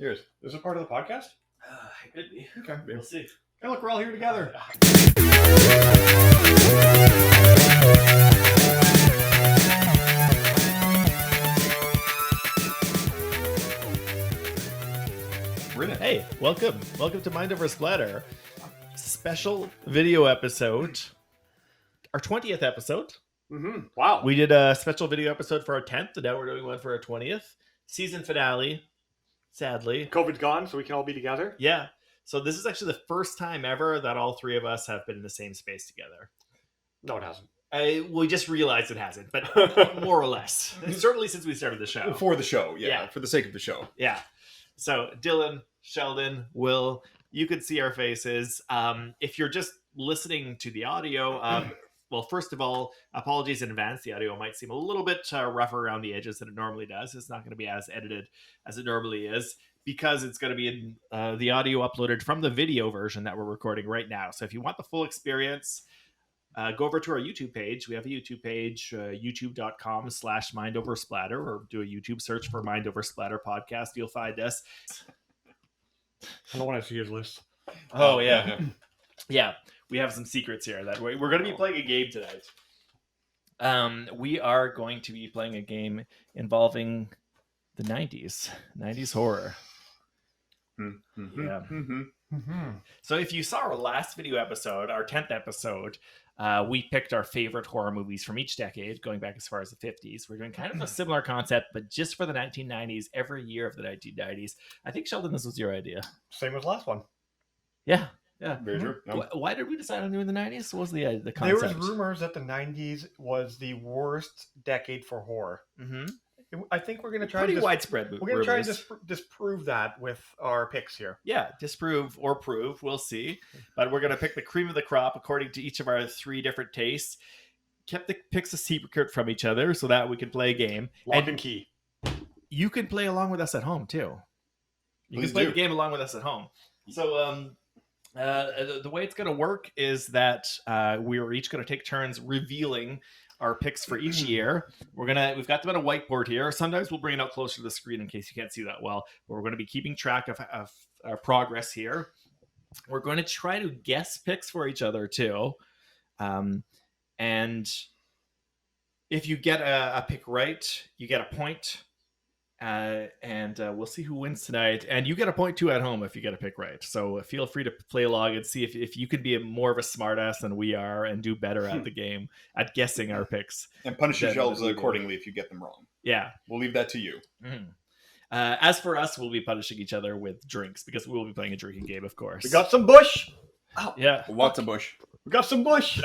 Here, is this a part of the podcast? It could be. Okay, We'll see. Hey, look, we're all here together. Hey, welcome to Mind Over Splatter. Special video episode. Our 20th episode. Mm-hmm. Wow. We did a special video episode for our 10th, and now we're doing one for our 20th. Season finale, sadly. COVID's gone, so we can all be together. Yeah. So this is actually the first time ever that all three of us have been in the same space together. No, it hasn't. We just realized it hasn't, but more or less. Certainly since we started the show. For the show, Yeah. for the sake of the show. Yeah. So Dylan, Sheldon, Will, you can see our faces. If you're just listening to the audio, well, first of all, apologies in advance. The audio might seem a little bit rougher around the edges than it normally does. It's not going to be as edited as it normally is because it's going to be in the audio uploaded from the video version that we're recording right now. So if you want the full experience, go over to our YouTube page. We have a YouTube page, youtube.com/mindoversplatter, or do a YouTube search for Mind Over Splatter podcast. You'll find us. I don't want to see his list. Oh, yeah. Yeah, we have some secrets here. That we're going to be playing a game tonight. We are going to be playing a game involving the 90s horror. Mm-hmm. Yeah. Mm-hmm. Mm-hmm. So if you saw our last video episode, our 10th episode, we picked our favorite horror movies from each decade, going back as far as the 50s. We're doing kind of a similar concept, but just for the 1990s, every year of the 1990s. I think, Sheldon, this was your idea. Same as last one. Yeah. Very true. No. Why did we decide on doing the 90s? What was the There concept? was rumors that the 90s was the worst decade for horror. Mm-hmm. I think we're going to try Pretty and widespread. we're going to try and rumors. disprove that with our picks here. Yeah, disprove or prove. We'll see. But we're going to pick the cream of the crop according to each of our three different tastes. Kept the picks a secret from each other so that we can play a game. Lock and key. You can play along with us at home, too. You Please can play do. the game along with us at home. So the way it's going to work is that we're each going to take turns revealing our picks for each year. We've got them on a whiteboard here. Sometimes we'll bring it out closer to the screen in case you can't see that well. But we're going to be keeping track of our progress here. We're going to try to guess picks for each other too. And if you get a pick right, you get a point. And we'll see who wins tonight. And you get a point too at home if you get a pick right. So feel free to play along and see if you can be more of a smartass than we are and do better at the game at guessing our picks. And punish Yeah, yourselves that's accordingly if you get them wrong. Yeah. We'll leave that to you. Mm-hmm. As for us, we'll be punishing each other with drinks because we will be playing a drinking game, of course. We got some bush. yeah. Lots of bush. We got some bush.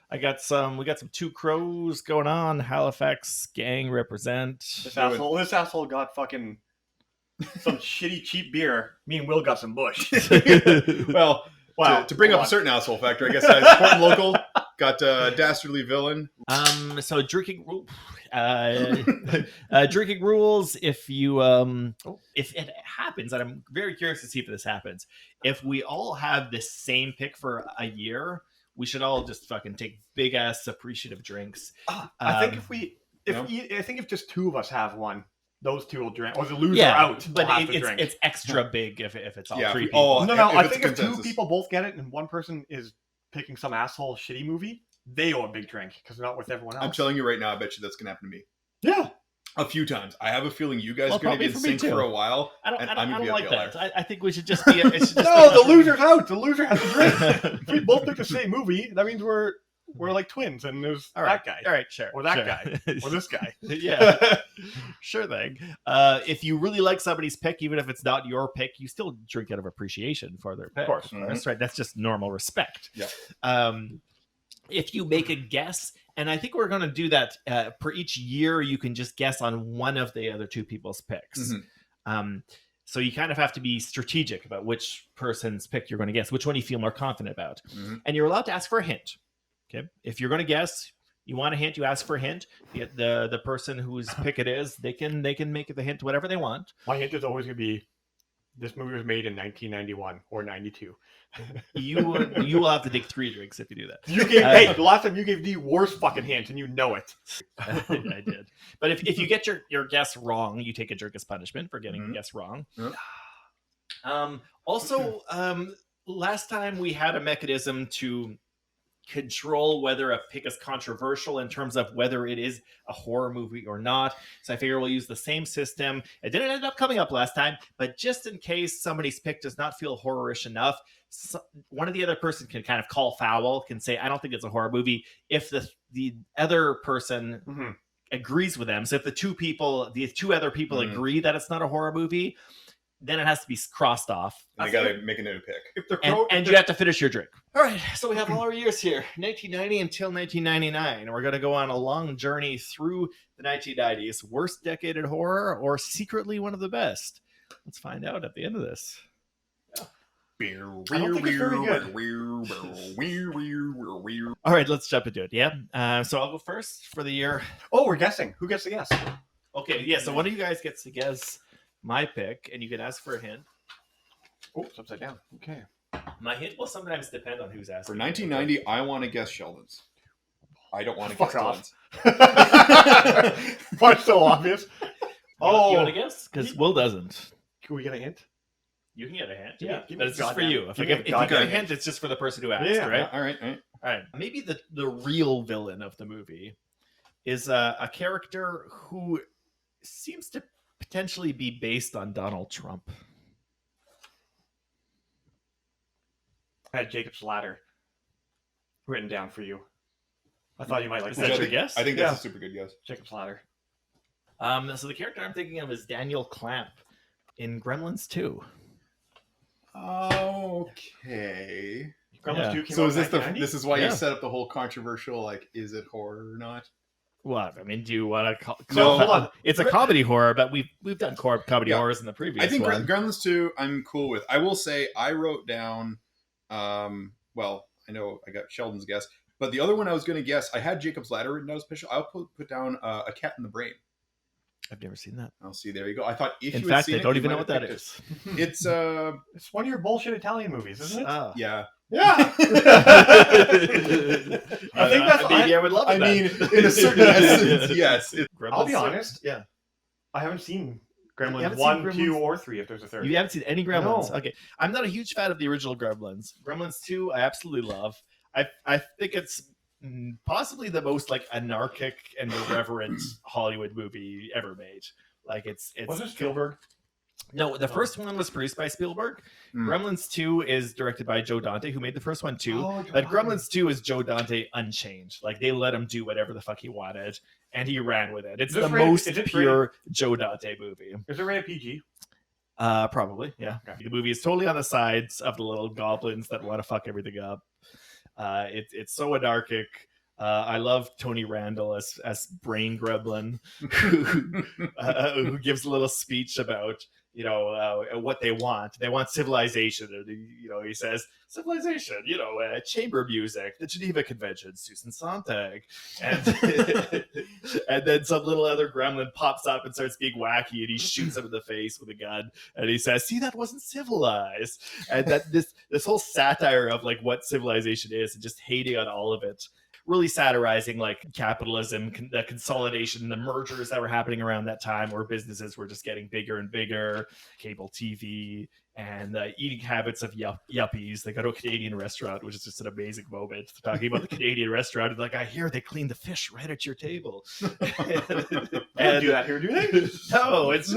We got some Two Crows going on. Halifax gang represent. This asshole got fucking some shitty cheap beer. Me and Will got some bush. Well, Wow. to bring up a certain asshole factor, I guess important local got Dastardly Villain. So drinking drinking rules. If it happens, and I'm very curious to see if this happens. If we all have the same pick for a year, we should all just fucking take big ass appreciative drinks. I think if just two of us have one, those two will drink. Or the loser out. But will have to drink. it's extra big if it's all Yeah, three we people. all- No, if I it's think if two consensus. people both get it and one person is picking some asshole shitty movie, they owe a big drink because they're not with everyone else. I'm telling you right now, I bet you that's going to happen to me. Yeah. A few times. I have a feeling you guys Well, are going to be in probably for me sync too. for a while. I don't And I'm gonna be like the that. I think we should just be. It should just No, be the loser's out. The loser has to drink. If we both pick the same movie, that means we're like twins, and there's All right. that guy. All right, sure. Or that sure. guy. Or this guy. Yeah, sure thing. If you really like somebody's pick, even if it's not your pick, you still drink out of appreciation for their pick. Of course. That's right. That's just normal respect. Yeah. If you make a guess, and I think we're going to do that per each year, you can just guess on one of the other two people's picks. Mhm. So you kind of have to be strategic about which person's pick you're going to guess, which one you feel more confident about. Mhm. And you're allowed to ask for a hint. Okay. If you're going to guess, you want a hint, you ask for a hint. The person whose pick it is, they can make the hint whatever they want. My hint is always going to be This movie was made in 1991 or 92. You will have to take 3 drinks if you do that. You gave hey, the last time you gave the worst fucking hint, and you know it. I did. But if you get your guess wrong, you take a drink as punishment for getting a guess wrong. Yep. Also, last time we had a mechanism to control whether a pick is controversial in terms of whether it is a horror movie or not. So I figure we'll use the same system. It didn't end up coming up last time, but just in case somebody's pick does not feel horror-ish enough, one of the other person can kind of call foul, can say, I don't think it's a horror movie. If the other person agrees with them, so if the two other people agree that it's not a horror movie, then it has to be crossed off. And they got to make a new pick. And you have to finish your drink. All right, so we have all our years here, 1990 until 1999. And we're going to go on a long journey through the 1990s. Worst decade in horror or secretly one of the best? Let's find out at the end of this. I don't think it's very good. All right, let's jump into it. Yeah. So I'll go first for the year. Oh, we're guessing. Who gets to guess? Okay, yeah, so one of you guys gets to guess my pick, and you can ask for a hint. Oh, it's upside down. Okay. My hint will sometimes depend on who's asking. For 1990, I want to guess Sheldon's. I don't want to guess off. Dylan's. What's so obvious? You want to guess? Because Will doesn't. Can we get a hint? You can get a hint. Give Yeah, me but it's just for goddamn- you. If give you me a get a goddamn hint, it's just for the person who asked, Yeah. right? All right. All right. Maybe the real villain of the movie is a character who seems to potentially be based on Donald Trump. I had Jacob's Ladder written down for you. I thought you might like Is that. that your guess? I think that's a super good guess. Jacob's Ladder. So the character I'm thinking of is Daniel Clamp in Gremlins 2. Okay. Gremlins 2 came So out is in this 1990? this is why Yeah. you set up the whole controversial, like, is it horror or not? What? I mean, do you want to call? No, hold on. It's a comedy horror, but we've done comedy horrors in the previous I think one. Gremlins 2 I'm cool with. I will say I wrote down, well, I know I got Sheldon's guess, but the other one I was going to guess, I had Jacob's Ladder written down special. I'll put down A Cat in the Brain. I've never seen that. I'll see. There you go. I thought if In you had fact, seen I don't you even know might what have that picked is. it. It's It's one of your bullshit Italian movies, isn't it? yeah. Yeah. I think that's- maybe I would love it. I mean, in a certain essence, yes. I'll be honest. Yeah. I haven't seen You Gremlins haven't 1, seen Gremlins? 2, or 3 if there's a third. You haven't seen any Gremlins? No. Okay. I'm not a huge fan of the original Gremlins. Gremlins 2, I absolutely love. I think it's possibly the most like anarchic and irreverent Hollywood movie ever made. Like it's Was it Spielberg? No, the first one was produced by Spielberg. Gremlins 2 is directed by Joe Dante, who made the first one too. Oh, But Gremlins 2 is Joe Dante unchanged. Like they let him do whatever the fuck he wanted, and he ran with it. It's Is the this rated- most is it pure Joe Dante movie. Is it rated PG? Probably, yeah. Okay. The movie is totally on the sides of the little goblins that want to fuck everything up. It's so anarchic. I love Tony Randall as Brain Gremlin, who gives a little speech about what they want. They want civilization. And, he says civilization. Chamber music, the Geneva Convention, Susan Sontag, and and then some little other gremlin pops up and starts being wacky, and he shoots him in the face with a gun, and he says, "See, that wasn't civilized." And that this whole satire of like what civilization is, and just hating on all of it. Really satirizing like capitalism, the consolidation, the mergers that were happening around that time where businesses were just getting bigger and bigger, cable TV, and the eating habits of yuppies. They go to a Canadian restaurant, which is just an amazing moment. Talking about the Canadian restaurant, and like, I hear they clean the fish right at your table. They don't do that here, do they? No, it's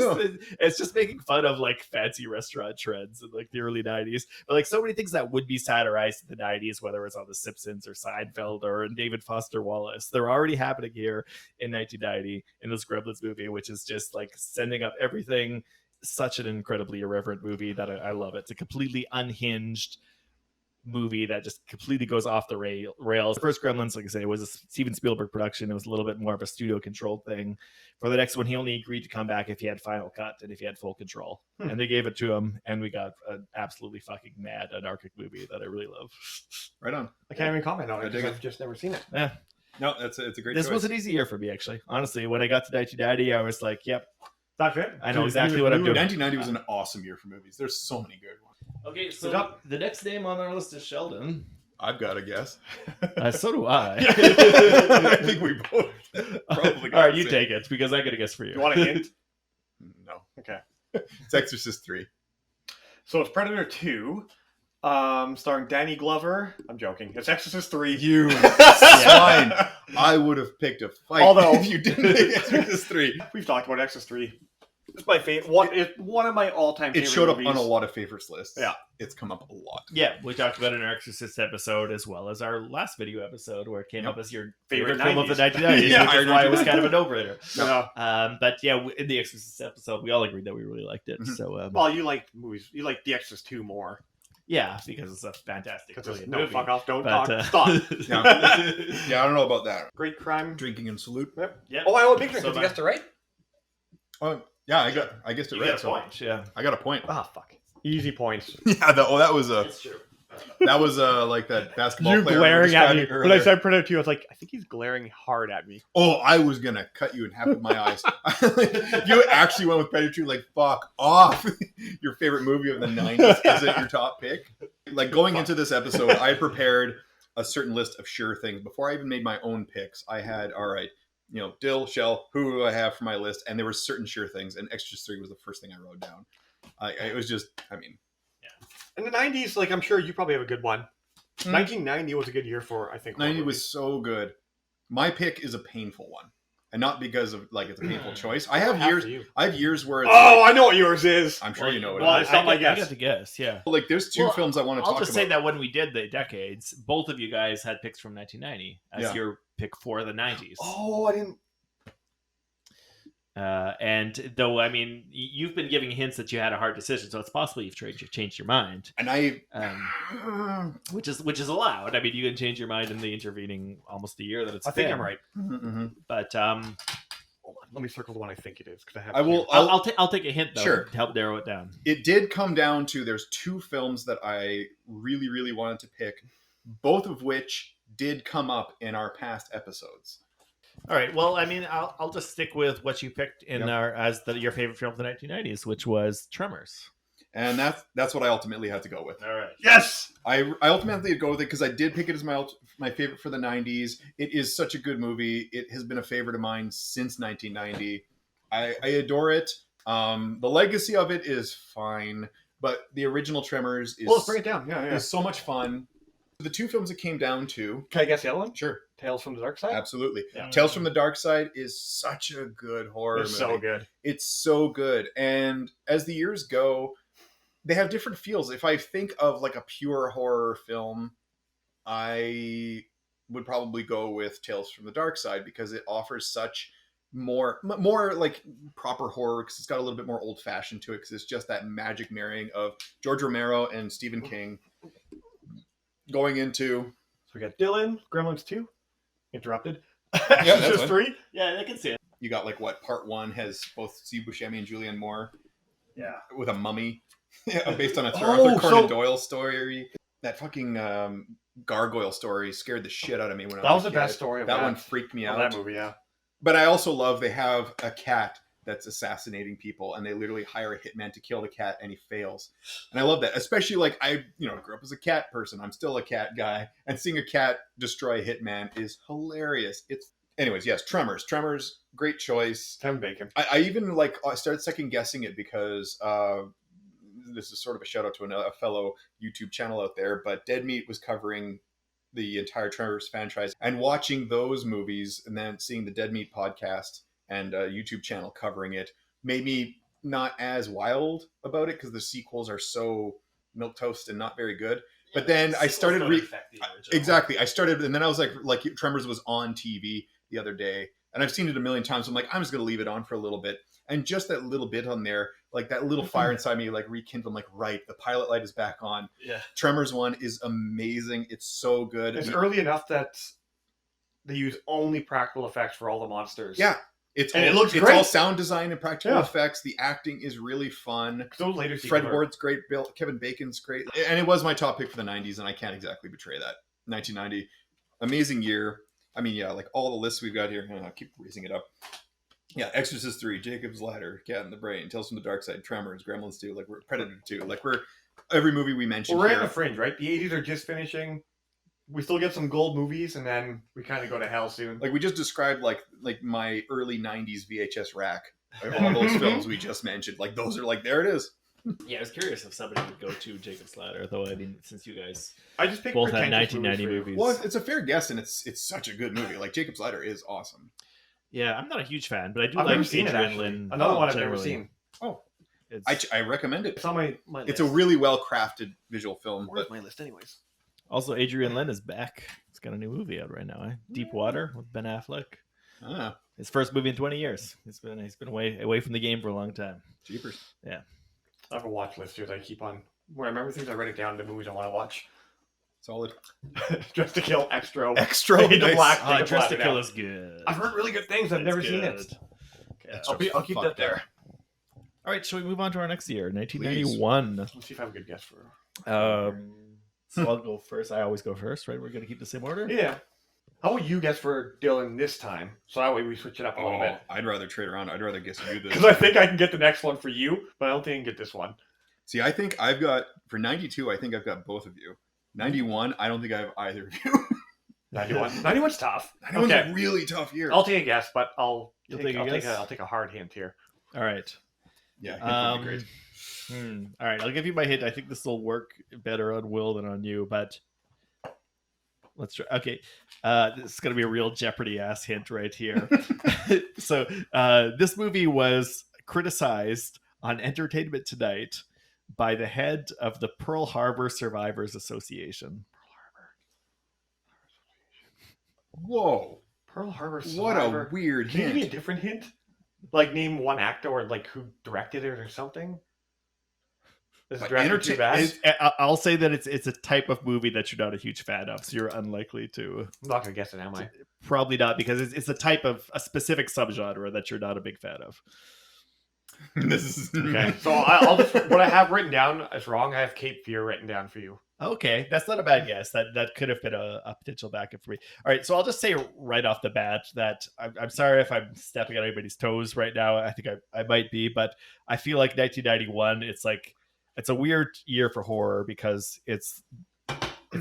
just making fun of like fancy restaurant trends in like the early 90s. But like so many things that would be satirized in the 90s, whether it's on The Simpsons or Seinfeld or in David Foster Wallace, they're already happening here in 1990 in this Gremlins movie, which is just like sending up everything. Such an incredibly irreverent movie that I love it. It's a completely unhinged movie that just completely goes off the rails. The first Gremlins, like I say, was a Steven Spielberg production. It was a little bit more of a studio controlled thing. For the next one, he only agreed to come back if he had final cut and if he had full control. And they gave it to him, and we got an absolutely fucking mad anarchic movie that I really love. Right on. I can't even comment on I it dig because it. I've just never seen it. No, it's a great This choice. was an easy year for me, actually. Honestly, when I got to 1990, I was like, yep, That's it. I know Dude, exactly what I'm doing. 1990 was an awesome year for movies. There's so many good ones. Okay, Sit up. the next name on our list is Sheldon. I've got to guess. So do I. I think we both probably got All right, the you same. take it because I got to guess for you. You want a hint? No. Okay. It's Exorcist 3. So it's Predator 2, starring Danny Glover. I'm joking. It's Exorcist 3. You swine. I would have picked a fight Although- if you didn't pick Exorcist 3. We've talked about Exorcist 3. It's my favorite. It's one of my all-time favorite It showed up movies. on a lot of favorites lists. Yeah. It's come up a lot. Yeah, we talked about it in our Exorcist episode as well as our last video episode where it came Yep. up as your Favorite favorite film of the 90s. 1990s, Yeah, which I is why it was remember kind of a no-brainer. Yeah. But yeah, in the Exorcist episode, we all agreed that we really liked it. Mhm. So Well, you like movies. You like The Exorcist 2 more. yeah, because it's a fantastic, Because brilliant no, movie. fuck off. Don't But, talk. Stop. Yeah. Yeah, I don't know about that. Great crime. Drinking and salute. Yep. Yeah. Oh, I owe a big drink. So Did you my- guess it right? Oh, yeah, I guessed it You right. get a So point, yeah. I got a point. Ah, fuck. Easy points. Yeah, that was a It's true. like that basketball You player. glaring at me. described When I earlier. said Predator 2, I was like, I think he's glaring hard at me. Oh, I was gonna cut you in half with my eyes. You actually went with Predator 2, like fuck off. Your favorite movie of the 90s isn't your top pick. Like going into this episode, I prepared a certain list of sure things. Before I even made my own picks, I had, all right, Dill, Shell, who do I have for my list? And there were certain sure things, and Exorcist 3 was the first thing I wrote down. It was just, In the 90s, like, I'm sure you probably have a good one. 1990 was a good year for, I think, 90 horror was so good. My pick is a painful one. And not because of, like, it's a painful choice. I movies. have years You. I have years where it's Oh, I know what yours is. I'm sure you know it. well, it's not my I guess. got to guess, yeah. Like, there's two Well, films I want to I'll talk just about. say that when we did the decades, both of you guys had picks from 1990 as Yeah. your pick for the 90s. Oh, I didn't. And though, I mean, you've been giving hints that you had a hard decision, so it's possible you've changed your mind, And I which is allowed. I mean, you can change your mind in the intervening almost a year that it's I think been. I'm right. But Hold on. Let me circle the one I think it is. Because I have I will two. I'll take a hint though Sure. to help narrow it down. It did come down to there's two films that I really, really wanted to pick, both of which did come up in our past episodes. All right. Well, I mean, I'll just stick with what you picked in Yep. your favorite film of the 1990s, which was Tremors. And that's what I ultimately had to go with. All right. Yes! I ultimately had to go with it because I did pick it as my favorite for the 90s. It is such a good movie. It has been a favorite of mine since 1990. I adore it. The legacy of it is fine, but the original Tremors is, Well, let's break it down. Yeah, yeah. is so much fun. The two films it came down to, Can I guess the other one? sure, Tales from the Dark Side? absolutely. Yeah. Tales from the Dark Side is such a good horror It's movie. so good. It's so good. And as the years go, they have different feels. If I think of like a pure horror film, I would probably go with Tales from the Dark Side because it offers such more like proper horror because it's got a little bit more old fashioned to it because it's just that magic marrying of George Romero and Stephen King going into So we got Dylan, Gremlins 2, interrupted. that's Exorcist fine. 3. Yeah, I can see it. you got like what part one has both Steve Buscemi and Julianne Moore Yeah. with a mummy based on a Oh, Arthur Conan so- Doyle story. That fucking gargoyle story scared the shit out of me when I That was was the a best kid. story of That that. one freaked me Oh, out. that movie, yeah. But I also love they have a cat that's assassinating people, and they literally hire a hitman to kill the cat, and he fails. And I love that, especially like I grew up as a cat person. I'm still a cat guy, and seeing a cat destroy a hitman is hilarious. Anyways, yes, Tremors, great choice. Kevin Bacon. I even I started second guessing it because this is sort of a shout out to a fellow YouTube channel out there, but Dead Meat was covering the entire Tremors franchise, and watching those movies and then seeing the Dead Meat podcast and YouTube channel covering it made me not as wild about it because the sequels are so milquetoast and not very good. But then I started exactly. I started, and then I was like Tremors was on TV the other day, and I've seen it a million times. I'm like, I'm just gonna leave it on for a little bit, and just that little bit on there, like that little fire inside me, like rekindled. I'm like, right, the pilot light is back on. Yeah. Tremors 1 is amazing. It's so good. It's early enough that they use only practical effects for all the monsters. Yeah, And it looks it's great. all sound design and practical Yeah. effects. The acting is really fun. Those later Fred sequels are- Ward's great. Kevin Bacon's great, and it was my top pick for the '90s, and I can't exactly betray that. 1990, amazing year. I mean, yeah, like all the lists we've got here. I'll keep raising it up. Yeah, Exorcist 3, Jacob's Ladder, Cat in the Brain, Tales from the Dark Side, Tremors, Gremlins 2, like we're Predator 2, like we're every movie we mentioned Well, we're in here. the fringe, right? The 80s are just finishing. We still get some gold movies, and then we kind of go to hell soon. Like we just described, like my early '90s VHS rack. Like, all those films we just mentioned, like those are like there it is. Yeah, I was curious if somebody would go to Jacob's Ladder, though. I mean, since you guys I just picked both had pretentious 1990 for you. movies. Well, it's a fair guess, and it's such a good movie. Like Jacob's Ladder is awesome. Yeah, I'm not a huge fan, but I do I've like never seen it, Adrian actually. Lynn. Another one I've never generally. seen. Oh, It's I recommend it. It's on my list. It's a really well crafted visual film. Where's But my list, anyways? also Adrian Lynn is back. He's got a new movie out right now. Deep Water with Ben Affleck. ah, His first movie in 20 years. He's been away from the game for a long time. jeepers. I have a watch list here that I keep on. Where I remember things, I write it down to movies I want to watch. Solid. Dress to Kill, Extra. Extra. Fade to Nice. Black. Dress to Fade Kill Black. is good. I've heard really good things. I've It's never seen good. it. Okay. I'll keep that there. All right, shall we move on to our next year, 1991? Let's see if I have a good guess for. So I'll go first. I always go first, right? We're going to keep the same order? Yeah. How will you guess for Dylan this time? So that way we switch it up a little Oh, bit. I'd rather trade around. I'd rather guess you this. Because I think I can get the next one for you, but I don't think I can get this one. See, I think I've got for 92. I think I've got both of you. 91. I don't think I have either of you. 91. 91's tough. 91's Okay. a really tough year. I'll take a guess, but I'll You'll take take a guess? I'll take a hard hint here. All right. Yeah, it would be great. All right, I'll give you my hint. I think this will work better on Will than on you, but let's try. Okay, this is going to be a real Jeopardy ass hint right here. So this movie was criticized on Entertainment Tonight by the head of the Pearl Harbor Survivors Association. Whoa! Pearl Harbor What Survivor. a weird Can you give me a hint. different hint? Like name one actor or like who directed it or something? Is it directed too bad? I'll say that it's a type of movie that you're not a huge fan of, so you're unlikely to. I'm not gonna guess it, am I? Probably not, because it's a specific subgenre that you're not a big fan of. This is Okay, so I'll just what I have written down is wrong. I have Cape Fear written down for you. Okay, that's not a bad guess. That could have been a potential backup for me. All right, so I'll just say right off the bat that I'm sorry if I'm stepping on anybody's toes right now. I think I might be, but I feel like 1991. It's a weird year for horror because it's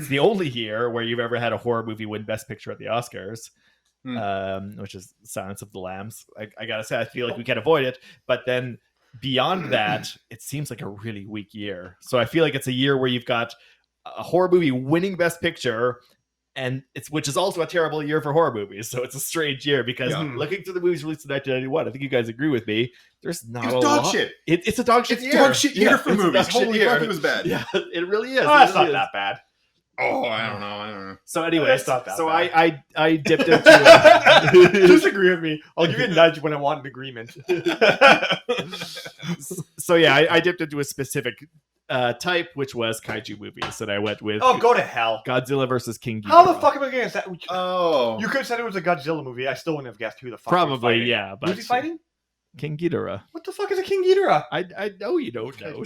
the only year where you've ever had a horror movie win Best Picture at the Oscars. Which is Silence of the Lambs. I gotta say, I feel like we can avoid it, but then beyond that, it seems like a really weak year. So I feel like it's a year where you've got a horror movie winning Best Picture, and which is also a terrible year for horror movies. So it's a strange year because looking through the movies released in 1991, I think you guys agree with me. There's not It's a dog lot. shit. It's a dog shit It's year. dog shit year for it's a movies. dog shit Holy year. fuck, it was bad. Yeah, it really is. Oh, It that's really not is. that bad. Oh, I don't know. So anyway, That's not that so bad. I dipped into Disagree with me. I'll give you a nudge when I want an agreement. so yeah, I dipped into a specific type, which was kaiju movies, and I went with Oh, go to hell. Godzilla versus King Ghidorah. How the fuck am I gonna guess that? Oh, You could have said it was a Godzilla movie. I still wouldn't have guessed who the fuck Probably, was fighting. yeah, but Who's he fighting? King Ghidorah. What the fuck is a King Ghidorah? I know you don't know.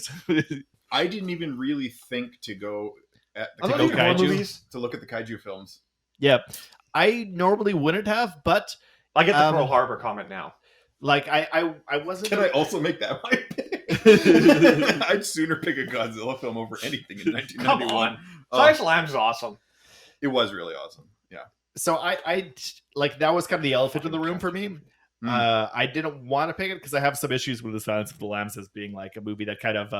I didn't even really think to go at I'm the not doing horror kaiju? movies. to look at the kaiju films. Yeah, I normally wouldn't have, but I get the Pearl Harbor comment now. like I wasn't. Can I also make that my pick? I'd sooner pick a Godzilla film over anything in 1991. Come on. Oh, Silence of the Lambs is awesome. it was really awesome. Yeah. So I like that was kind of the elephant in the room for me. I didn't want to pick it because I have some issues with the Silence of the Lambs as being like a movie that kind of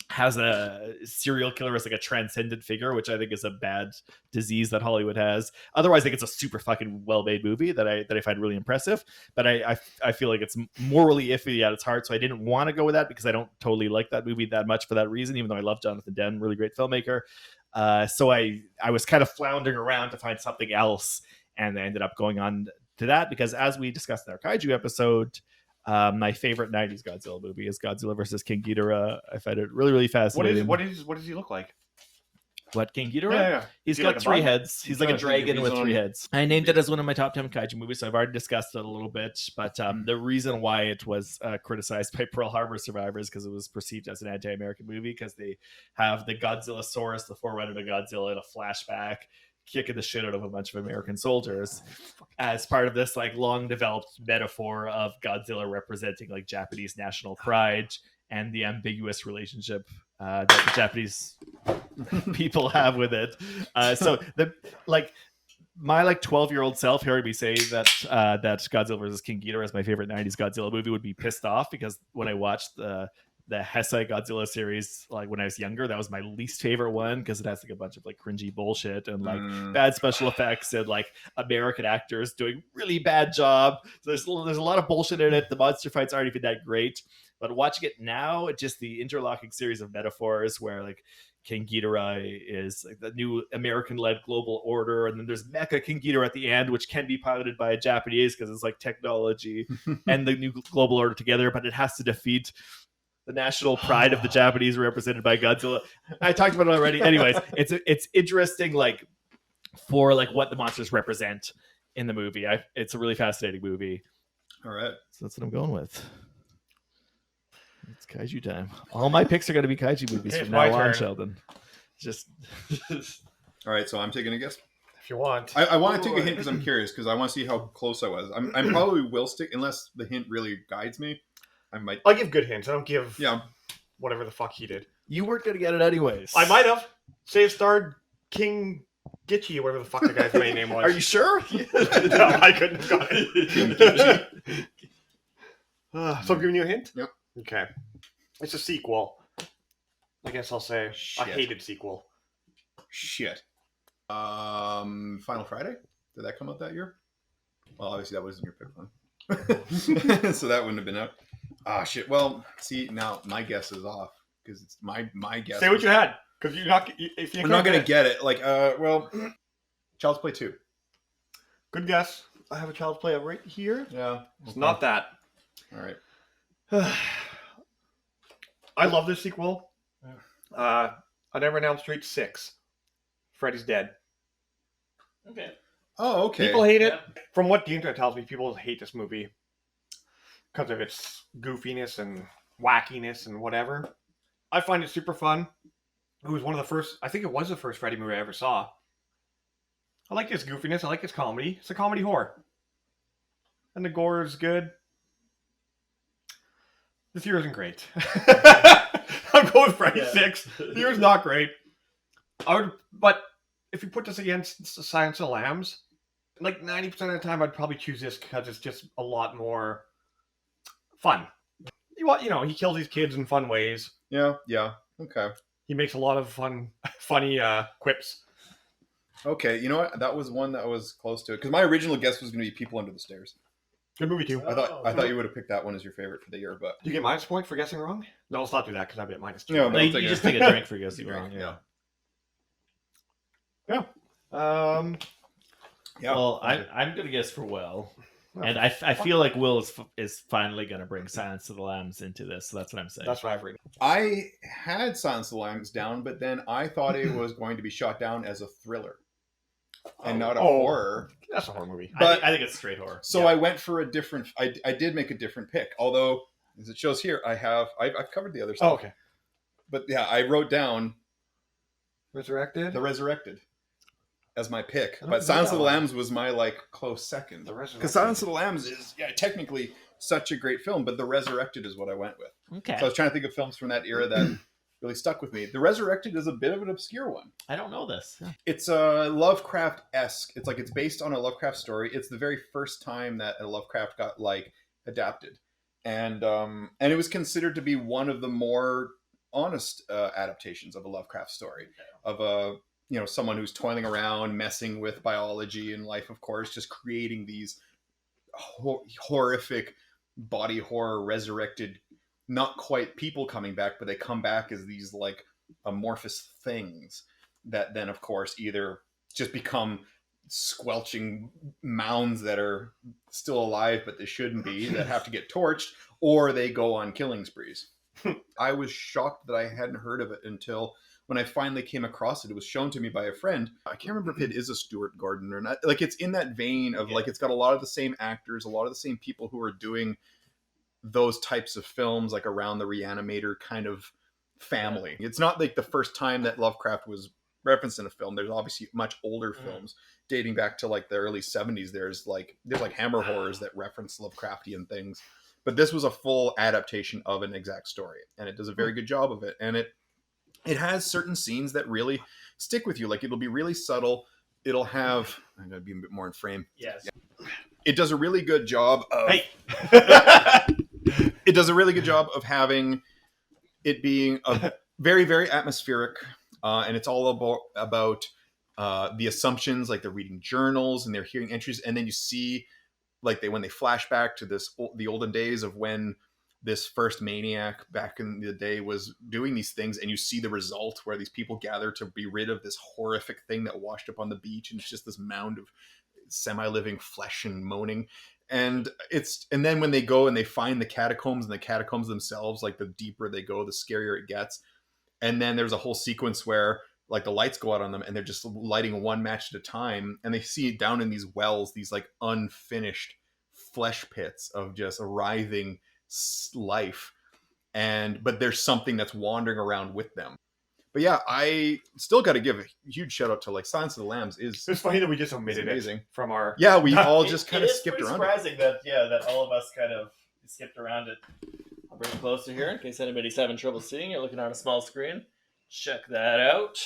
has a serial killer as like a transcendent figure, which I think is a bad disease that Hollywood has. Otherwise, I think it's a super fucking well-made movie that I find really impressive. But I feel like it's morally iffy at its heart, so I didn't want to go with that because I don't totally like that movie that much for that reason, even though I love Jonathan Demme, really great filmmaker. So I was kind of floundering around to find something else, and I ended up going on to that because, as we discussed in our kaiju episode, my favorite 90s Godzilla movie is Godzilla versus King Ghidorah. I find it really, really fascinating. What does he look like? What, King Ghidorah? Yeah. He's Is he got like a three bug? heads. He's like a trying to think if dragon he's with on- three heads. I named it as one of my top 10 kaiju movies, so I've already discussed it a little bit. But the reason why it was criticized by Pearl Harbor survivors because it was perceived as an anti-American movie because they have the Godzillasaurus, the forerunner to Godzilla, in a flashback kicking the shit out of a bunch of American soldiers as part of this like long developed metaphor of Godzilla representing like Japanese national pride and the ambiguous relationship that the Japanese people have with it. So the like my like 12-year-old self hearing me say that that Godzilla vs. King Ghidorah is my favorite 90s Godzilla movie would be pissed off, because when I watched the Heisei Godzilla series like when I was younger, that was my least favorite one, because it has like a bunch of like cringy bullshit and like bad special effects and like American actors doing really bad job. So there's a lot of bullshit in it. The monster fights aren't even that great. But watching it now, it's just the interlocking series of metaphors where like King Ghidorah is like the new American-led global order, and then there's Mecha King Ghidorah at the end, which can be piloted by a Japanese because it's like technology and the new global order together, but it has to defeat the national pride of the Japanese represented by Godzilla. I talked about it already. Anyways, it's interesting, like for like what the monsters represent in the movie. It's a really fascinating movie. All right, so that's what I'm going with. It's kaiju time. All my picks are going to be kaiju movies from now on, Sheldon. Just all right. So I'm taking a guess. If you want, I want to take a hint because I'm curious, because I want to see how close I was. I'm probably will stick unless the hint really guides me. I might. I'll give good hints. I don't give Yeah. whatever the fuck he did. You weren't going to get it anyways. I might have. Say it starred King Gitchy, whatever the fuck the guy's main name was. Are you sure? No, I couldn't have got it. So I'm giving you a hint? Yep. Okay. It's a sequel. I guess I'll say Shit. a hated sequel. Shit. Final Friday? Did that come out that year? Well, obviously that wasn't your pick one. So that wouldn't have been out. Ah, shit. Well, see, now my guess is off, because it's my guess. Say what you had, because you're not. If you're I'm not gonna get it. Like, well, Child's Play 2. Good guess. I have a Child's Play right here. Yeah, It's not that. All right. I love this sequel. A Nightmare on Elm Street 6. Freddy's dead. Okay. Oh, okay. People hate it. Yeah. From what the internet tells me, people hate this movie because of its goofiness and wackiness and whatever. I find it super fun. It was one of the first, I think it was the first Freddy movie I ever saw. I like its goofiness. I like its comedy. It's a comedy horror. And the gore is good. The theory isn't great. I'm going with Freddy 6. The theory is not great. But if you put this against Silence of the Lambs, like 90% of the time I'd probably choose this because it's just a lot more fun. He kills these kids in fun ways. Yeah. Okay. He makes a lot of funny quips. Okay, you know what? That was one that was close to it, because my original guess was going to be People Under the Stairs. Good movie too. I thought you would have picked that one as your favorite for the year, but Do you get minus point for guessing wrong? No, let's not do that because I get minus 2. No, No, I'll you take just it. take a drink for guessing Drink, wrong. yeah. Yeah. Yeah. Well, I'm going to guess for Will. And I feel like Will is finally going to bring Silence of the Lambs into this. So that's what I'm saying. That's what I've read. I had Silence of the Lambs down, but then I thought it was going to be shot down as a thriller and not a horror. That's a horror movie. But- I think it's straight horror. So I went for a different. I did make a different pick, although as it shows here, I've covered the other stuff. Oh, okay. But yeah, I wrote down Resurrected? The Resurrected as my pick, I don't but know Silence that of the one. Lambs was my like close second. The Resurrected. Because Silence of the Lambs is technically such a great film, but The Resurrected is what I went with. Okay. So I was trying to think of films from that era that really stuck with me. The Resurrected is a bit of an obscure one. I don't know this. It's a Lovecraft-esque. It's based on a Lovecraft story. It's the very first time that a Lovecraft got like adapted, and it was considered to be one of the more honest adaptations of a Lovecraft story, of a someone who's toiling around, messing with biology and life, of course, just creating these horrific body horror resurrected, not quite people coming back, but they come back as these like amorphous things that then of course either just become squelching mounds that are still alive but they shouldn't be, that have to get torched, or they go on killing sprees. I was shocked that I hadn't heard of it until when I finally came across it. It was shown to me by a friend. I can't remember if it is a Stuart Gordon or not. Like, it's in that vein of like, it's got a lot of the same actors, a lot of the same people who are doing those types of films, like around the Reanimator kind of family. It's not like the first time that Lovecraft was referenced in a film. There's obviously much older films dating back to like the early 70s. There's like Hammer horrors that reference Lovecraftian things, but this was a full adaptation of an exact story, and it does a very good job of it. And it has certain scenes that really stick with you. Like it'll be really subtle. It'll have, I'm gonna be a bit more in frame. Yes. It does a really good job of it does a really good job of having it being a very, very atmospheric, and it's all about the assumptions. Like they're reading journals and they're hearing entries, and then you see like when they flash back to the olden days of when this first maniac back in the day was doing these things, and you see the result where these people gather to be rid of this horrific thing that washed up on the beach, and it's just this mound of semi-living flesh and moaning. And then when they go and they find the catacombs, and the catacombs themselves, like the deeper they go, the scarier it gets. And then there's a whole sequence where like the lights go out on them, and they're just lighting one match at a time, and they see down in these wells these like unfinished flesh pits of just a writhing life, but there's something that's wandering around with them. But yeah, I still got to give a huge shout out to like Silence of the Lambs. It's funny that we just omitted it from our. Yeah, we all just kind of skipped around. It's surprising that all of us kind of skipped around it. I'll bring it closer here in case anybody's having trouble seeing. You're looking on a small screen. Check that out.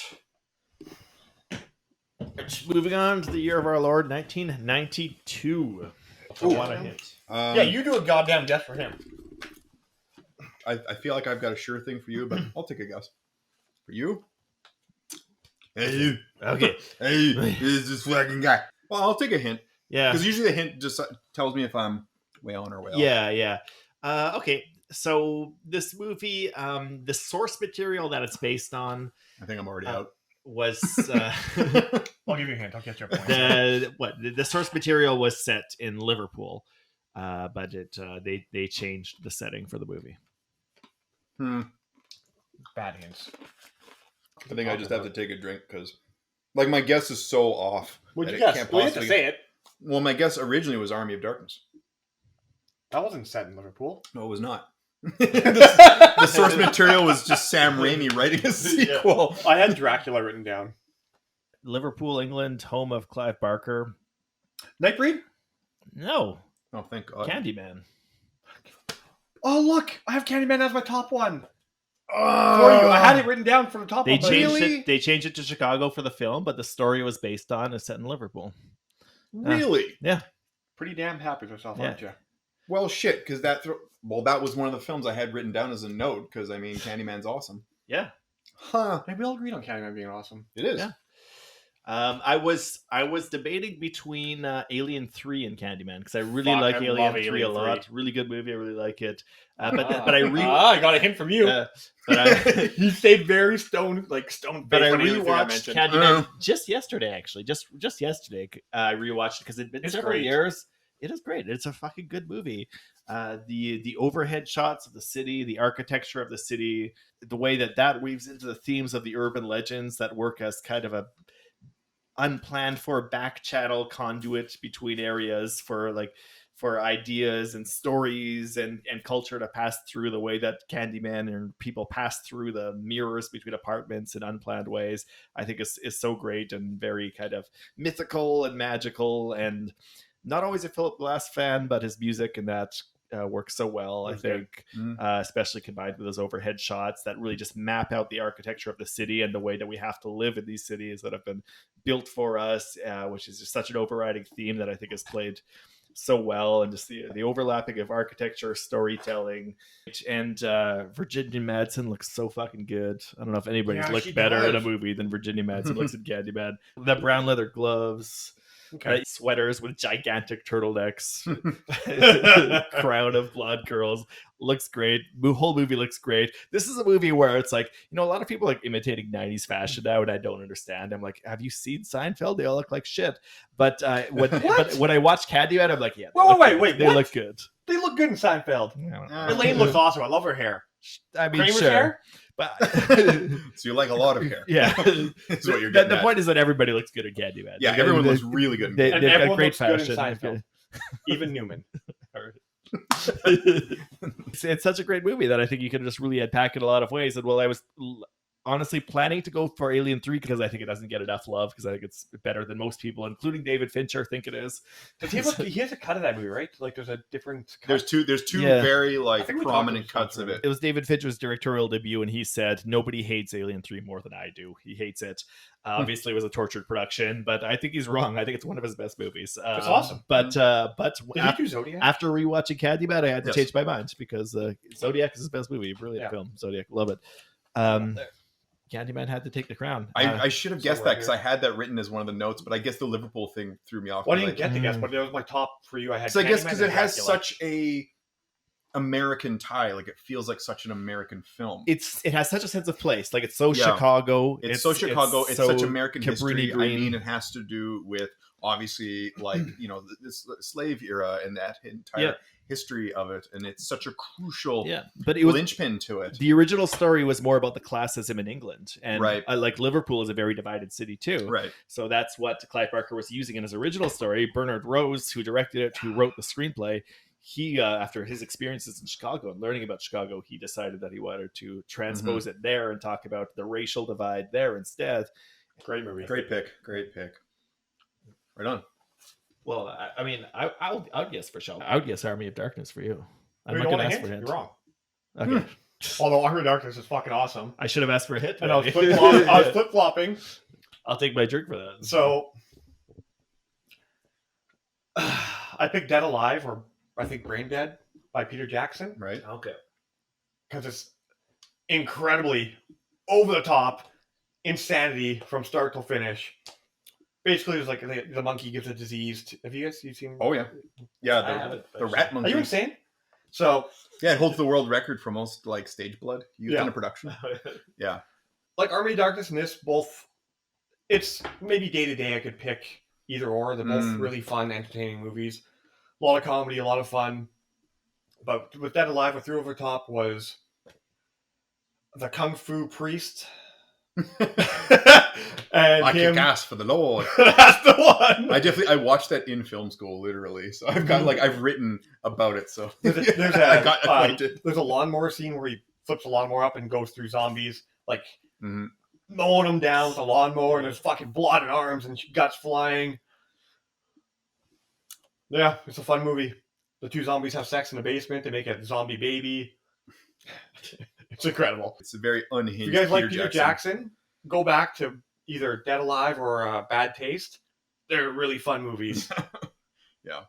Moving on to the year of our Lord, 1992. I want to hint. Yeah, you do a goddamn guess for him. I feel like I've got a sure thing for you, but I'll take a guess. For you? Hey, you. Okay. Hey, who's this fucking guy? Well, I'll take a hint. Yeah. Because usually the hint just tells me if I'm way on or way off. Yeah. Okay. So this movie, the source material that it's based on, I think I'm already out. Was I'll give you a hint. I'll get your point. The source material was set in Liverpool, but they changed the setting for the movie. Bad hints. I think I just have to take a drink because, like, my guess is so off. What'd you guess? Well, you have to say it. Well, my guess originally was Army of Darkness. That wasn't set in Liverpool. No, it was not. the source material was just Sam Raimi writing a sequel. Yeah. I had Dracula written down. Liverpool, England, home of Clive Barker. Nightbreed? No. Oh, thank God. Candyman. Oh, look! I have Candyman as my top one. For you. I had it written down for the top one. They changed it to Chicago for the film, but the story was based on is set in Liverpool. Really? Yeah. Pretty damn happy with yourself, aren't you? Well, shit, because that was one of the films I had written down as a note, because, I mean, Candyman's awesome. Yeah. Huh. Maybe we all agreed on Candyman being awesome. It is. Yeah. I was debating between Alien 3 and Candyman, because I really like Alien 3 a lot. Really good movie. I really like it. But I got a hint from you. But you stayed very stone. But I rewatched Candyman just yesterday, actually. Just yesterday, I rewatched it because it's been several years. It is great. It's a fucking good movie. The overhead shots of the city, the architecture of the city, the way that weaves into the themes of the urban legends that work as kind of a unplanned for back channel conduit between areas for ideas and stories and culture to pass through, the way that Candyman and people pass through the mirrors between apartments in unplanned ways, I think is so great and very kind of mythical and magical. And not always a Philip Glass fan, but his music and that works so well, I think, especially combined with those overhead shots that really just map out the architecture of the city and the way that we have to live in these cities that have been built for us, which is just such an overriding theme that I think is played so well. And just the overlapping of architecture, storytelling, and Virginia Madsen looks so fucking good. I don't know if anybody's looked better in a movie than Virginia Madsen looks in Candyman. The brown leather gloves. Sweaters with gigantic turtlenecks, crown of blonde curls, looks great. The whole movie looks great. This is a movie where it's like, a lot of people like imitating 90s fashion now, and I don't understand. I'm like, have you seen Seinfeld? They all look like shit. But when I watch Candyman, I'm like, yeah, they look good. They look good in Seinfeld. Elaine looks awesome. I love her hair. I mean, Kramer's sure. hair? But so you like a lot of hair. Yeah. That's what you're getting the point is that everybody looks good at Candyman. Yeah, everyone looks really good. They've got great fashion. Even Newman. It's such a great movie that I think you could just really unpack in a lot of ways. And while I was honestly planning to go for Alien 3 because I think it doesn't get enough love, because I think it's better than most people, including David Fincher, think it is. Does he, he has a cut of that movie, right? Like there's a different cut. There's two Yeah. very I like think we prominent talked cuts of about it. It was David Fincher's directorial debut, and he said, nobody hates Alien 3 more than I do. He hates it. Obviously, it was a tortured production, but I think he's wrong. I think it's one of his best movies. That's awesome. But Did he af- do Zodiac? after rewatching Candyman, I had to Yes. change my mind, because Zodiac is his best movie. Brilliant Yeah. film. Zodiac, love it. Candyman had to take the crown. I should have guessed that right because here. I had that written as one of the notes, but I guess the Liverpool thing threw me off. Well, I didn't Like, get to guess, but it was my top for you. I had. so I guess Candyman because and it has Dracula. such a American tie, like it feels like such an American film. It has such a sense of place. Like, it's so Yeah. Chicago. It's so Chicago. It's so such American Cabrini history. Green. I mean, it has to do with obviously like this slave era and that entire Yeah. history of it, and it's such a crucial Yeah, but it was linchpin to it. the original story was more about the classism in England, and Right. like Liverpool is a very divided city too. Right. So that's what Clive Barker was using in his original story. Bernard Rose, who directed it, who wrote the screenplay, he after his experiences in Chicago and learning about Chicago, he decided that he wanted to transpose it there and talk about the racial divide there instead. Great movie. Great pick. Great pick. Right on. Well, I mean, I'll guess for Sheldon. I would guess Army of Darkness for you. I'm You not don't going to want a ask for a hint? hint. You're wrong. Okay. Although Army of Darkness is fucking awesome. I should have asked for a hint. And I was maybe. flip flopping. I'll take my drink for that. So I picked Dead Alive, or I think Brain Dead by Peter Jackson, Right. Okay. because it's incredibly over the top insanity from start to finish. Basically, it's like the monkey gives a disease. Have you seen? Oh yeah. I Yeah. haven't, The rat Are monkey. you insane? So, Yeah, it holds the world record for most like stage blood used Yeah. in a production. Yeah. like Army of Darkness and this, both, it's maybe day to day I could pick either or. They're both really fun, entertaining movies. A lot of comedy, a lot of fun. But with Dead Alive, what threw over the top was the Kung Fu priest. And I him. kick ass for the Lord. That's the one. I watched that in film school, literally. So I've got I've written about it. So There's I got acquainted. there's a lawnmower scene where he flips a lawnmower up and goes through zombies, like Mhm. mowing them down with a lawnmower, and there's fucking blood and arms and guts flying. Yeah, it's a fun movie. The two zombies have sex in the basement. They make a zombie baby. It's incredible. It's a very unhinged. If you guys like Peter Jackson, go back to either Dead Alive or Bad Taste. They're really fun movies. Yeah.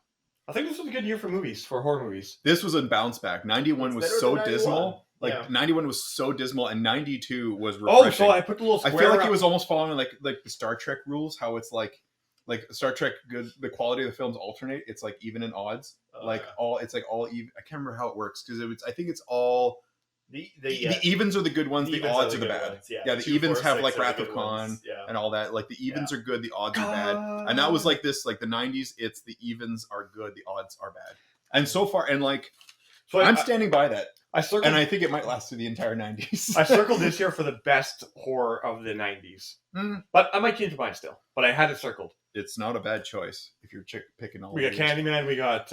I think this was a good year for movies, for horror movies. This was a bounce back. 91 It's was better so than 91. dismal. Like Yeah. 91 was so dismal, and 92 was Oh, refreshing. so I put the little I square. feel like it up- was almost following like the Star Trek rules, how it's like Star Trek good. The quality of the films alternate. It's like even in odds. It's like all even. I can't remember how it works because I think it's all The the evens are the good ones. The evens odds are the good bad. ones, Yeah, the 2, evens 4, have 6 like are the Wrath good of Khan ones. Yeah. and all that. Like the evens are good, the odds are bad. God. And that was like this, like the 90s. It's the evens are good, the odds are bad. And so far, and like So I'm standing by that, I circled. and I think it might last through the entire 90s. I circled this year for the best horror of the 90s. Mm. But I might change mine still. But I had it circled. It's not a bad choice if you're picking all. We got these. Candyman. We got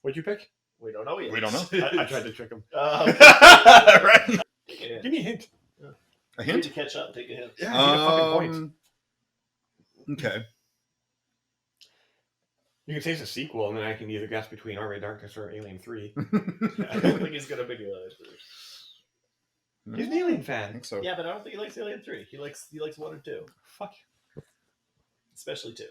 what'd you pick? We don't know yet. We don't know. I tried to trick him. Right. Yeah. Give me a hint. A You need hint. to catch up. Take a hint. Yeah, I need a fucking point. Okay. You can say it's a sequel, and then I can either guess between Army of Darkness or Alien 3. I don't think he's gonna pick Alien 3. He's an Alien I fan. think so. Yeah, but I don't think he likes Alien 3. He likes 1 or 2, Fuck. especially 2.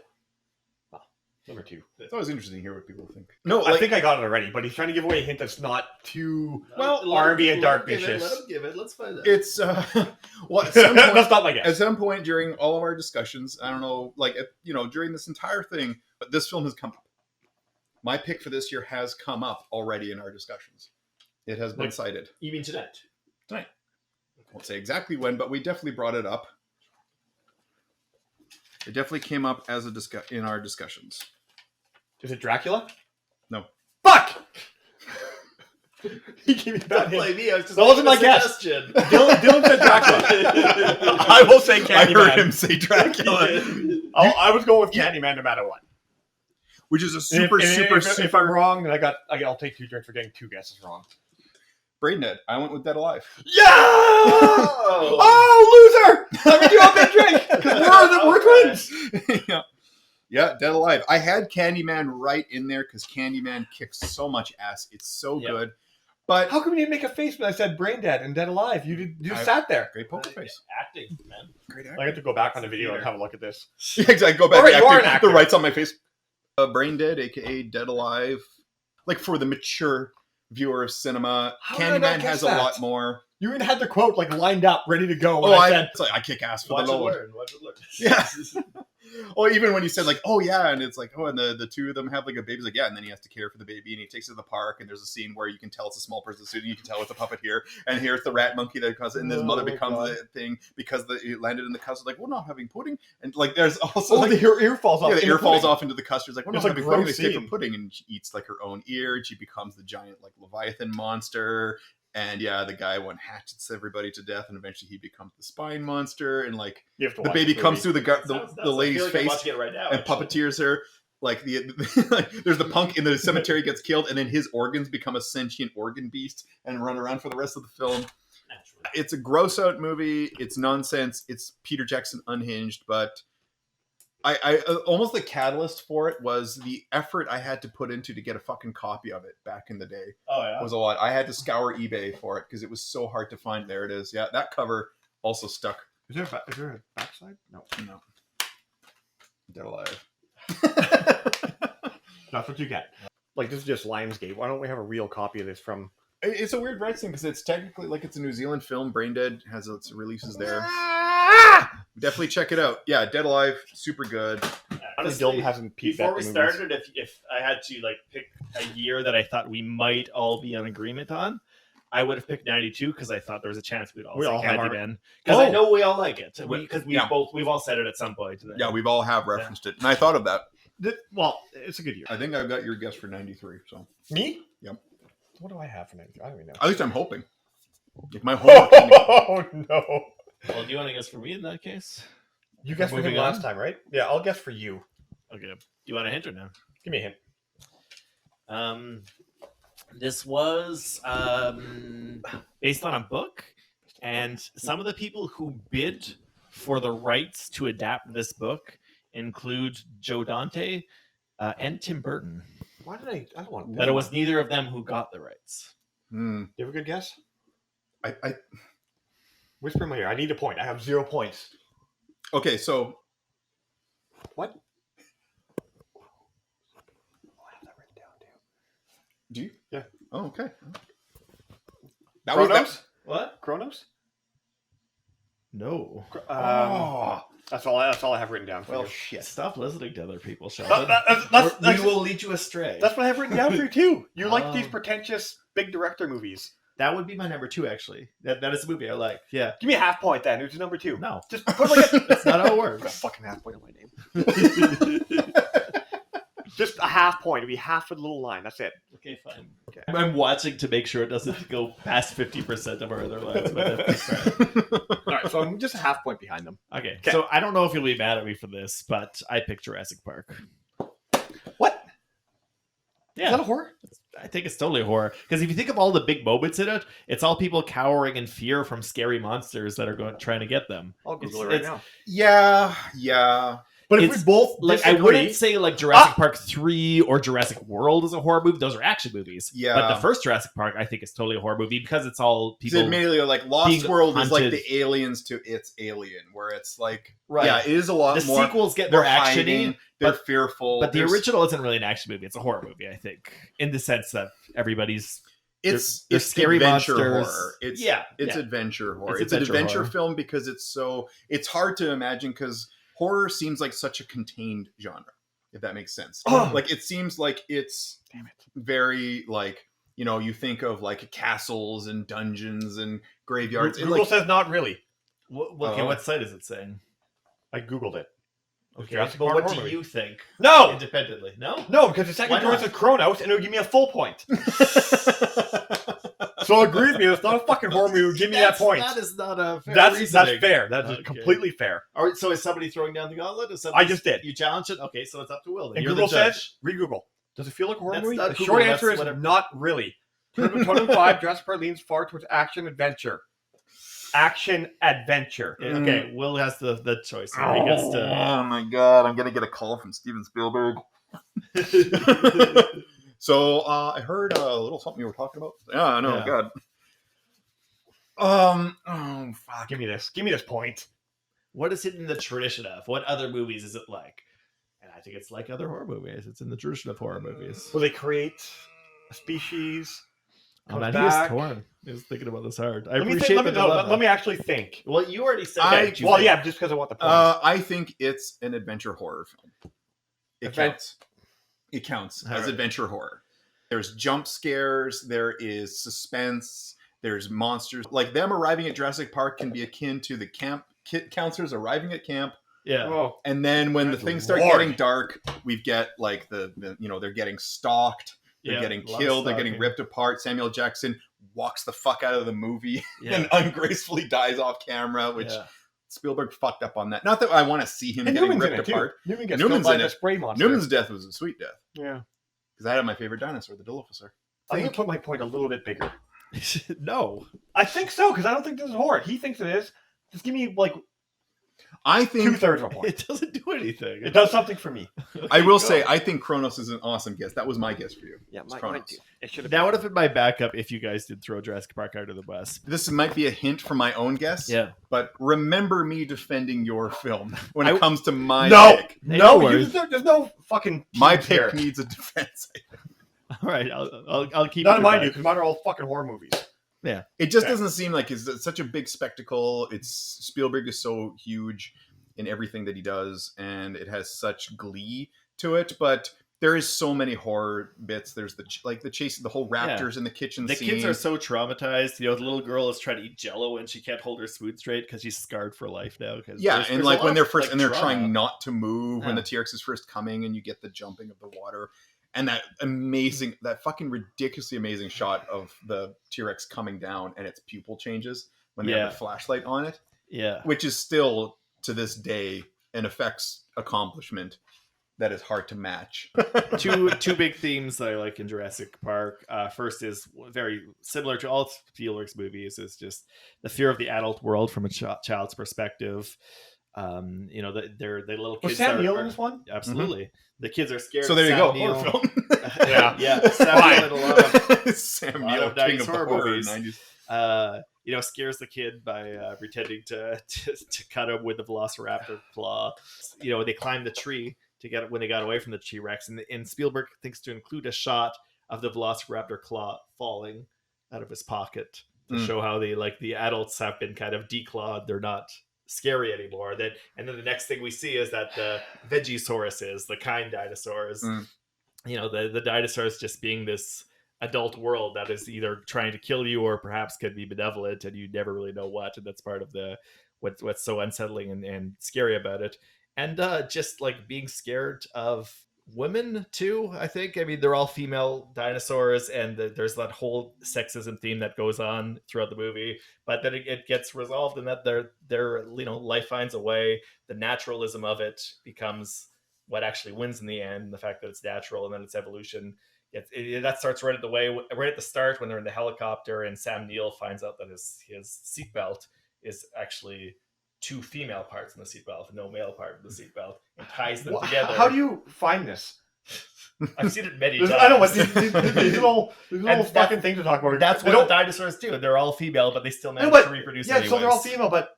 Number 2. It's always interesting to hear what people think. No, I think I got it already, but he's trying to give away a hint that's not too. Well, Army of Let him Darkness. give it. Let's find out. it's well at some point, That's not my guess. at some point during all of our discussions, I don't know, like during this entire thing, but this film has come up. My pick for this year has come up already in our discussions. It has been Like- cited. You mean tonight? I won't say exactly when, but we definitely brought it up. It definitely came up as in our discussions. Is it Dracula? No. Fuck! He gave me a bad Don't hint. blame me. I was just That wasn't making my a guess. suggestion. Dylan said Dracula. I will say I heard him Candyman. say Dracula, I was going with Candyman no matter what. which is a And super, if super, if super. I'm wrong, then I'll take 2 drinks for getting 2 guesses wrong. Braindead. I went with Dead Alive. Yeah! Oh, loser! Let me do a big drink because we're twins. Yeah, Dead Alive. I had Candyman right in there because Candyman kicks so much ass. It's so good. But how come you didn't make a face when I said Brain Dead and Dead Alive? You just sat there. Great poker face. Acting, man. Great I acting. have to go back on the video and have a look at this. Exactly. Go back. All right, you are an actor. The rights on my face. Brain Dead, aka Dead Alive. Like for the mature viewer of cinema, How did I not Candyman guess has that? a lot more. You even had the quote like lined up, ready to go. When Oh, I said, it's like, I kick ass for Watch the it Lord. learn. Watch it learn. Yeah. Or even when he said like, oh yeah, and it's like, oh, and the two of them have like a baby. He's like, yeah, and then he has to care for the baby, and he takes it to the park, and there's a scene where you can tell it's a small person's suit, and you can tell it's a puppet here, and here's the rat monkey that causes it, and his mother becomes the thing because it landed in the custard. Like, we're not having pudding, and like there's also like the ear falls off. yeah, the ear falls off into the custard. It's like, we're not There's a having pudding. They gross stay for scene. pudding, and she eats like her own ear, and she becomes the giant like Leviathan monster. And yeah, the guy hatchets everybody to death, and eventually he becomes the spine monster. And like You have to the watch baby this comes movie. through the I lady's feel like I'm face watching it right now, and actually. puppeteers her. Like there's the punk in the cemetery gets killed, and then his organs become a sentient organ beast and run around for the rest of the film. Naturally. It's a gross out movie. It's nonsense. It's Peter Jackson unhinged, but I almost the catalyst for it was the effort I had to put into to get a fucking copy of it back in the day. Oh yeah. Was a lot. I had to scour eBay for it because it was so hard to find. There it is. Yeah, that cover also stuck. Is there a backside? No. Dead Alive. That's what you get. Like, this is just Lionsgate. Why don't we have a real copy of this from... It's a weird rights thing because it's technically like it's a New Zealand film. Braindead has its releases there. Definitely check it out. Yeah, Dead Alive, super good. Honestly, Dylan hasn't peeped before at we the movies. started, if I had to like pick a year that I thought we might all be in agreement on, I would have picked 92 because I thought there was a chance we'd all We say all have our- Candyman. Because I Oh! know we all like it. Because Yeah. we've all said it at some point. Yeah, we've all have referenced it, and I thought of that. Well, it's a good year. I think I've got your guess for 93. So Me? Yep. What do I have for 93? I don't even know. at least I'm hoping. If my homework. Oh, no. Well, do you want to guess for me in that case? You guessed for him Moving last on. time, right? Yeah, I'll guess for you. Okay. Do you want a hint or no? Give me a hint. This was based on a book, and some of the people who bid for the rights to adapt this book include Joe Dante and Tim Burton. Why did I don't want to... But it was neither of them who got the rights. Hmm. You have a good guess? I Whisper in my ear. I need a point. I have 0 points. okay. So What? Oh, I have that written down, too. do you? Yeah. Oh, okay. That was Chronos? What? Chronos? No. Oh, That's all I have written down for well, you. shit. Stop listening to other people, Sheldon. That's We will lead you astray. what I have written down for you, too. You like Oh. these pretentious big director movies. That would be my number 2, actually. That is a movie I like. Yeah. Give me a half point, then. Who's number 2? No. Just put like a... That's not how it Put a works. fucking half point on my name. Just a half point. It'd be half a little line. That's it. Okay, fine. Okay. I'm watching to make sure it doesn't go past 50% of our other lines. But that's right. All right, so I'm just a half point behind them. Okay, Okay. so I don't know if you'll be mad at me for this, but I picked Jurassic Park. What? Yeah, Is that a horror? I think it's totally horror. Because if you think of all the big moments in it, it's all people cowering in fear from scary monsters that are trying to get them. I'll Google It's- it right it's- now. Yeah. But if It's we both Like I disagree- wouldn't say like Jurassic Park 3 or Jurassic World is a horror movie. Those are action movies. Yeah. But the first Jurassic Park, I think, is totally a horror movie because it's all So people. immediately, like Lost being World is like hunted. the aliens to its Alien, where it's like, Right. yeah, it is a lot The more. sequels get They're more actiony, hiding, they're but- fearful. but the There's- original isn't really an action movie. It's a horror movie, I think, in the sense that everybody's it's they're it's scary adventure monsters. horror. It's Yeah, it's yeah. adventure horror. It's It's an adventure adventure horror. film because it's hard to imagine because horror seems like such a contained genre, if that makes sense. Oh. Like it seems like it's Damn it. very like, you know, you think of like castles and dungeons and graveyards. And Google like, says not really. okay. What site is it saying? I Googled it. Okay, Jurassic but Park what horror do movie. you think No! independently? No. No, because the second Why choice not? is Chronos, and it would give me a full point. So agree with me. It's not a fucking horror movie. Give me that point. That is not a fair That's reasoning. fair. That's Okay. completely fair. All right, so is somebody throwing down the gauntlet? Is somebody, I just did. You challenge it? Okay, so it's up to Will. Then. And You're Google the judge. says, re-Google. Does it feel like a horror That's movie? not The Google, short that's answer is whatever. not really. 2005, Jurassic Park leans far towards action adventure. Action adventure. Okay, Will has the choice. Here. He gets to. Oh my god, I'm gonna get a call from Steven Spielberg. So I heard a little something you were talking about. Yeah, I know. Yeah. God. Oh fuck. Give me this. Give me this point. What is it in the tradition of? What other movies is it like? And I think it's like other horror movies. It's in the tradition of horror movies. Will they create a species? Oh Comes man, back? he was torn. He was thinking about this hard. I Let me appreciate think, the dilemma. let me actually think. Well, you already said I- that. Well, yeah, just because I want the point. I think it's an adventure horror film. It counts. It counts All as right. adventure horror. There's jump scares. There is suspense. There's monsters. Like them arriving at Jurassic Park can be akin to the camp counselors arriving at camp. Yeah. Oh, And then when the Good things start Lord. getting dark, we get like the they're getting stalked. They're Yeah, getting a lot of killed. They're getting stalking. ripped apart. Samuel Jackson walks the fuck out of the movie Yeah. and ungracefully dies off camera, which Yeah. Spielberg fucked up on that. Not that I want to see him and getting Newman's in ripped it apart. too. Newman gets Newman's killed by in the it. spray monster. Newman's death was a sweet death Yeah. because I had my favorite dinosaur, the Dilophosaur. I'm gonna put my point a little bit bigger. No. I think so because I don't think this is horror. He thinks it is. Just give me like I think 2/3 of a point. It doesn't do anything. It does something for me. I will Go. say I think Kronos is an awesome guess. That was my guess for you. Yeah, It's mine Kronos. too. It should have. That would have been my backup if you guys did throw Jurassic Park out of the bus. This might be a hint for my own guess. Yeah. But remember me defending your film when it I- comes to my No, pick. no, worries. there's no fucking. My teams pick here. needs a defense. All right. I'll keep. None it of mine back. do because mine are all fucking horror movies. It just Okay. doesn't seem like it's such a big spectacle. It's Spielberg is so huge in everything that he does, and it has such glee to it. But there is so many horror bits. There's the chase, the whole raptors in the kitchen The scene. kids are so traumatized. You know, the little girl is trying to eat Jello and she can't hold her spoon straight because she's scarred for life now. Yeah, and like when they're first and they're trauma. trying not to move when Yeah. the T-Rex is first coming, and you get the jumping of the water, and that amazing, that fucking ridiculously amazing shot of the T-Rex coming down and its pupil changes when they have the flashlight on it, Yeah. which is still to this day an effects accomplishment that is hard to match. two big themes that I like in Jurassic Park. First is very similar to all Spielberg's movies, is just the fear of the adult world from a child's perspective. You know, the little kids. Was Sam are- Neill are- in this one? Absolutely. The kids are scared. So of there you Sam go, Neill. horror film. Yeah. Yeah, Sam Neill in a lot of Sam lot Neill, of king 90s of the horror horror movies. 90s. you know, scares the kid by pretending to cut him with the Velociraptor claw. You know, they climb the tree to get it when they got away from the T-Rex, and Spielberg thinks to include a shot of the Velociraptor claw falling out of his pocket to show how the adults have been kind of declawed. They're not scary anymore. And then the next thing we see is that the Vegisauruses, the kind dinosaurs, you know, the dinosaurs just being this adult world that is either trying to kill you or perhaps could be benevolent, and you never really know what. And that's part of what's so unsettling and scary about it. And just like being scared of women too, I think. I mean, they're all female dinosaurs, and there's that whole sexism theme that goes on throughout the movie, but then it gets resolved, and that their you know, life finds a way. The naturalism of it becomes what actually wins in the end, the fact that it's natural and then it's evolution. That starts right at the start when they're in the helicopter, and Sam Neill finds out that his seatbelt is actually 2 female parts in the seatbelt, no male part in the seatbelt, and ties them together. How do you find this? I've seen it many times. I know, but these little that's- fucking things to talk about. That's They what the don't- dinosaurs do. They're all female, but they still manage but- to reproduce Yeah, anyways. so they're all female, but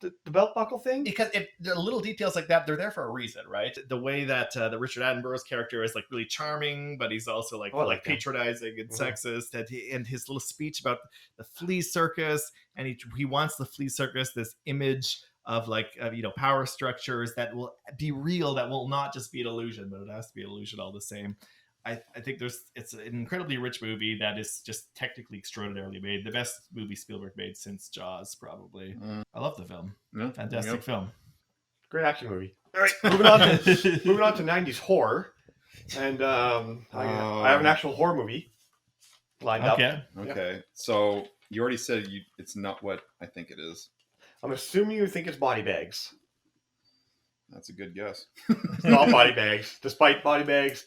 the belt buckle thing? Because the little details like that, they're there for a reason, right? The way that the Richard Attenborough's character is like really charming, but he's also like Oh, I like that. patronizing and Mhm. sexist, and his little speech about the flea circus, and he wants the flea circus, this image of you know, power structures that will be real, that will not just be an illusion, but it has to be an illusion all the same. I think it's an incredibly rich movie that is just technically extraordinarily made. The best movie Spielberg made since Jaws, probably. I love the film. Yeah, Fantastic film. Great action movie. All right, moving on to 90s horror. And I have an actual horror movie lined up. Okay, so you already said it's not what I think it is. I'm assuming you think it's body bags. That's a good guess. It's not body bags, despite body bags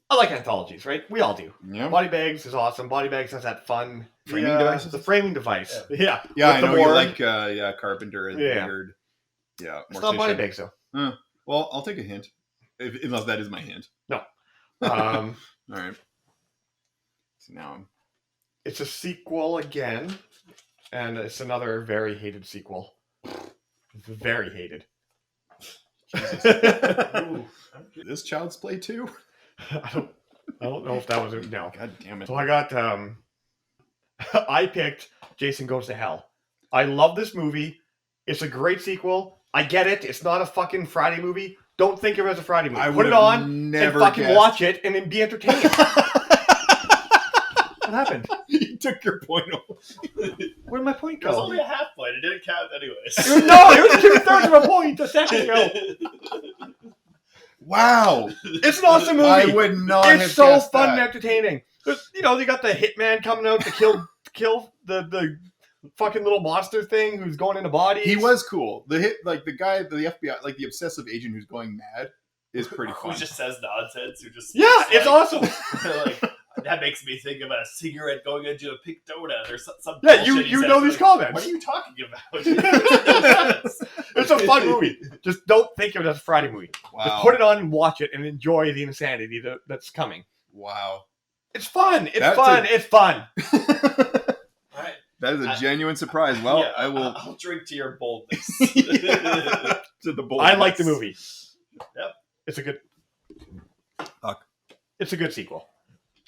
I like anthologies, right? We all do. Yeah. Body Bags is awesome. Body Bags has that fun Framing devices? The framing device. Yeah. Yeah, I With the know you morgue. like Carpenter and Yeah. weird. Yeah, It's not Body Bags though. Well, I'll take a hint, unless that is my hint. No. All right. So now It's a sequel again, and it's another very hated sequel. Very hated. This Child's Play 2? I don't know if that was no. God damn it. So I got I picked Jason Goes to Hell. I love this movie. It's a great sequel. I get it. It's not a fucking Friday movie. Don't think of it as a Friday movie. I Put it would've on and never fucking guessed. watch it and then be entertained. What happened? You took your point away. Where'd my point It was go? only a half point. It didn't count anyways. It was 2/3 of a point a second ago. Wow. It's an awesome movie. I would not have It's so guessed fun and that. entertaining. You know, they got the hitman coming out to kill the fucking little monster thing who's going into bodies. He was cool. The guy, the FBI, like the obsessive agent who's going mad is pretty Who fun. just says nonsense? Who just Yeah, it's awesome. like, that makes me think of a cigarette going into a pink donut or some. Yeah, you bullshit he says. know these comments. What are you talking about? It's a fun movie. Just don't think of it as a Friday movie. Wow. Just put it on and watch it and enjoy the insanity that's coming. Wow. It's fun. It's That's fun. It's fun. All right. That is a genuine surprise. Well, Yeah, I will I'll drink to your boldness. to the bold. I like the movie. Yep. It's a good. Fuck. It's a good sequel.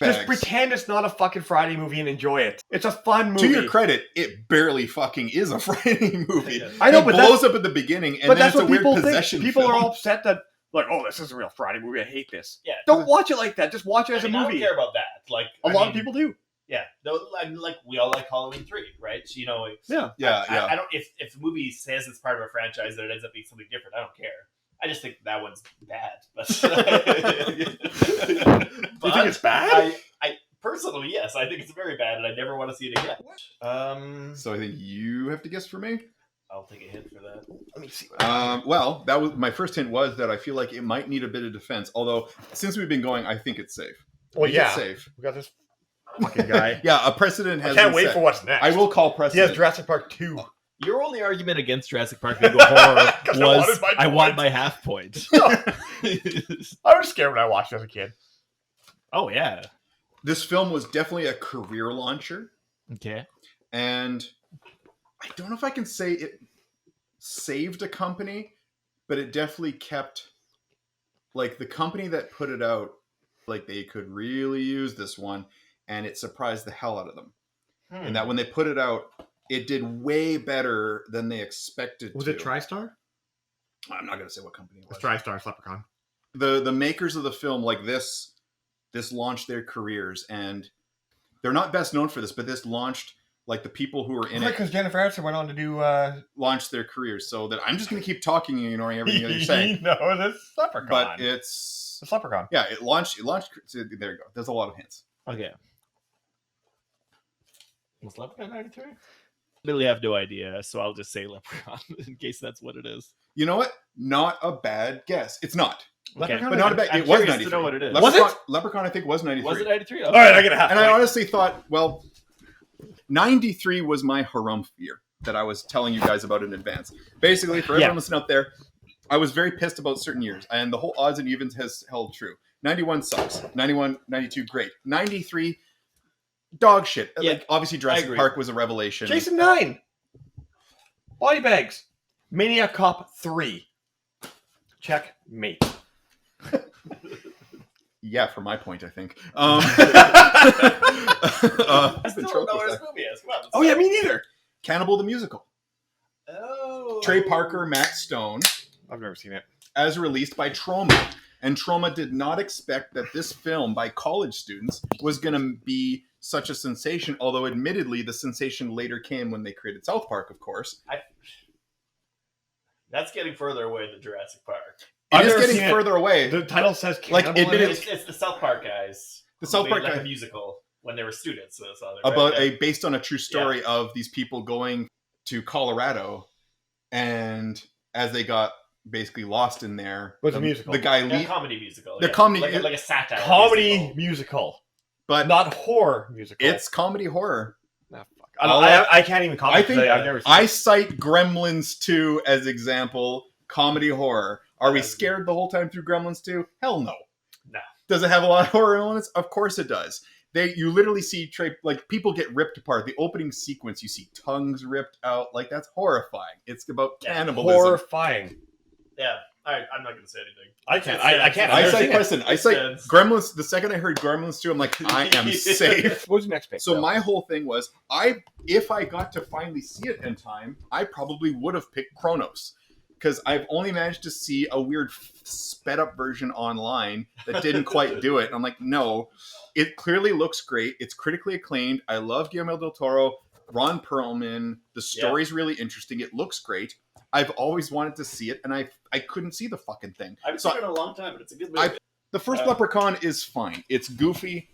Bags. Just pretend it's not a fucking Friday movie and enjoy it. It's a fun movie. To your credit, it barely fucking is a Friday movie. I know, It but blows up at the beginning, and but then that's it's a what weird people possession think. People film. are all upset that, like, oh, this is a real Friday movie. I hate this. Yeah. Don't watch it like that. Just watch it as I a don't movie. care about that. Like A lot of people do. Yeah, though, like we all like Halloween 3, right? So, you know, Yeah. Yeah, yeah. I don't. If the movie says it's part of a franchise that it ends up being something different, I don't care. I just think that one's bad. But, You think it's bad? I personally, yes, I think it's very bad, and I never want to see it again. So I think you have to guess for me. I'll take a hint for that. Let me see. Well, that was my first hint was that I feel like it might need a bit of defense. Although since we've been going, I think it's safe. Well, I think yeah. it's safe. We got this fucking guy. Yeah, a precedent has. I can't been wait set. for what's next. I will call He precedent. has Jurassic Park 2. Your only argument against Jurassic Park being a horror 'Cause I was wanted my I want point. my half point. I was scared when I watched it as a kid. Oh yeah. This film was definitely a career launcher, Okay. and I don't know if I can say it saved a company, but it definitely kept like the company that put it out. Like they could really use this one, and it surprised the hell out of them. And that when they put it out, it did way better than they expected. Was to. it TriStar? I'm not going to say what company it was. It's TriStar. It's Leprechaun. The makers of the film, like this launched their careers, and they're not best known for this, but this launched like the people who were in it Because Jennifer Aniston went on to do. launched their careers. So that I'm just going to keep talking and ignoring everything that you're saying. No, it's Leprechaun. But it's Leprechaun. yeah, it launched. So there you go. There's a lot of hints. Okay. Was Leprechaun 93? Literally have no idea, so I'll just say Leprechaun in case that's what it is. You know what? Not a bad guess. It's not, Leprechaun but not a bad. I'm It was curious 93. to know what it is. Was it? Leprechaun, I think, was 93. Was it 93? All right, I get a half. And I honestly thought, well, 93 was my harumph year that I was telling you guys about in advance. Basically, for everyone listening out there, I was very pissed about certain years, and the whole odds and evens has held true. 91 sucks. 91, 92, great. 93, dog shit. Yeah, Like, obviously, I Jurassic agree. Park was a revelation. Jason 9. Body Bags. Maniac Cop 3. Check mate. Yeah, for my point, I think. I still don't know what this movie is. Come on, let's Oh, yeah, me neither. Cannibal the Musical. Oh. Trey Parker, Matt Stone, I've never seen it. as released by Troma. And Troma did not expect that this film by college students was going to be such a sensation, although admittedly the sensation later came when they created South Park, of course. That's getting further away than Jurassic Park. I've It is never getting seen it. further away. The title says Like, Cannibal in admit it. It's the South Park guys. The South Made Park like guy- a musical when they were students. So that's all they About right? based on a true story of these people going to Colorado, and as they got basically lost in there. It was a musical. The guy A comedy musical. The comedy- like a satire. Comedy musical. musical, but not horror musical. it's comedy horror. Nah, fuck. All I can't even comment. I think I've never seen I it. cite Gremlins 2 as example comedy horror. Are we scared the whole time through Gremlins 2? Hell no. No. Does it have a lot of horror elements? Of course it does. You literally see like people get ripped apart. The opening sequence, you see tongues ripped out. Like that's horrifying. It's about cannibalism. Horrifying. Yeah. All right. I'm not going to say anything. I can't. I can't. I I've never cite seen it. listen. I cite Sense. Gremlins. The second I heard Gremlins 2, I'm like, I am safe. What was the next pick? So though? my whole thing was, if I got to finally see it in time, I probably would have picked Kronos, because I've only managed to see a weird sped up version online that didn't quite do it. And I'm like, no, it clearly looks great. It's critically acclaimed. I love Guillermo del Toro, Ron Perlman. The story's really interesting. It looks great. I've always wanted to see it, and I couldn't see the fucking thing. I've So seen it in a long time, but it's a good movie. the first Leprechaun is fine. It's goofy.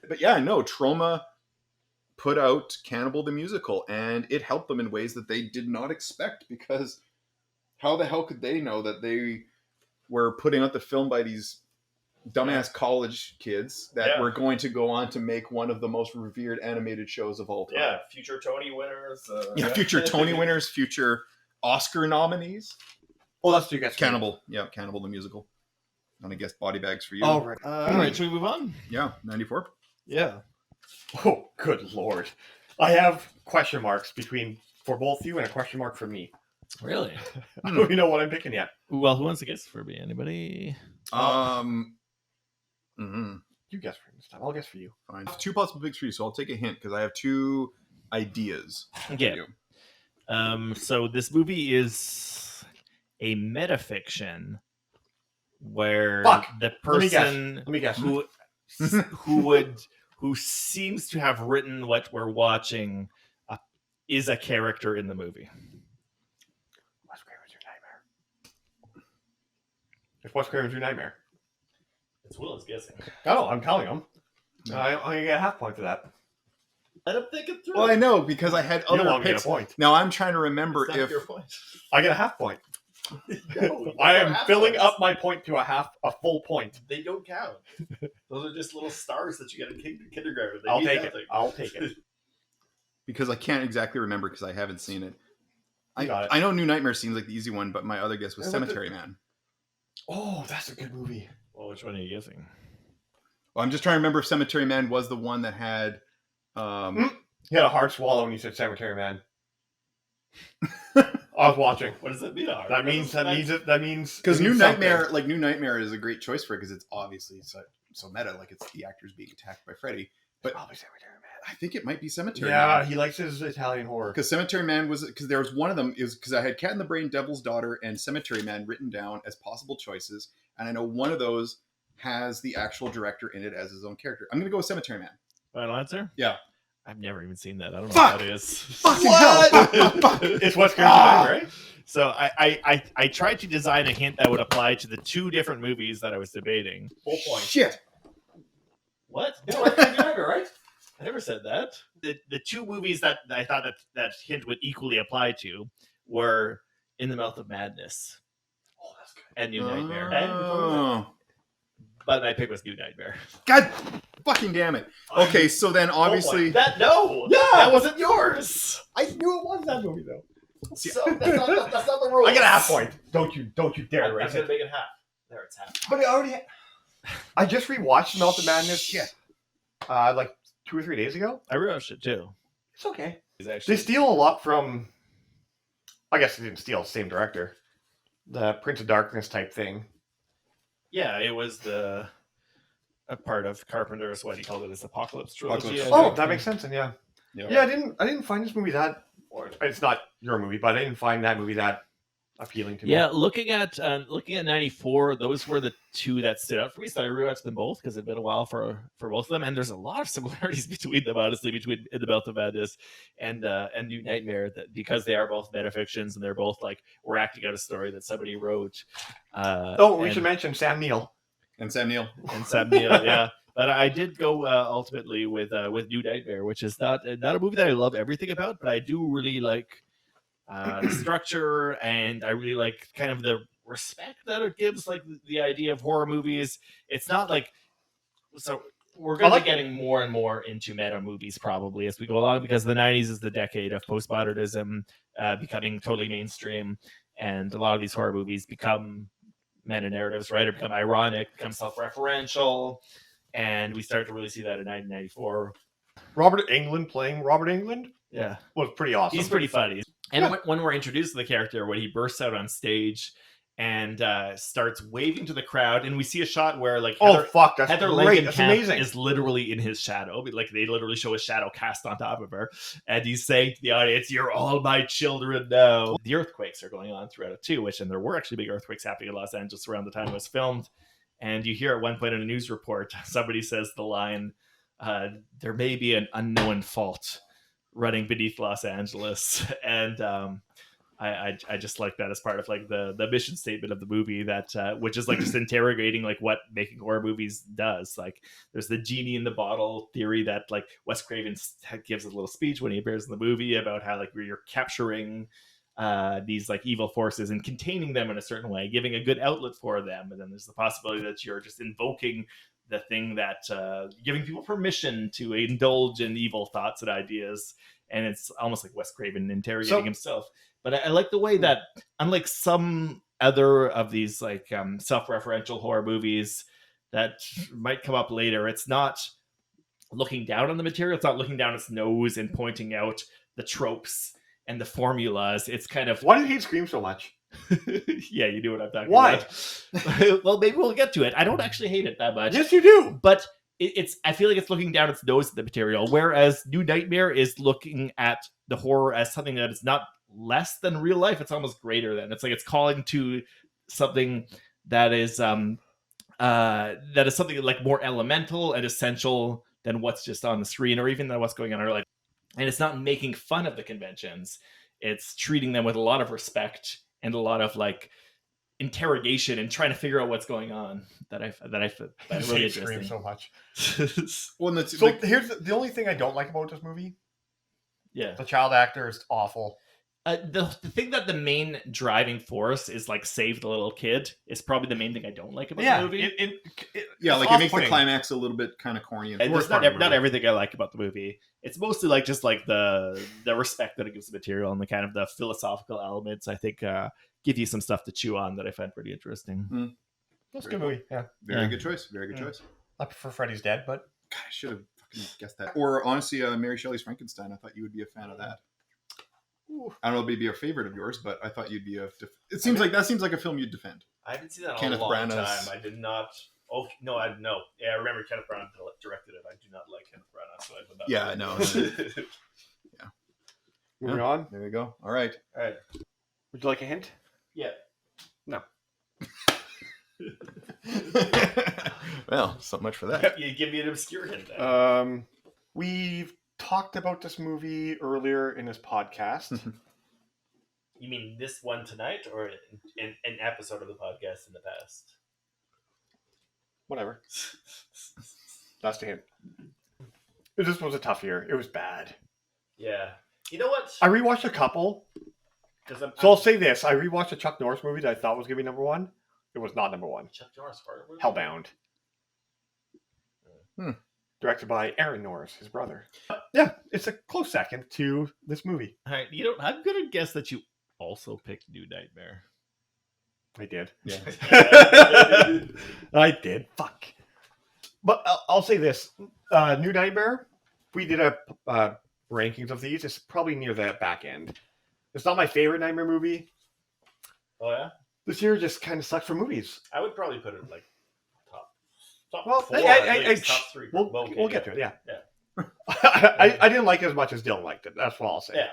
But yeah, no, Troma put out Cannibal the Musical, and it helped them in ways that they did not expect, because how the hell could they know that they were putting out the film by these dumbass college kids that were going to go on to make one of the most revered animated shows of all time? Yeah, future Tony winners. Future Tony winners, future Oscar nominees. Oh, that's what you guys. Cannibal. Yeah, Cannibal the Musical. And I guess Body Bags for you. Oh, right. All right, should we move on? Yeah, 94. Yeah. Oh, good lord. I have question marks for both you and a question mark for me. Really? I don't even know what I'm picking yet. Well, who wants to guess for me? Anybody? You guess for me this time. I'll guess for you. Fine. 2 possible picks for you, so I'll take a hint because I have 2 ideas. Okay. So this movie is a metafiction where the person Let me guess. who seems to have written what we're watching is a character in the movie. Wes Craven's New Nightmare. It's Wes Craven's New Nightmare. It's Will is guessing. Oh, I'm telling him. I'm going to get a half point for that. Let him think it through. Well, I know because I had You don't other want me to get picks. a point. Now I'm trying to remember It's not if your point. I get a half point. No, I am half filling points. up my point to a full point. They don't count. Those are just little stars that you get in kindergarten. They I'll mean take it. nothing. I'll take it. because I can't exactly remember because I haven't seen it. You got it. I know New Nightmare seems like the easy one, but my other guess was Yeah, what Cemetery Man. Oh, that's a good movie. Well, which one are you guessing? Well, I'm just trying to remember if Cemetery Man was the one that had. He had a hard swallow when you said Cemetery Man. I was watching. What does that mean? That means Because it New means Nightmare, something. like New Nightmare, is a great choice for it because it's obviously so meta, like it's the actors being attacked by Freddy. But Probably Cemetery Man. I think it might be Cemetery Yeah, Man. he likes his Italian horror. Because Cemetery Man was because there was one of them is because I had Cat in the Brain, Devil's Daughter, and Cemetery Man written down as possible choices, and I know one of those has the actual director in it as his own character. I'm gonna go with Cemetery Man. Final answer? Yeah. I've never even seen that. I don't know Fuck! what that is. Fucking hell! It's Wes Craven's Nightmare, right? So I tried to design a hint that would apply to the 2 different movies that I was debating. Full point. Shit! What? It's Wes Craven's Nightmare, right? I never said that. The 2 movies that I thought that hint would equally apply to were In the Mouth of Madness Oh, that's good. and New Nightmare. Oh. But my pick was New Nightmare. God fucking damn it. Okay, so then obviously That wasn't yours. I knew it was that movie though. So that's not the rule. I get a half point. Don't you dare I'm erase gonna it. make it half. There, it's half. But I just rewatched Mouth of Madness. Shit. Like 2 or 3 days ago. I rewatched it too. It's okay. It's They actually steal a lot from. I guess they didn't steal the same director. The Prince of Darkness type thing. it was a part of Carpenter's what he called it his Apocalypse trilogy. Apocalypse. I Oh, think. that makes sense. And yeah. Yeah. I didn't find this movie that. Or it's not your movie, but I didn't find that movie that appealing to me. Yeah, looking at 94, those were the 2 that stood out for me. So I rewatched them both because it'd been a while for both of them, and there's a lot of similarities between them, honestly, between In the Mouth of Madness and New Nightmare, that because they are both metafictions and they're both like we're acting out a story that somebody wrote. We should mention Sam Neill. And Sam Neill. And Sam Neill, yeah. But I did go ultimately with New Nightmare, which is not a movie that I love everything about, but I do really like the structure, and I really like kind of the respect that it gives like the idea of horror movies. It's not like, so we're going to be getting more and more into meta movies probably as we go along, because the 90s is the decade of postmodernism becoming totally mainstream, and a lot of these horror movies become meta narratives, right? Or become ironic, become self-referential, and we start to really see that in 1994. Robert Englund playing Robert Englund, Yeah, was pretty awesome. he's pretty funny. And when we're introduced to the character, when he bursts out on stage and starts waving to the crowd, and we see a shot where like Heather great. That's Langenkamp amazing. is literally in his shadow. Like they literally show his shadow cast on top of her, and he's saying to the audience, "You're all my children now." The earthquakes are going on throughout it too, and there were actually big earthquakes happening in Los Angeles around the time it was filmed. And you hear at one point in a news report, somebody says the line, "There may be an unknown fault running beneath Los Angeles," and I just like that as part of like the mission statement of the movie, that which is like just interrogating like what making horror movies does. Like there's the genie in the bottle theory that like Wes Craven gives a little speech when he appears in the movie about how like you're capturing these like evil forces and containing them in a certain way, giving a good outlet for them. And then there's the possibility that you're just invoking the thing that giving people permission to indulge in evil thoughts and ideas. And it's almost like Wes Craven interrogating himself. But I like the way that, unlike some other of these like self-referential horror movies that might come up later, it's not looking down on the material. It's not looking down its nose and pointing out the tropes and the formulas. It's kind of... Why did he scream so much? Yeah, you know what I'm talking Why? about. Well, maybe we'll get to it. I don't actually hate it that much. Yes, you do. But I feel like it's looking down its nose at the material, whereas New Nightmare is looking at the horror as something that is not less than real life. It's almost greater than. It's like it's calling to something that is something like more elemental and essential than what's just on the screen, or even than what's going on in our life. And it's not making fun of the conventions. It's treating them with a lot of respect and a lot of like interrogation and trying to figure out what's going on. That I find really interesting. So much. Well, Here's the only thing I don't like about this movie. Yeah, the child actor is awful. The thing that the main driving force is like save the little kid is probably the main thing I don't like about the movie. It makes the climax a little bit kind of corny. And there's not everything I like about the movie. It's mostly like just like the respect that it gives the material and the kind of the philosophical elements. I think give you some stuff to chew on that I find pretty interesting. That's a good movie. Yeah, very good choice. Very good choice. I prefer Freddy's Dead, but God, I should have fucking guessed that. Or honestly, Mary Shelley's Frankenstein. I thought you would be a fan of that. I don't know if it'd be a favorite of yours, but I thought you'd be that seems like a film you'd defend. I haven't seen that in Kenneth a long Branagh's... time. I did not. Oh no, I know. Yeah, I remember Kenneth Branagh directed it. I do not like Kenneth Branagh, so I put that. Yeah, no. Yeah. Moving on. There you go. All right. Would you like a hint? Yeah. No. Well, so much for that. You give me an obscure hint. Then. We've talked about this movie earlier in this podcast. You mean this one tonight, or in an episode of the podcast in the past? Whatever. That's the hint. This was a tough year. It was bad. Yeah. You know what? I rewatched a couple. So I'll say this. I rewatched a Chuck Norris movie that I thought was going to be number one. It was not number one. Chuck Norris horror movie? Hellbound. Directed by Aaron Norris, his brother. Yeah, it's a close second to this movie. All right, I'm going to guess that you also picked New Nightmare. I did. Yeah. I did. Fuck. But I'll say this. New Nightmare, if we did a rankings of these, it's probably near the back end. It's not my favorite Nightmare movie. Oh, yeah? This year just kind of sucks for movies. I would probably put it like top well, 4, top 3. We'll get to it, yeah. Yeah. I didn't like it as much as Dylan liked it. That's what I'll say. Yeah.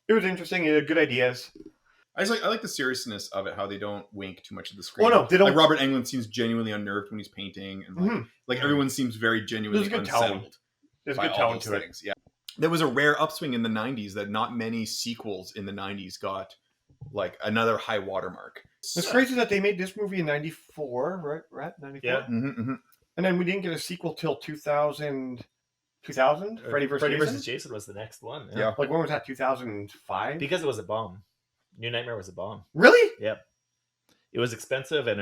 It was interesting. It had good ideas. I like the seriousness of it, how they don't wink too much at the screen. Oh, no, they don't. Like Robert Englund seems genuinely unnerved when he's painting, and like everyone seems very genuinely There's a good unsettled. tone. There's a by good all tone those to it. things. Yeah. There was a rare upswing in the 90s that not many sequels in the 90s got like another high watermark. It's crazy that they made this movie in 94, right? 94? Yeah. And then we didn't get a sequel till 2000? Freddy vs. Jason was the next one. Yeah. Like, when was that? 2005? Because it was a bomb. New Nightmare was a bomb. Really? Yep. it was expensive and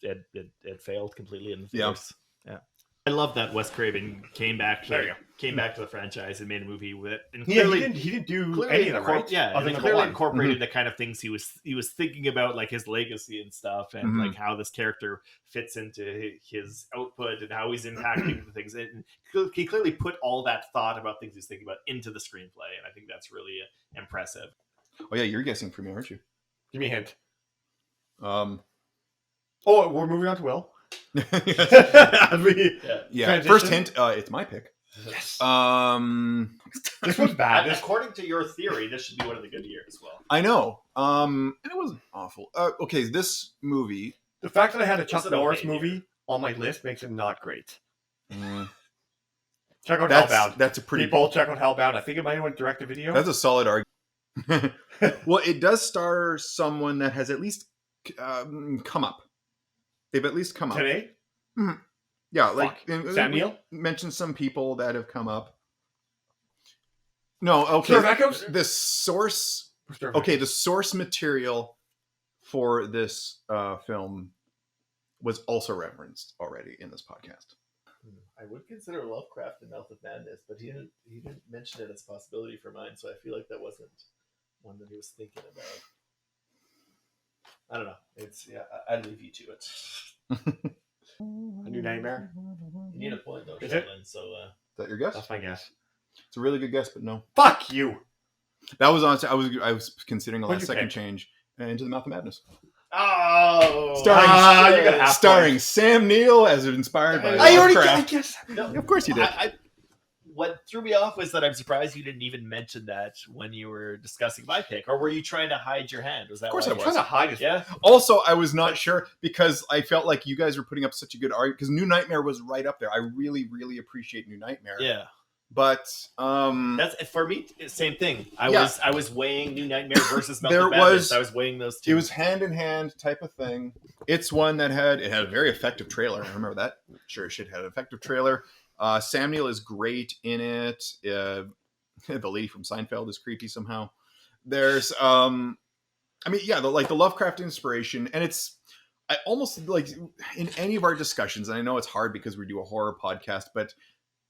it failed completely in the Yeah. theaters. Yeah. I love that Wes Craven came back There you to the franchise and made a movie with it. And Yeah, clearly, he didn't do clearly any of them, right? Yeah, Other and than clearly the one. incorporated the kind of things he was thinking about, like his legacy and stuff, and like how this character fits into his output and how he's impacting the things. And he clearly put all that thought about things he's thinking about into the screenplay, and I think that's really impressive. Oh yeah, you're guessing for me, aren't you? Give me a hint. Um. Oh, we're moving on to Will. As we Yeah. transition. First hint. It's my pick. Yes. This This was bad. This, According to your theory, this should be one of the good years. Well, I know. And it wasn't awful. Okay, this movie. the fact that I had a Chuck an Norris okay movie on my list makes it not great. mm, Check out That's Hellbound. that's a pretty. People check out Hellbound. I think it might have went direct to video. That's a solid argument. Well, it does star someone that has at least come up. They've at least come up. Today. Yeah, like Sam Neill? mentioned some people that have come up. No, okay. Stir of Echoes? The source. Stir of Okay, Echoes. the source material for this film was also referenced already in this podcast. I would consider Lovecraft and Mouth of Madness, but he didn't mention it as a possibility for mine, so I feel like that wasn't one that he was thinking about. I don't know. It's I leave you to it. A New Nightmare. You need a point though, Is it? Sheldon. So Is that your guess? That's my guess. It's a really good guess, but no. Fuck you. That was honestly, I was considering a What'd last you second pick? change Into the Mouth of Madness. oh, Starring- you're gonna have Starring Sam Neill as inspired by I already Lovecraft. guess. No, Of course you did. what threw me off was that I'm surprised you didn't even mention that when you were discussing my pick, or were you trying to hide your hand? Was that? Of course why I it was. Trying to hide his. Yeah. Also, I was not sure because I felt like you guys were putting up such a good argument because New Nightmare was right up there. I really, really appreciate New Nightmare. Yeah. But That's for me. Same thing. I Yeah. was weighing New Nightmare versus Mouth There of Madness. was- I was weighing those two. it was hand in hand type of thing. It's one that had a very effective trailer. I remember that. Sure as shit had an effective trailer. Sam Neill is great in it. The lady from Seinfeld is creepy somehow. There's the Lovecraft inspiration, and I almost like in any of our discussions, and I know it's hard because we do a horror podcast, but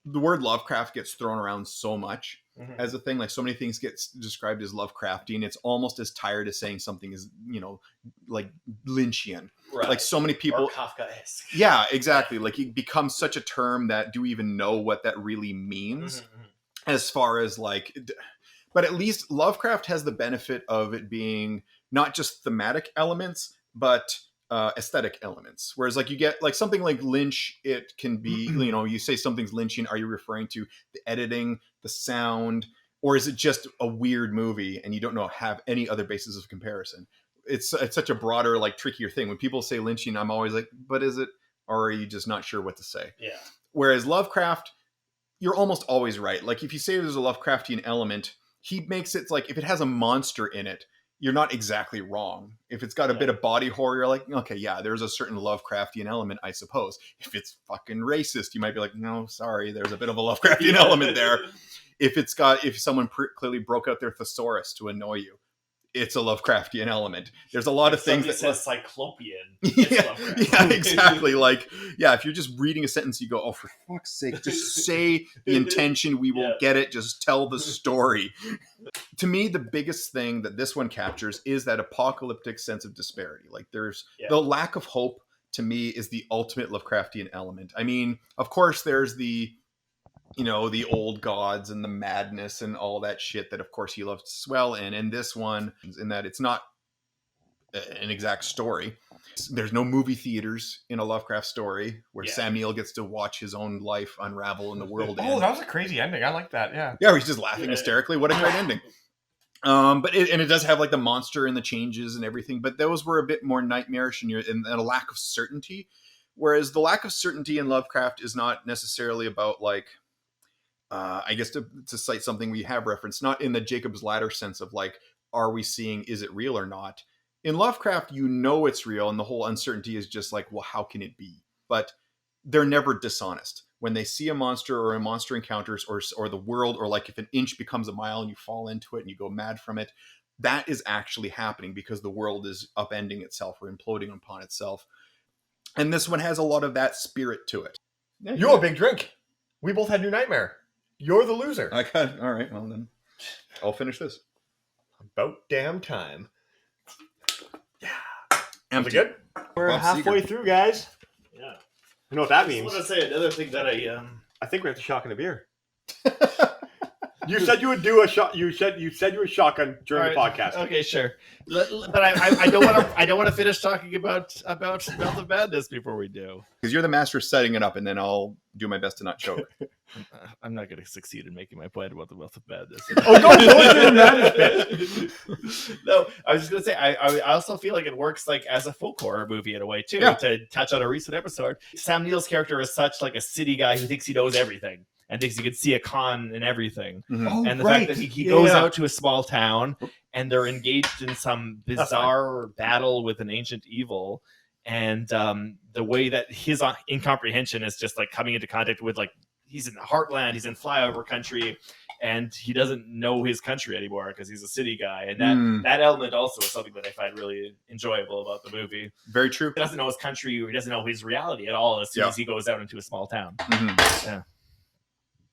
the word Lovecraft gets thrown around so much as a thing. Like so many things get described as Lovecraftian. It's almost as tired as saying something is, like Lynchian. right. Like so many people. or Kafkaesque. Yeah, exactly. Like it becomes such a term that do we even know what that really means as far as like, but at least Lovecraft has the benefit of it being not just thematic elements, but aesthetic elements. Whereas like you get like something like Lynch, it can be, you say something's Lynchian. Are you referring to the editing, the sound, or is it just a weird movie and you don't have any other basis of comparison? It's such a broader, like trickier thing. When people say Lynchian, I'm always like, but is it, or are you just not sure what to say? Yeah. Whereas Lovecraft, you're almost always right. Like if you say there's a Lovecraftian element, he makes it like if it has a monster in it, you're not exactly wrong. If it's got a bit of body horror, you're like, okay, yeah, there's a certain Lovecraftian element, I suppose. If it's fucking racist, you might be like, no, sorry, there's a bit of a Lovecraftian element there. If someone clearly broke out their thesaurus to annoy you, it's a Lovecraftian element. There's a lot of things that says Cyclopean. yeah, exactly. Like, yeah, if you're just reading a sentence, you go, oh, for fuck's sake, just say the intention. We will get it. Just tell the story. To me, the biggest thing that this one captures is that apocalyptic sense of disparity. Like there's the lack of hope, to me, is the ultimate Lovecraftian element. I mean, of course, there's the old gods and the madness and all that shit that, of course, he loves to swell in. And this one, in that it's not an exact story. There's no movie theaters in a Lovecraft story where Sam Neill gets to watch his own life unravel in the world. Oh, that was a crazy ending. I like that. Yeah. Yeah, where he's just laughing hysterically. What a great ending. But it does have like the monster and the changes and everything, but those were a bit more nightmarish and a lack of certainty. Whereas the lack of certainty in Lovecraft is not necessarily about like, I guess to cite something we have referenced, not in the Jacob's Ladder sense of like, are we seeing, is it real or not? In Lovecraft, it's real, and the whole uncertainty is just like, well, how can it be? But they're never dishonest. When they see a monster or a monster encounters or the world, or like if an inch becomes a mile and you fall into it and you go mad from it, that is actually happening because the world is upending itself or imploding upon itself. And this one has a lot of that spirit to it. Yeah, You're a big drink. We both had New Nightmare. You're the loser. I got all right. Well, then I'll finish this. About damn time. Yeah. Was Empty. it good? We're Bob halfway Seger. through, guys. Yeah. You know what that I means? just want to say another thing that I think we have to shotgun a beer. You said you would do a shot. You said you were shotgun during the podcast. Okay, sure. But I don't want to. I don't want to finish talking about Mouth of Madness before we do. Because you're the master of setting it up, and then I'll do my best to not show it. I'm not going to succeed in making my point about the Mouth of Madness. Oh, don't do that. No, I was just going to say I also feel like it works like as a folk horror movie in a way too. Yeah. To touch on a recent episode, Sam Neill's character is such like a city guy who thinks he knows everything and thinks he could see a con in everything. Mhm. Oh, And the right. fact that he goes Yeah. out to a small town and they're engaged in some bizarre battle with an ancient evil, and the way that his incomprehension is just like coming into contact with, like, he's in the heartland, he's in flyover country, and he doesn't know his country anymore because he's a city guy, and that element also is something that I find really enjoyable about the movie. Very true. He doesn't know his country, or he doesn't know his reality at all as soon as he goes out into a small town. Mhm.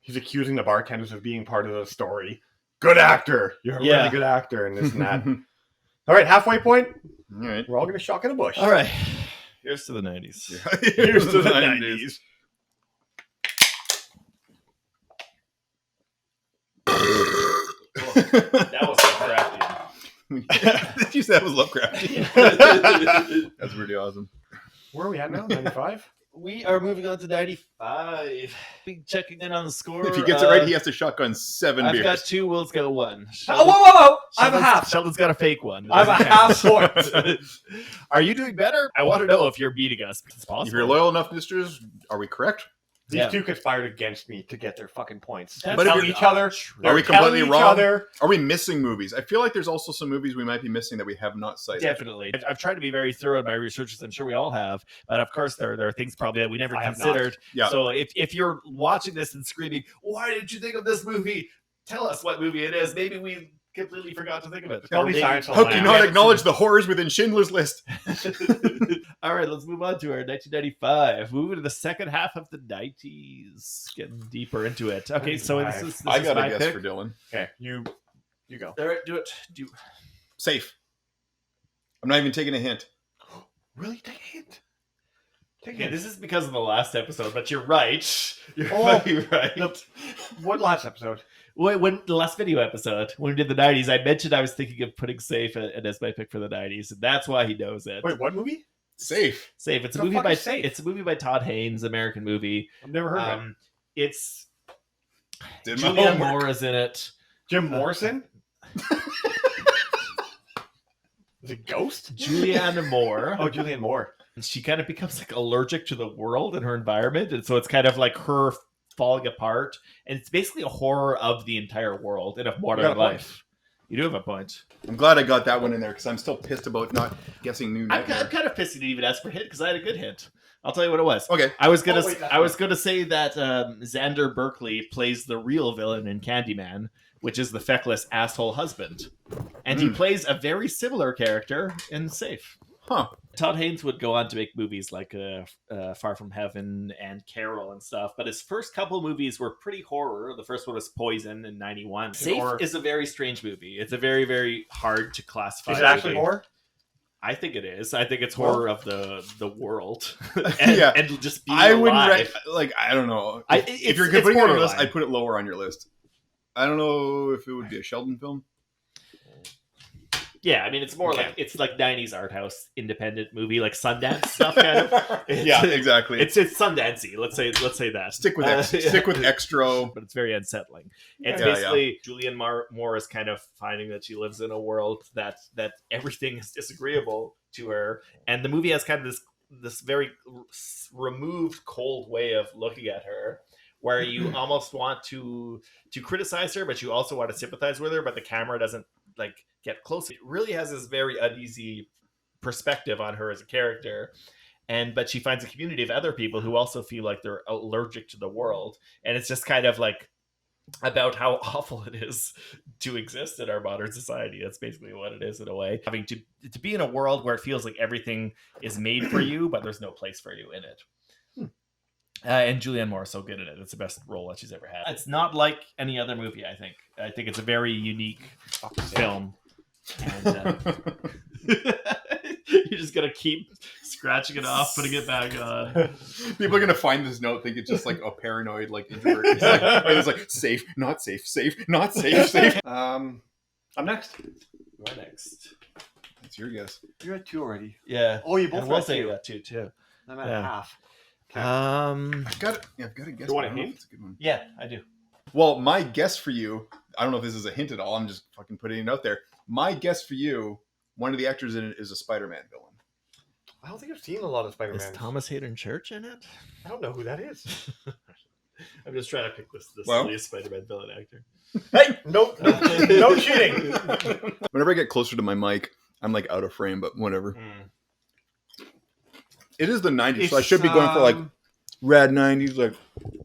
He's accusing the bartenders of being part of the story. Good actor. You're a really good actor, and this and that. All right, halfway point. All right. We're all going to shotgun a bush. All right, here's to the 90s. Here's to the 90s. That was Lovecraftian. Did you say that was Lovecraft? That's really awesome. Where are we at now? 95? We are moving on to 95. Checking in on the score. If he gets it right, he has to shotgun 7 I've beers. got 2. Will's got 1. Oh, whoa! I have a half. Sheldon's got a fake one. I have a half point. Are you doing better? I want to know if you're beating us. It's possible. If you're loyal enough, listeners, are we correct? These two conspired against me to get their fucking points. That's They're But if telling you're- each other. Are we They're telling completely each wrong? other. Are we missing movies? I feel like there's also some movies we might be missing that we have not cited. Definitely. I've tried to be very thorough in my research, as I'm sure we all have. But of course, there are things probably that we never I have considered. Yeah. So if you're watching this and screaming, why didn't you think of this movie? Tell us what movie it is. Maybe we completely forgot to think of it. Tell Or me maybe- science. How can you not acknowledge the horrors within Schindler's List? All right, let's move on to our 1995. Moving to the second half of the 90s. Getting deeper into it. Okay, so this is I is got my a guess pick. for Dylan. Okay, you go. All right, do it. Safe. I'm not even taking a hint. Really? Take a hint. Take a Okay, hint. this is because of the last episode, but you're right. You're Oh, fucking right. What last episode? When the last video episode, when we did the 90s, I mentioned I was thinking of putting Safe as my pick for the 90s, and that's why he knows it. Wait, what movie? Safe. Safe. It's a The movie fuck by is Safe? It's a movie by Todd Haynes, American movie. I've never heard of it. It's Did my Julianne homework. Moore is in it. Jim Morrison? Is it Ghost? Julianne Moore. Oh, Julianne Moore. And she kind of becomes like allergic to the world and her environment, and so it's kind of like her falling apart, and it's basically a horror of the entire world and of You got modern a point. life. You do have a point. I'm glad I got that one in there because I'm still pissed about not guessing New I'm Nightmare. kind of pissed you didn't even ask for a hint because I had a good hint. I'll tell you what it was. Okay. I was gonna Oh, wait, that's I was gonna say that Xander Berkeley plays the real villain in Candyman, which is the feckless asshole husband, and he plays a very similar character in Safe. Huh. Todd Haynes would go on to make movies like Far From Heaven and Carol and stuff, but his first couple movies were pretty horror. The first one was Poison in '91. Safe Horror. is a very strange movie. It's a very, very hard to classify. Is it actually movie. horror? I think it is. I think it's horror of the world, and, Yeah. and just being I wouldn't alive. I don't know. If If you're it's putting it on your list, borderline. I'd put it lower on your list. I don't know if it would be a Sheldon film. Yeah, I mean, it's more Okay. like it's like '90s art house independent movie, like Sundance stuff, kind of. Yeah, exactly. It's Sundancey. Let's say that. Stick with Yeah. stick with extra. But it's very unsettling. It's Yeah, basically Julianne Moore is kind of finding that she lives in a world that everything is disagreeable to her, and the movie has kind of this very removed, cold way of looking at her, where you almost want to criticize her, but you also want to sympathize with her, but the camera doesn't like get close. It really has this very uneasy perspective on her as a character. But she finds a community of other people who also feel like they're allergic to the world. And it's just kind of like about how awful it is to exist in our modern society. That's basically what it is in a way. Having to be in a world where it feels like everything is made for you, but there's no place for you in it. And Julianne Moore is so good in it. It's the best role that she's ever had. It's not like any other movie, I think. I think it's a very unique film. And you're just going to keep scratching it off, putting it back on. People are going to find this note, think it's just like a paranoid, like, introvert. It's like, safe, not safe, safe, not safe, safe. I'm next. You're next. That's your guess. You're at 2 already. Yeah. Oh, you both And we'll got say 2. that too. I'm at Yeah. half. Okay. I've got to guess. You want but I a don't know if hint? it's a good one. Yeah, I do. Well, my guess for you, I don't know if this is a hint at all. I'm just fucking putting it out there. My guess for you, one of the actors in it is a Spider-Man villain. I don't think I've seen a lot of Is Spider-Man. Thomas Hayden Church in it? I don't know who that is. I'm just trying to pick the Well. silliest Spider-Man villain actor. Hey, nope, no cheating. Whenever I get closer to my mic, I'm like out of frame, but whatever. It is the 90s, so I should be going for like rad 90s, like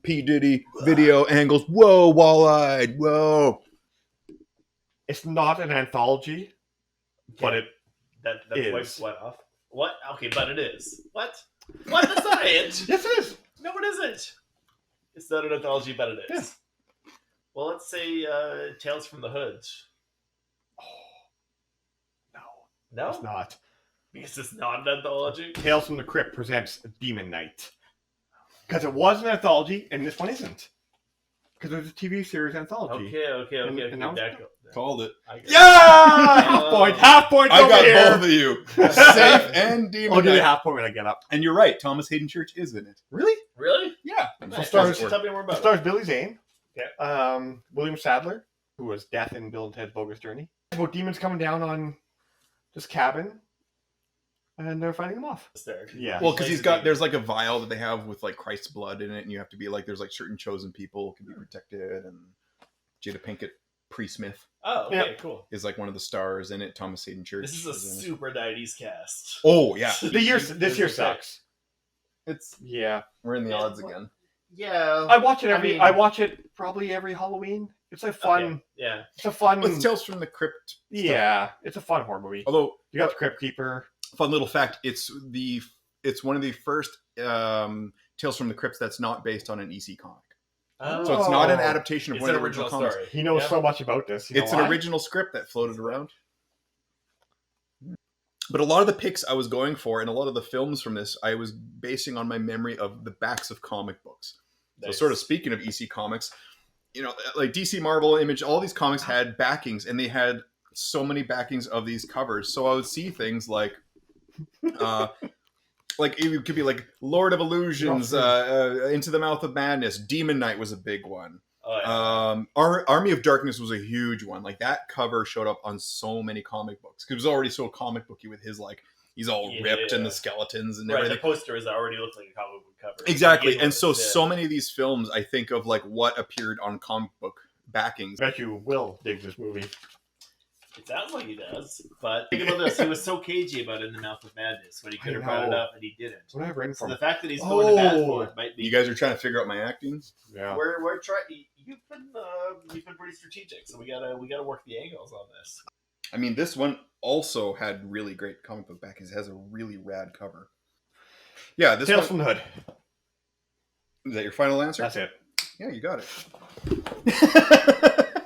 P. Diddy video angles. Whoa, wall-eyed. Whoa. It's not an anthology, but it That is. wipes what off? What? Okay, but it is. What? What? That's not it. yes, it is. No, it isn't. It's not an anthology, but it is. Yeah. Well, let's say Tales from the Hood. No, No, it's not. because it's not an anthology. Tales from the Crypt presents Demon Knight. Because it was an anthology, and this one isn't. Because it was a TV series anthology. Okay. And now- Called it. I got it. Yeah! Half point I over got here. both of you. Safe and Demon I'll give you Knight. half point when I get up. And you're right. Thomas Hayden Church is in it. Really? Really? Yeah. Nice. stars- Tell me more It about it. stars Billy Zane. Okay. William Sadler, who was Death in Bill and Ted's Bogus Journey. It's about demons coming down on this cabin, and they're fighting them off. Yeah. Well, because there's like a vial that they have with like Christ's blood in it, and you have to be like, there's like certain chosen people who can be protected, and Jada Pinkett Smith Oh, okay, Yeah. cool. is like one of the stars in it. Thomas Hayden Church. This is a in it. super 90s cast. Oh yeah, This year sucks. it's Yeah. we're in the Yeah. odds again. Yeah. I watch it I watch it probably every Halloween. It's a fun. Okay, yeah. It's a fun. It's Tales from the Crypt. Yeah, it's a fun horror movie. Although, You got the Crypt Keeper. fun little fact, it's one of the first Tales from the Crypt that's not based on an EC comic. So it's not an Oh. adaptation of It's one an of the original comics. story. He knows Yeah. so much about this. You know It's why? an original script that floated around. But a lot of the picks I was going for, and a lot of the films from this, I was basing on my memory of the backs of comic books. So Nice. sort of speaking of EC Comics, you know, like DC, Marvel, Image, all these comics had backings, and they had so many backings of these covers. So I would see things like it could be like Lord of Illusions, Into the Mouth of Madness, Demon Knight was a big one. Oh, yeah. Army of Darkness was a huge one. Like that cover showed up on so many comic books. It was already so comic booky with his like he's all ripped and the skeletons and Right, everything. the poster is already looked like a comic book cover. Exactly. Begin And with, so many of these films, I think of like what appeared on comic book backings. I bet you Will digs this movie. It sounds like he does, but think about this: he was so cagey about In the Mouth of Madness when he could have brought it know. up, and he didn't. What have I written So for the him? fact that he's going to bat for it might be. You guys are trying to figure out my acting? Yeah. We're trying. You've been pretty strategic, so we gotta work the angles on this. I mean, this one also had really great comic book backings. It has a really rad cover. Yeah, this Tales one. from the Hood. Is that your final answer? That's it. Yeah, you got it.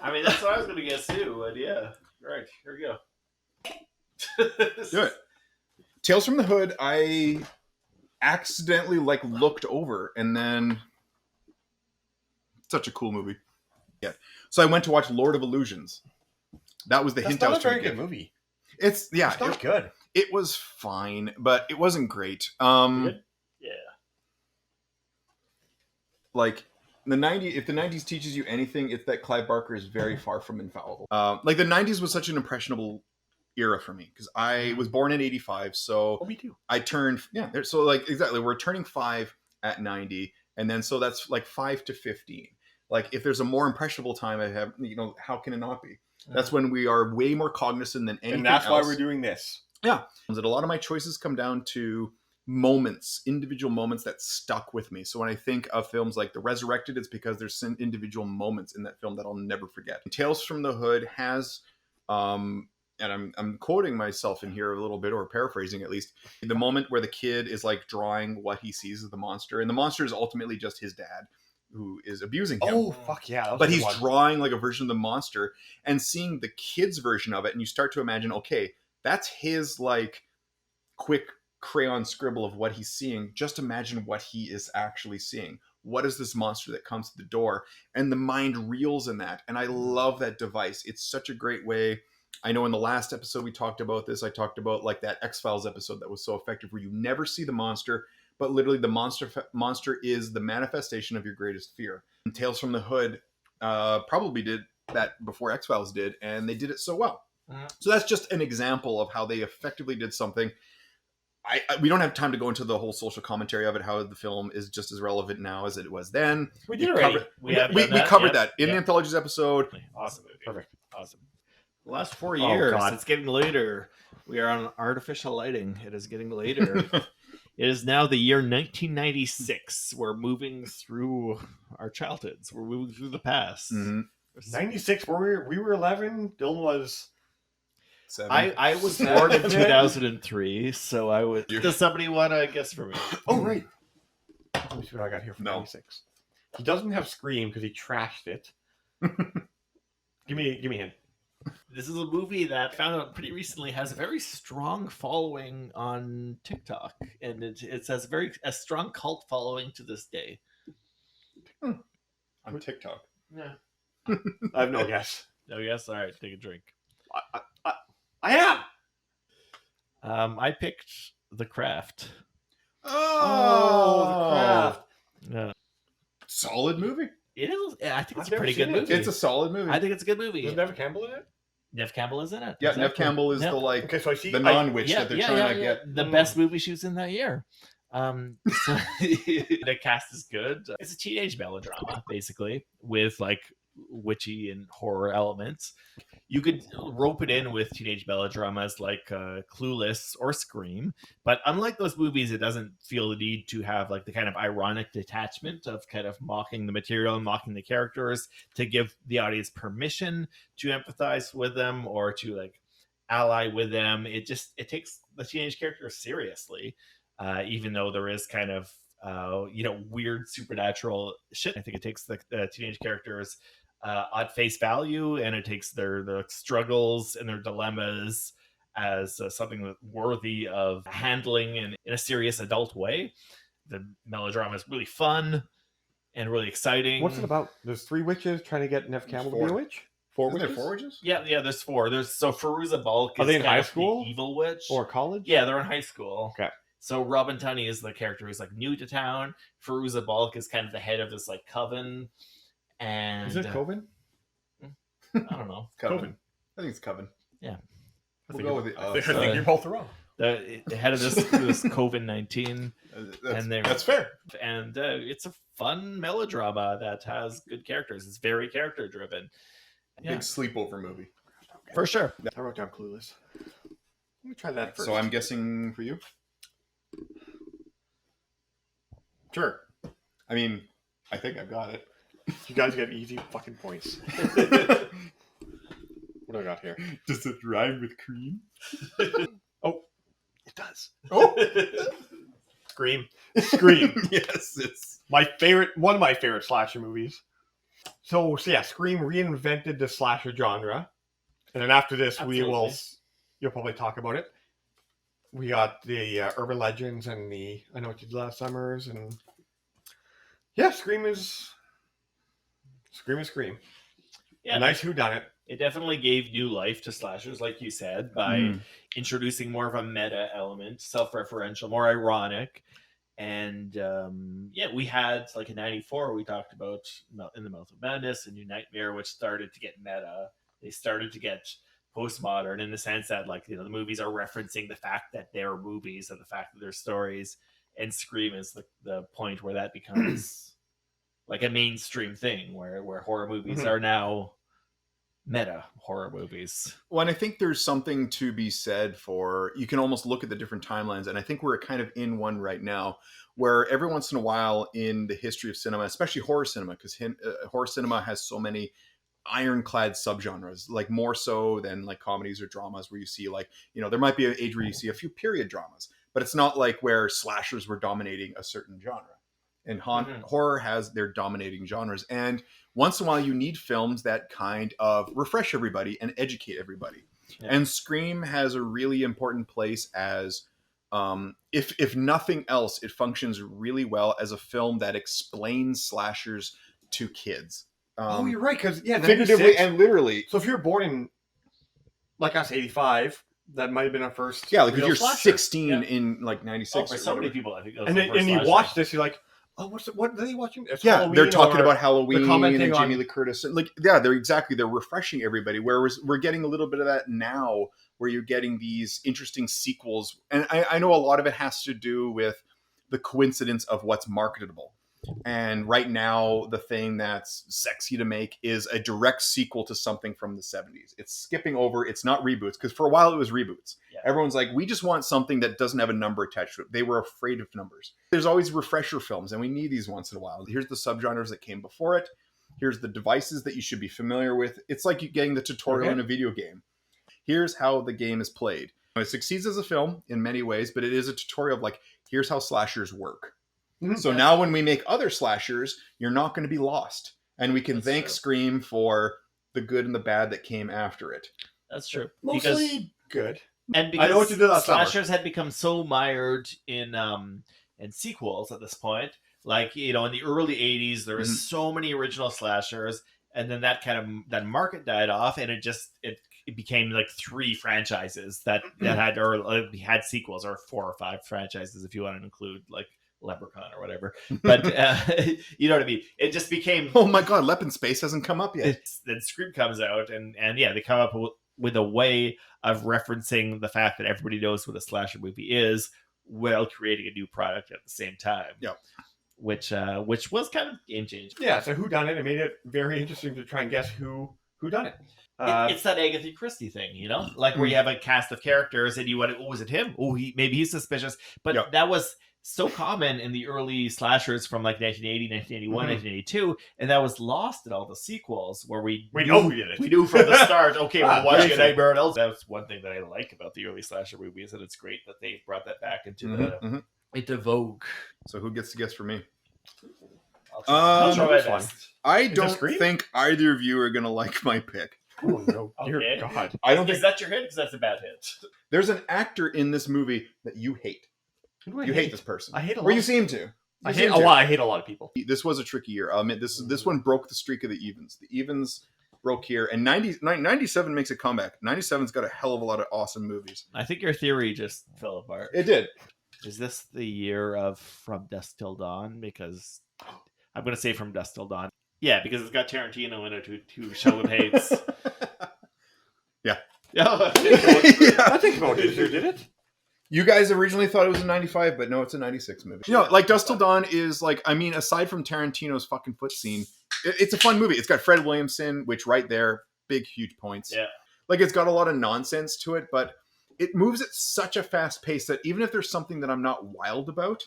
I mean, that's what I was gonna guess too. And yeah, right here we go. Do it. Tales from the Hood, I accidentally looked over, and then such a cool movie. Yeah. So I went to watch Lord of Illusions. That was the That's hint I not was a trying very to good give. movie. It's It's not good. it was fine, but it wasn't great. Good? Yeah. Like the 90s, if the 90s teaches you anything, it's that Clive Barker is very far from infallible. Like the 90s was such an impressionable era for me because I was born in 85, so Oh, me too. I turned so like exactly we're turning 5 at 90, and then so that's like 5 to 15. Like if there's a more impressionable time I have, how can it not be? That's when we are way more cognizant than anything And that's why else. we're doing this. That a lot of my choices come down to moments, individual moments that stuck with me. So when I think of films like The Resurrected, it's because there's some individual moments in that film that I'll never forget. Tales from the Hood has, and I'm quoting myself in here a little bit, or paraphrasing at least, the moment where the kid is like drawing what he sees as the monster, and the monster is ultimately just his dad who is abusing him. Oh fuck yeah! That was But a good he's one. drawing like a version of the monster, and seeing the kid's version of it, and you start to imagine, okay, that's his like quick crayon scribble of what he's seeing. Just imagine what he is actually seeing. What is this monster that comes to the door? And the mind reels in that. And I love that device. It's such a great way. I know in the last episode we talked about this. I talked about like that X-Files episode that was so effective, where you never see the monster, but literally the monster is the manifestation of your greatest fear. And Tales from the Hood probably did that before X-Files did, and they did it so well. So that's just an example of how they effectively did something. We don't have time to go into the whole social commentary of it, how the film is just as relevant now as it was then. We did already. We covered that in the Anthologies episode. Awesome movie. Perfect. Awesome. The last 4 Oh, years, God. it's getting later. We are on artificial lighting. It is getting later. It is now the year 1996. We're moving through our childhoods. We're moving through the past. Mm-hmm. 96. We were 11. Dylan was. 7. I was born in 2003, so I would. Does somebody want to guess for me? Oh right. Let me see what I got here for No. 96. He doesn't have Scream because he trashed it. Give me a hint. This is a movie that found out pretty recently has a very strong following on TikTok, and it has a strong cult following to this day. On TikTok. Yeah. I have no guess. Oh yes. All right. Take a drink. I am. I picked The Craft. Oh, The Craft. Yeah. Solid movie. It is. I think it's I've a never pretty good seen it. movie. It's a solid movie. I think it's a good movie. Is Neve Campbell in it? Neve Campbell is in it. Yeah, Exactly. Neve Campbell is Yeah. the like Okay, so I see the non-witch that they're trying to get. The best movie she was in that year. So the cast is good. It's a teenage melodrama, basically, with like witchy and horror elements. You could rope it in with teenage melodramas like Clueless or Scream, but unlike those movies, it doesn't feel the need to have like the kind of ironic detachment of kind of mocking the material and mocking the characters to give the audience permission to empathize with them or to like ally with them. It takes the teenage characters seriously, even though there is kind of weird supernatural shit. I think it takes the teenage characters at face value, and it takes their struggles and their dilemmas as something worthy of handling in a serious adult way. The melodrama is really fun and really exciting. What's it about? There's 3 witches trying to get Neve Campbell to be a 4. witch? 4 Isn't there witches? 4 witches? Yeah, there's 4. So Fairuza Balk Are is they in kind high of the school? evil witch. Or college? Yeah, they're in high school. Okay. So Robin Tunney is the character who's like new to town. Fairuza Balk is kind of the head of this like coven. And Is it Coven? I don't know. Coven. I think it's Coven. Yeah. We'll go with it. I think you're both wrong. The head of this COVID-19, and That's fair. and it's a fun melodrama that has good characters. It's very character driven. Yeah, Big sleepover movie. for sure. I wrote down Clueless. Let me try that first. So I'm guessing for you. Sure. I mean, I think I've got it. You guys get easy fucking points. What do I got here? Does it rhyme with cream? Oh, it does. Oh, Scream. Scream. yes, it's One of my favorite slasher movies. So yeah, Scream reinvented the slasher genre. And then after this, Absolutely. you'll probably talk about it. We got the urban legends and the I Know What You Did Last Summers, and yeah, Scream is Scream. Yeah, A nice whodunit. it definitely gave new life to slashers, like you said, by introducing more of a meta element, self-referential, more ironic. And we had like in '94 we talked about In the Mouth of Madness and New Nightmare, which started to get meta. They started to get postmodern in the sense that like the movies are referencing the fact that they're movies and the fact that they're stories. And Scream is the point where that becomes like a mainstream thing, where horror movies are now meta horror movies. Well, and I think there's something to be said for, you can almost look at the different timelines, and I think we're kind of in one right now, where every once in a while in the history of cinema, especially horror cinema, because horror cinema has so many ironclad subgenres, like more so than like comedies or dramas, where you see like, there might be an age where you see a few period dramas, but it's not like where slashers were dominating a certain genre. And horror has their dominating genres. And once in a while, you need films that kind of refresh everybody and educate everybody. Yeah. And Scream has a really important place as, if nothing else, it functions really well as a film that explains slashers to kids. You're right, because figuratively and literally. So if you're born in, like us, 85, that might have been our first. Yeah, like if you're slasher. 16 in like 96. For so many people, I think. And you watch this, you're like, oh, what are they watching? It's Halloween, they're talking about Halloween and Jamie Lee Curtis. Like, yeah, they're refreshing everybody. Whereas we're getting a little bit of that now, where you're getting these interesting sequels. And I know a lot of it has to do with the coincidence of what's marketable. And right now, the thing that's sexy to make is a direct sequel to something from the 70s. It's skipping over. It's not reboots, because for a while it was reboots. Yeah. Everyone's like, we just want something that doesn't have a number attached to it. They were afraid of numbers. There's always refresher films, and we need these once in a while. Here's the subgenres that came before it. Here's the devices that you should be familiar with. It's like you getting the tutorial in a video game. Here's how the game is played. It succeeds as a film in many ways, but it is a tutorial of like, here's how slashers work. Mm-hmm. So now when we make other slashers, you're not going to be lost. And we can thank Scream for the good and the bad that came after it. That's true. Mostly good. And because I know what you did last slashers summer. had become so mired in sequels at this point. Like, in the early 80s, there was so many original slashers. And then that market died off, and it became like 3 franchises that had sequels, or 4 or 5 franchises if you want to include like Leprechaun or whatever. But you know what I mean? It just became, oh my god, Lep in Space hasn't come up yet. Then Scream comes out, and they come up with a way of referencing the fact that everybody knows what a slasher movie is, while creating a new product at the same time. Yeah. Which was kind of game changing. Yeah, so who done it? It made it very interesting to try and guess who done it. It's that Agatha Christie thing, like where you have a cast of characters and was it him? Oh, maybe he's suspicious. But that was so common in the early slashers from like 1980, 1981, 1982, and that was lost in all the sequels where we know who did it. We knew from the start, okay, we're watching a Nightmare on Elm Street. That's one thing that I like about the early slasher movies, and it's great that they brought that back into into vogue. So who gets to guess for me? I'll try my best. I don't think either of you are going to like my pick. Oh, no. Dear Okay. God. I don't think Is that your hit? Because that's a bad hit. there's an actor in this movie that you hate. Who do I You hate this person. I hate a lot. Or you seem to. I hate a lot of people. This was a tricky year. This one broke the streak of the evens. The evens broke here, and 97 makes a comeback. 97's got a hell of a lot of awesome movies. I think your theory just fell apart. It did. Is this the year of From Dusk Till Dawn? Because I'm going to say From Dusk Till Dawn. Yeah, because it's got Tarantino in it, who Sheldon hates. Yeah. I think about it. Did it? You guys originally thought it was a 95, but no, it's a 96 movie. Like Dusk Till Dawn is like, I mean, aside from Tarantino's fucking foot scene, it's a fun movie. It's got Fred Williamson, which right there, big, huge points. Yeah. Like, it's got a lot of nonsense to it, but it moves at such a fast pace that even if there's something that I'm not wild about,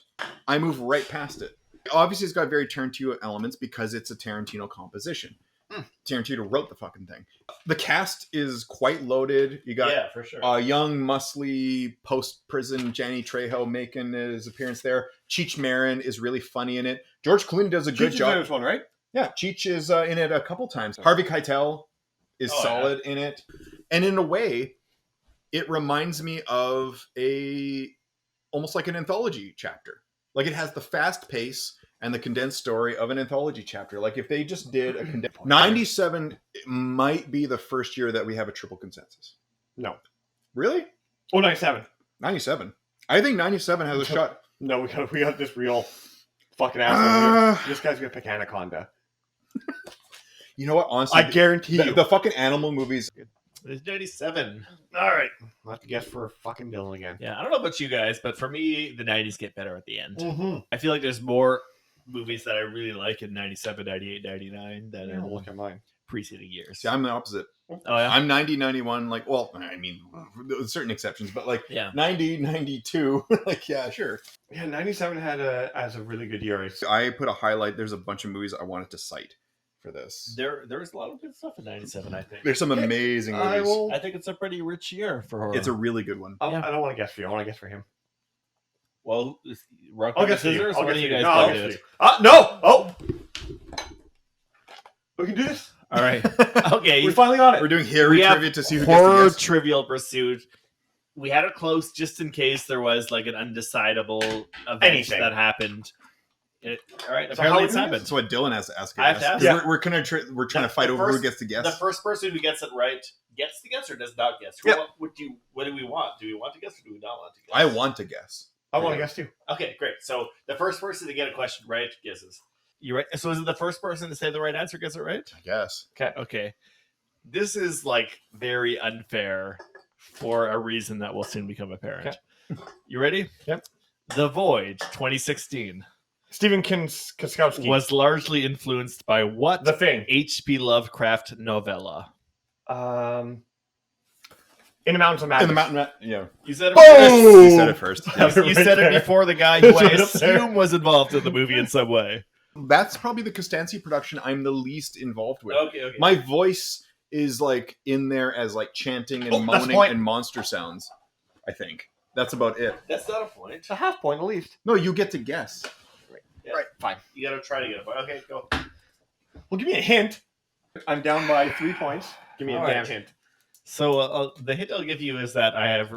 I move right past it. Obviously, it's got very Tarantino elements because it's a Tarantino composition. Tarantino wrote the fucking thing. The cast is quite loaded. You got for sure. Young, muscly, post-prison Danny Trejo making his appearance there. Cheech Marin is really funny in it. George Clooney does a good job. Cheech is in this one, right? Yeah, Cheech is in it a couple times. Harvey Keitel is solid in it. And in a way, it reminds me of almost like an anthology chapter. Like, it has the fast pace and the condensed story of an anthology chapter. Like, if they just did a condensed... 97 might be the first year that we have a triple consensus. No. Really? Oh, 97. 97. I think 97 has a shot. No, we got this real fucking asshole here. This guy's gonna pick Anaconda. You know what? Honestly, I guarantee you. The fucking animal movies... It's 97. All right. I'll have to guess for fucking Dylan again. Yeah, I don't know about you guys, but for me, the 90s get better at the end. Mm-hmm. I feel like there's more movies that I really like in 97, 98, 99 than in look at mine. preceding years. See, I'm the opposite. Oh yeah. I'm 90, 91, like, well, I mean, with certain exceptions, but like Yeah. 90, 92, like, yeah, sure. Yeah, 97 had a really good year. I put a highlight. There's a bunch of movies I wanted to cite for this. There's a lot of good stuff in '97. I think. There's some amazing movies. I think it's a pretty rich year for horror. It's a really good one. I don't want to guess for you. I want to guess for him. Well, rock I'll paper guess for you. scissors. I'll What guess do for you you. guys No, I'll gonna guess do? for you. No! Oh! We can do this. All right. Okay. We finally got it. We're doing Harry We have trivia to see who horror gets to guess. Trivial Pursuit. We had it close just in case there was like an undecidable event Anything. that happened. All right. So Apparently how it's would we happened. That's what Dylan has to ask. I have to 'Cause ask. Yeah. We're trying to fight The over who first- gets to guess. The first person who gets it right gets to guess or does not guess. Yep. What do we want? Do we want to guess or do we not want to guess? I want to guess. I want to guess too. Okay, great. So the first person to get a question right guesses. You right? So is it the first person to say the right answer gets it right? I guess. Okay. This is like very unfair for a reason that will soon become apparent. You ready? Yep. The Void 2016 Stephen Koskowski. was largely influenced by what The Thing. H.P. Lovecraft novella? In the Mountains of Madness. In the mountain. Yeah. You said it Boom! first. You said it first. You said it before the guy who It's I right up there. assume was involved in the movie in some way. That's probably the Costanzi production I'm the least involved with. Okay. My voice is like in there as like chanting and Oh, that's moaning point. and monster sounds. I think that's about it. That's not a point. It's a half point at least. No, you get to guess. Yeah. Right, fine. You gotta try to get a point. Okay, go. Well, give me a hint. I'm down by 3 points. Give me a All damn right. hint. So the hint I'll give you is that I have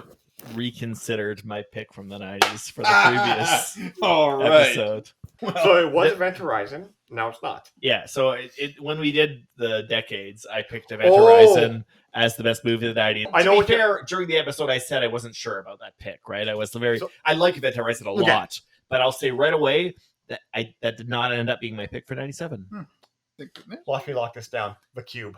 reconsidered my pick from the 90s for the previous All right. episode. So it was Event Horizon. Now it's not. Yeah, so when we did the decades, I picked Event Oh. Horizon as the best movie of the 90s. I know To be what you're- fair, during the episode I said I wasn't sure about that pick, right? I was I like Event Horizon a Okay. lot, but I'll say right away that that did not end up being my pick for 97. Watch me lock this down. The Cube.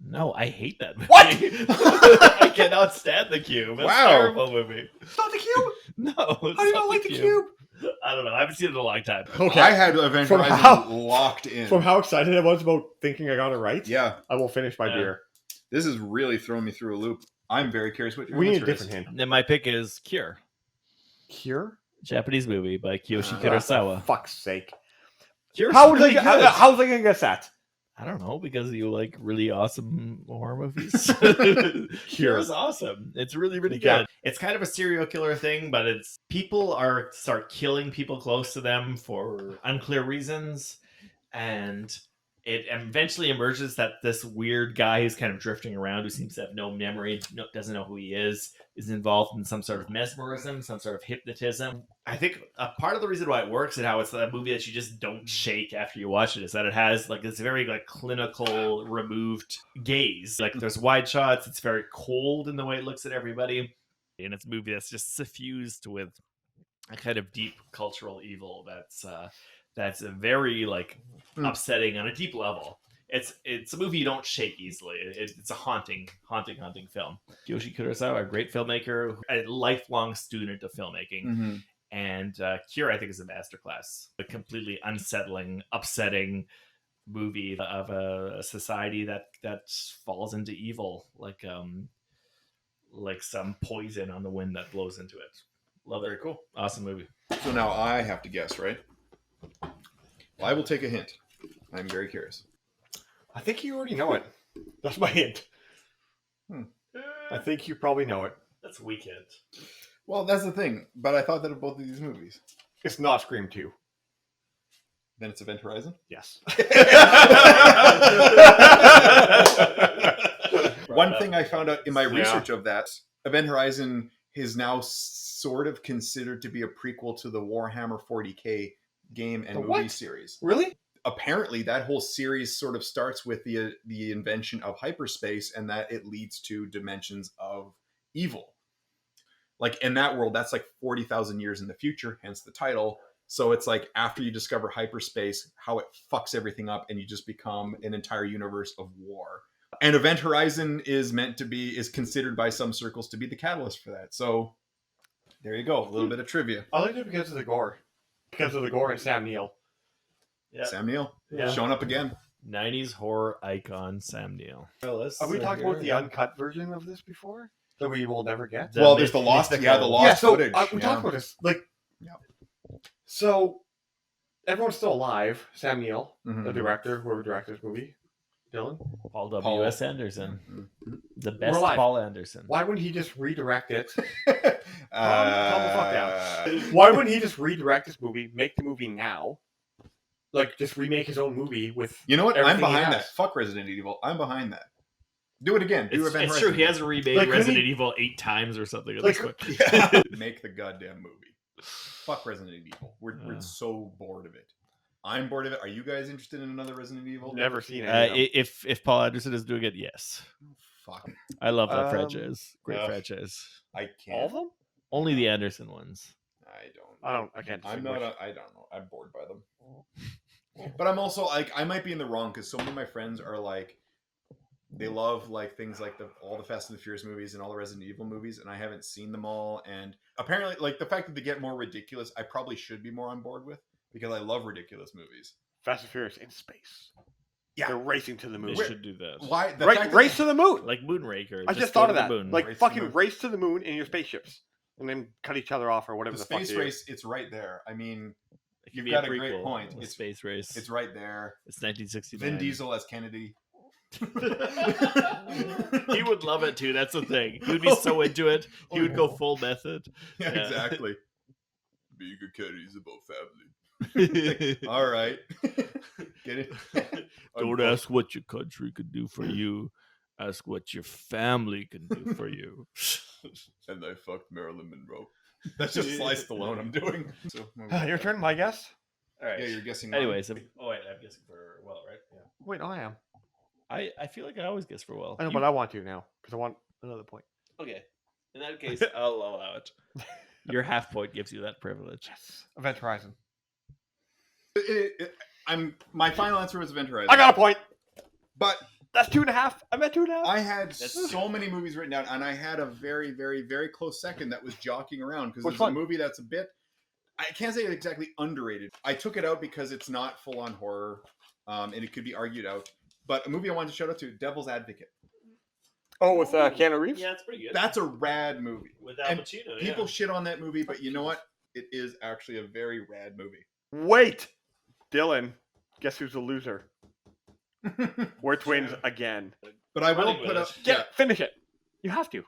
No, I hate that movie. What? I cannot stand The Cube. It's Wow. a terrible movie. It's not the Cube. No, it's How do you not not like the Cube? I don't know. I haven't seen it in a long time. Okay. I had Event From Horizon how- locked in. From how excited I was about thinking I got it right, Yeah, I will finish my Yeah. beer. this is really throwing me through a loop. I'm very curious what your We need a answer is. different hint. Then my pick is Cure, Cure? Japanese movie by Kiyoshi For Kurosawa. fuck's sake. Cure's How was really I, good. how's I going to guess that? I don't know, because you like really awesome horror movies. Cure is awesome. It's really, really good. Yeah. It's kind of a serial killer thing, but it's people start killing people close to them for unclear reasons, and it eventually emerges that this weird guy who's kind of drifting around, who seems to have no memory, doesn't know who he is involved in some sort of mesmerism, some sort of hypnotism. I think a part of the reason why it works and how it's a movie that you just don't shake after you watch it is that it has like this very like clinical, removed gaze. Like there's wide shots. It's very cold in the way it looks at everybody, and it's a movie that's just suffused with a kind of deep cultural evil that's a very like upsetting on a deep level. It's a movie you don't shake easily. It's a haunting film. Kiyoshi Kurosawa, a great filmmaker, a lifelong student of filmmaking, Mhm. and Cure, I think, is a masterclass. A completely unsettling, upsetting movie of a society that falls into evil, like some poison on the wind that blows into it. Love it. Very cool. Awesome movie. So now I have to guess, right? Well, I will take a hint. I'm very curious. I think you already know it. That's my hint. I think you probably know it. That's a weak hint. Well, that's the thing. But I thought that of both of these movies. It's not Scream 2. Then it's Event Horizon. Yes. One thing I found out in my Yeah. research of that, Event Horizon is now sort of considered to be a prequel to the Warhammer 40K game and The movie what? series. Really? Apparently, that whole series sort of starts with the invention of hyperspace, and that it leads to dimensions of evil. Like in that world, that's like 40,000 years in the future, hence the title. So it's like after you discover hyperspace, how it fucks everything up, and you just become an entire universe of war. And Event Horizon is considered by some circles to be the catalyst for that. So there you go, a little bit of trivia. I liked it because of the gore. Because of the gore and Sam Neill. Yeah. Sam Neill Yeah. showing up again. 90s horror icon Sam Neill. Have we talked about the uncut version of this before that we will never get? The Well, there's the lost, mythical- yeah, the lost footage. We talked about this. Like, so everyone's still alive. Sam Neill, the director, whoever directed this movie, Dylan. Paul Paul. W.S. Anderson. The best alive. Paul Anderson. Why wouldn't he just redirect it? Calm the fuck down. Why wouldn't he just redirect this movie, make the movie now? Like, just remake his own movie with. You know what? I'm everything he behind has. that. Fuck Resident Evil. I'm behind that. Do it again. Do It's, Event it's true. Horizon. He has remade Like, couldn't Resident he- Evil 8 times or something. At Like, this point. Yeah. Make the goddamn movie. Fuck Resident Evil. We're so bored of it. I'm bored of it. Are you guys interested in another Resident Evil? Never seen it. If Paul Anderson is doing it, yes. Fuck. I love that Um, franchise. Great ugh. franchise. I can't. All of them? Only the Anderson ones. I can't. I'm distinguish. not. I don't know. I'm bored by them. But I'm also like, I might be in the wrong because so many of my friends are like, they love like things like all the Fast and the Furious movies and all the Resident Evil movies, and I haven't seen them all. And apparently, like the fact that they get more ridiculous, I probably should be more on board with because I love ridiculous movies. Fast and Furious in space. Yeah. They're racing to the They moon. Where- should do that. Why? The Right, fact that race to the moon. Like Moonraker. I just go thought to of the that. moon. Like Race to the fucking moon. race to the moon in your spaceships, and then cut each other off or whatever the the, fuck space they do. race, it's right there. I mean, It could you've be got a prequel, great point. a It's space race. it's right there. It's 1969. Vin Diesel as Kennedy. He would love it too. That's the thing. He would be so into it. He would go full method. Yeah, Yeah. exactly. Being a Kennedy is about family. All right. Get it? Don't ask what your country could do for you. Ask what your family can do for you. And I fucked Marilyn Monroe. That's just Sly Stallone I'm doing. So, Your turn, my guess. All right. Yeah, you're guessing. mine. Anyways, oh wait, I'm guessing for Will, right? Yeah. Wait, no, I am. I feel like I always guess for Will. I know, but I want to now because I want another point. Okay. In that case, I'll allow it. Your half point gives you that privilege. Yes. Event Horizon. My final answer was Event Horizon. I got a point. But That's 2.5. I'm at 2.5. I had so many movies written down, and I had a very, very, very close second that was jockeying around because Which it's one? a movie that's a bit. I can't say it's exactly underrated. I took it out because it's not full on horror, and it could be argued out. But a movie I wanted to shout out to, Devil's Advocate. Oh, with Keanu Reeves? Yeah, it's pretty good. That's a rad movie. With Al and Pacino. People shit on that movie, but you know what? It is actually a very rad movie. Wait. Dylan, guess who's a loser? We're twins again. But I will Running put with up. it. Yeah, Finish it. You have to.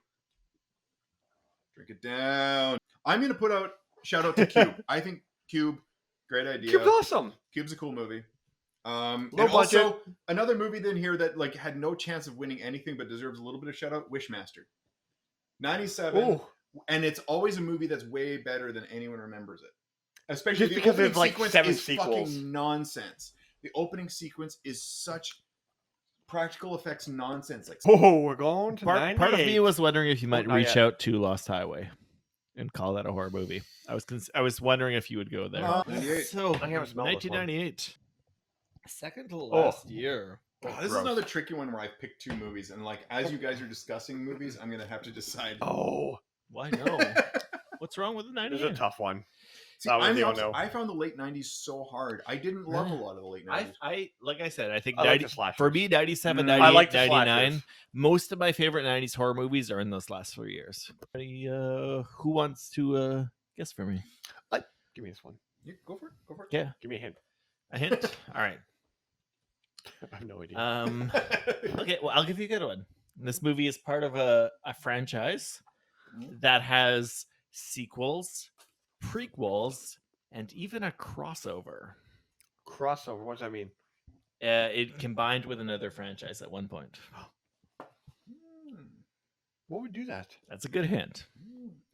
drink it down. I'm gonna put out shout out to Cube. I think Cube, great idea. Cube's awesome. Cube's a cool movie. Low And budget. also another movie then here that like had no chance of winning anything but deserves a little bit of shout out. Wishmaster, 97, Ooh. and it's always a movie that's way better than anyone remembers it. Especially Just the because opening there's, like, sequence 7 is sequels. fucking nonsense. The opening sequence is such practical effects nonsense. Like Oh, we're going to Part of me 98. was wondering if you might not reach yet. out to Lost Highway and call that a horror movie. I was wondering if you would go there. 98. So, I haven't smelled this one. 1998. Second to Oh. year. Oh, this is Gross. another tricky one where I picked two movies, and like as you guys are discussing movies, I'm gonna have to decide. Oh, Why no? What's wrong with the this is 98? a tough one. See, That was I'm the the unknown. I found the late '90s so hard. I didn't love a lot of the late '90s. I like I said, I think I like 90, the slashers. for me 97, Mm, I 98, like the 99. slashers. Most of my favorite 90s horror movies are in those last 4 years. Who wants to guess for me? Give me this one. Yeah, go for it. Go for it. Yeah, Give me a hint. a hint. All right. I have no idea. Okay, well, I'll give you a good one. This movie is part of a franchise that has sequels, prequels, and even a crossover. Crossover. What does that mean? It combined with another franchise at one point. What would do that? That's a good hint.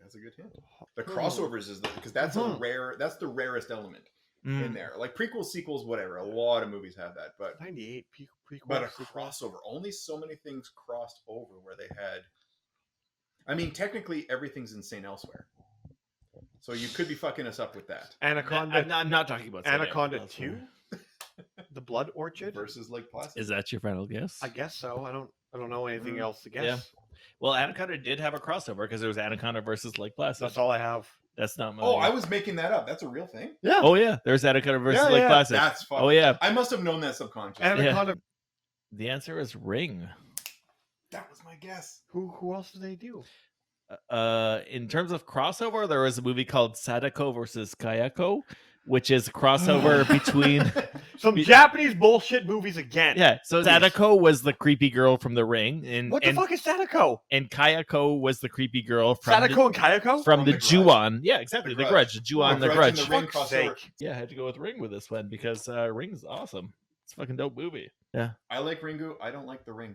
That's a good hint. The crossovers is because that's a rare. That's the rarest element in there. Like prequels, sequels, whatever. A lot of movies have that, but 98 prequel. but a crossover. Only so many things crossed over where they had. I mean, technically, everything's insane elsewhere. So you could be fucking us up with that. Anaconda. I'm not talking about Anaconda That's 2. The Blood Orchard. Versus Lake Placid. Is that your final guess? I guess so. I don't know anything else to guess. Yeah. Well, Anaconda did have a crossover because it was Anaconda versus Lake Placid. That's all I have. That's not my. Oh, I was making that up. That's a real thing. Yeah. Oh yeah, there's Anaconda versus Yeah, Lake yeah. Placid. That's fun. Oh yeah, I must have known that subconsciously. Anaconda. the answer is Ring. That was my guess. Who else did they do? In terms of crossover, there was a movie called Sadako versus Kayako, which is a crossover between. Some Japanese bullshit movies again. Yeah, so Sadako was the creepy girl from The Ring, and What the fuck is Sadako? and Kayako was the creepy girl from Sadako and Kayako? from From the The Grudge. Ju-on. Yeah, exactly. The The Grudge. Grudge. The Ju-on, The the Grudge and Grudge. The Ring Fuck's crossover. sake. Yeah, I had to go with Ring with this one because Ring's awesome. It's a fucking dope movie. Yeah. I like Ringu. I don't like the Ring.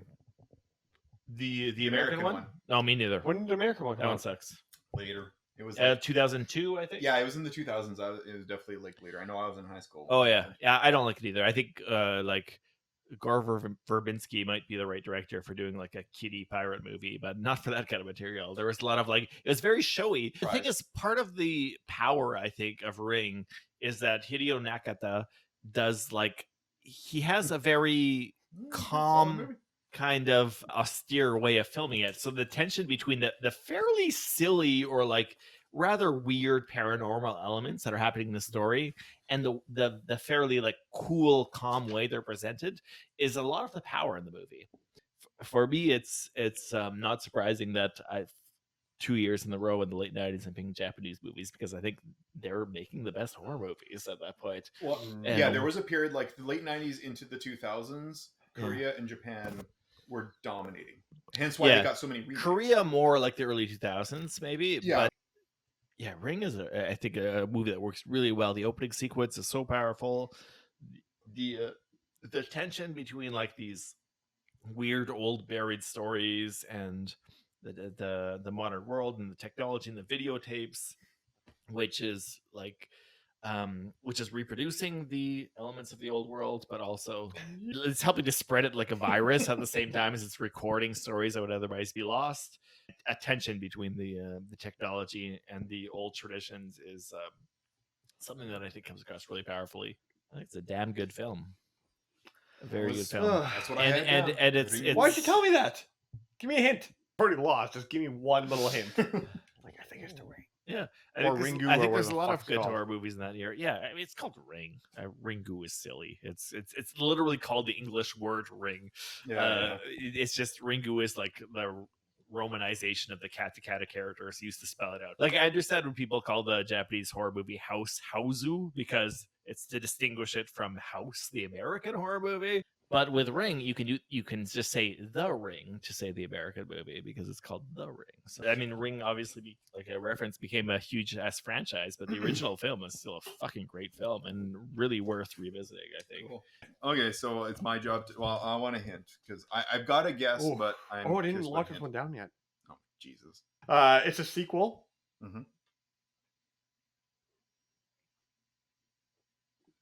The American, American one? one. No, me neither. When did American one That come one out? sucks. Later. It was 2002, I think. yeah, it was in the 2000s. It was definitely like later. I know I was in high school. Oh yeah, yeah. I don't like it either. I think like Gore Verbinski might be the right director for doing like a kiddie pirate movie, but not for that kind of material. There was a lot of like it was very showy. The thing Right. is, part of the power I think of Ring is that Hideo Nakata does like he has a very calm kind of austere way of filming it. So the tension between the fairly silly or like rather weird paranormal elements that are happening in the story and the fairly like cool, calm way they're presented is a lot of the power in the movie. For me, it's not surprising that I've 2 years in a row in the late 90s I'm picking Japanese movies because I think they're making the best horror movies at that point. Well, And- yeah, there was a period like the late 90s into the 2000s. Korea and Japan were dominating. Hence why Yeah. they got so many remakes. Korea more like the early 2000s maybe, Yeah. but yeah, Ring is I think a movie that works really well. The opening sequence is so powerful. The tension between like these weird old buried stories and the modern world and the technology and the videotapes, which is reproducing the elements of the old world, but also it's helping to spread it like a virus at the same time as it's recording stories that would otherwise be lost. A tension between the technology and the old traditions is something that I think comes across really powerfully. I think it's a damn good film. A very good film. That's what I had And down. it's Why'd you tell me that? Give me a hint. Already lost. Just give me one little hint. Like I think it's the Ring. Yeah, Or Ringu, I or think whatever there's a the lot fuck of it's good called. horror movies in that year. Yeah, I mean it's called Ring. Ringu is silly. It's literally called the English word ring. Yeah, It's just Ringu is like the romanization of the katakata characters used to spell it out. Like I understand when people call the Japanese horror movie House Hausu because it's to distinguish it from House, the American horror movie. But with Ring, you can just say The Ring to say the American movie because it's called The Ring. So I mean, Ring obviously, like a reference, became a huge ass franchise, but the original film is still a fucking great film and really worth revisiting. I think. Cool. Okay, so it's my job to. Well, I want a hint because I've got a guess, Oh. but I'm. Oh, I didn't curious what lock this hint. one down yet. Oh, Jesus. It's a sequel. Mhm.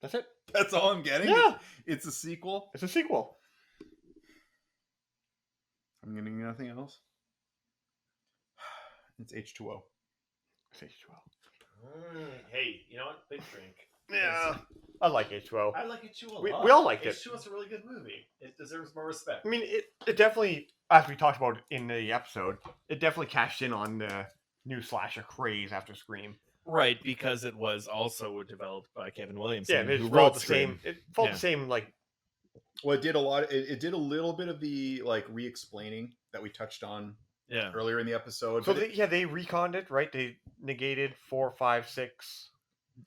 That's it. That's all I'm getting. Yeah, It's a sequel. it's a sequel. I'm getting nothing else. It's H2O. It's H2O. Hey, you know what? Big drink. Yeah, I like H2O. I like H2O. We all liked it. H2O is a really good movie. It deserves more respect. I mean, it definitely, as we talked about in the episode, it definitely cashed in on the new slasher craze after Scream. Right, because it was also developed by Kevin Williamson, Yeah, it who followed wrote the Scream. same. It followed Yeah. the same like. Well, it did a lot. It did a little bit of the like re-explaining that we touched on Yeah, earlier in the episode. So but it- they reconned it, right? They negated 4, 5, 6,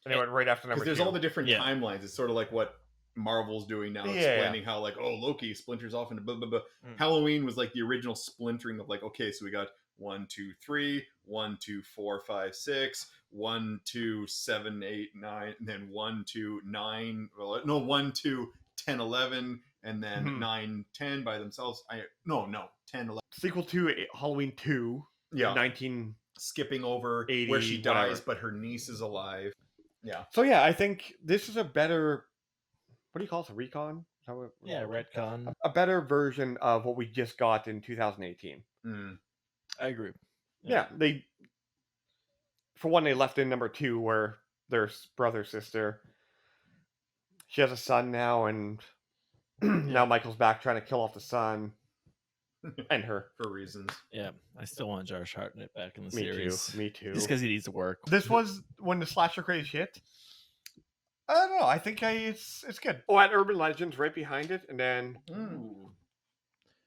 and they went right after number because there's 2. all the different Yeah. timelines. It's sort of like what Marvel's doing now, Yeah. explaining how like Loki splinters off into blah blah blah. Mm. Halloween was like the original splintering of like okay, so we got 1, 2, 3, 1, 2, 4, 5, 6, 1, 2, 7, 8, 9, and then 1, 2, 9. Well, no, 1, 2, 10, 11, and then Mhm. 9, 10 by themselves. No, 10, 11. Sequel to Halloween 2, Yeah, 19. skipping over 80, where she whatever. dies, but her niece is alive. Yeah. So yeah, I think this is a better. What do you call it? A recon? Is that what- yeah, retcon. A better version of what we just got in 2018. Mm. I agree. Yeah, they. For one, they left in number 2 where their brother sister. She has a son now, and now Michael's back trying to kill off the son. And her. for reasons. Yeah, I still want Josh Hartnett back in the Me series. too. Me too. Just because he needs to work. This was when the slasher craze hit. I don't know. I think it's good. Oh, and Urban Legends right behind it, and then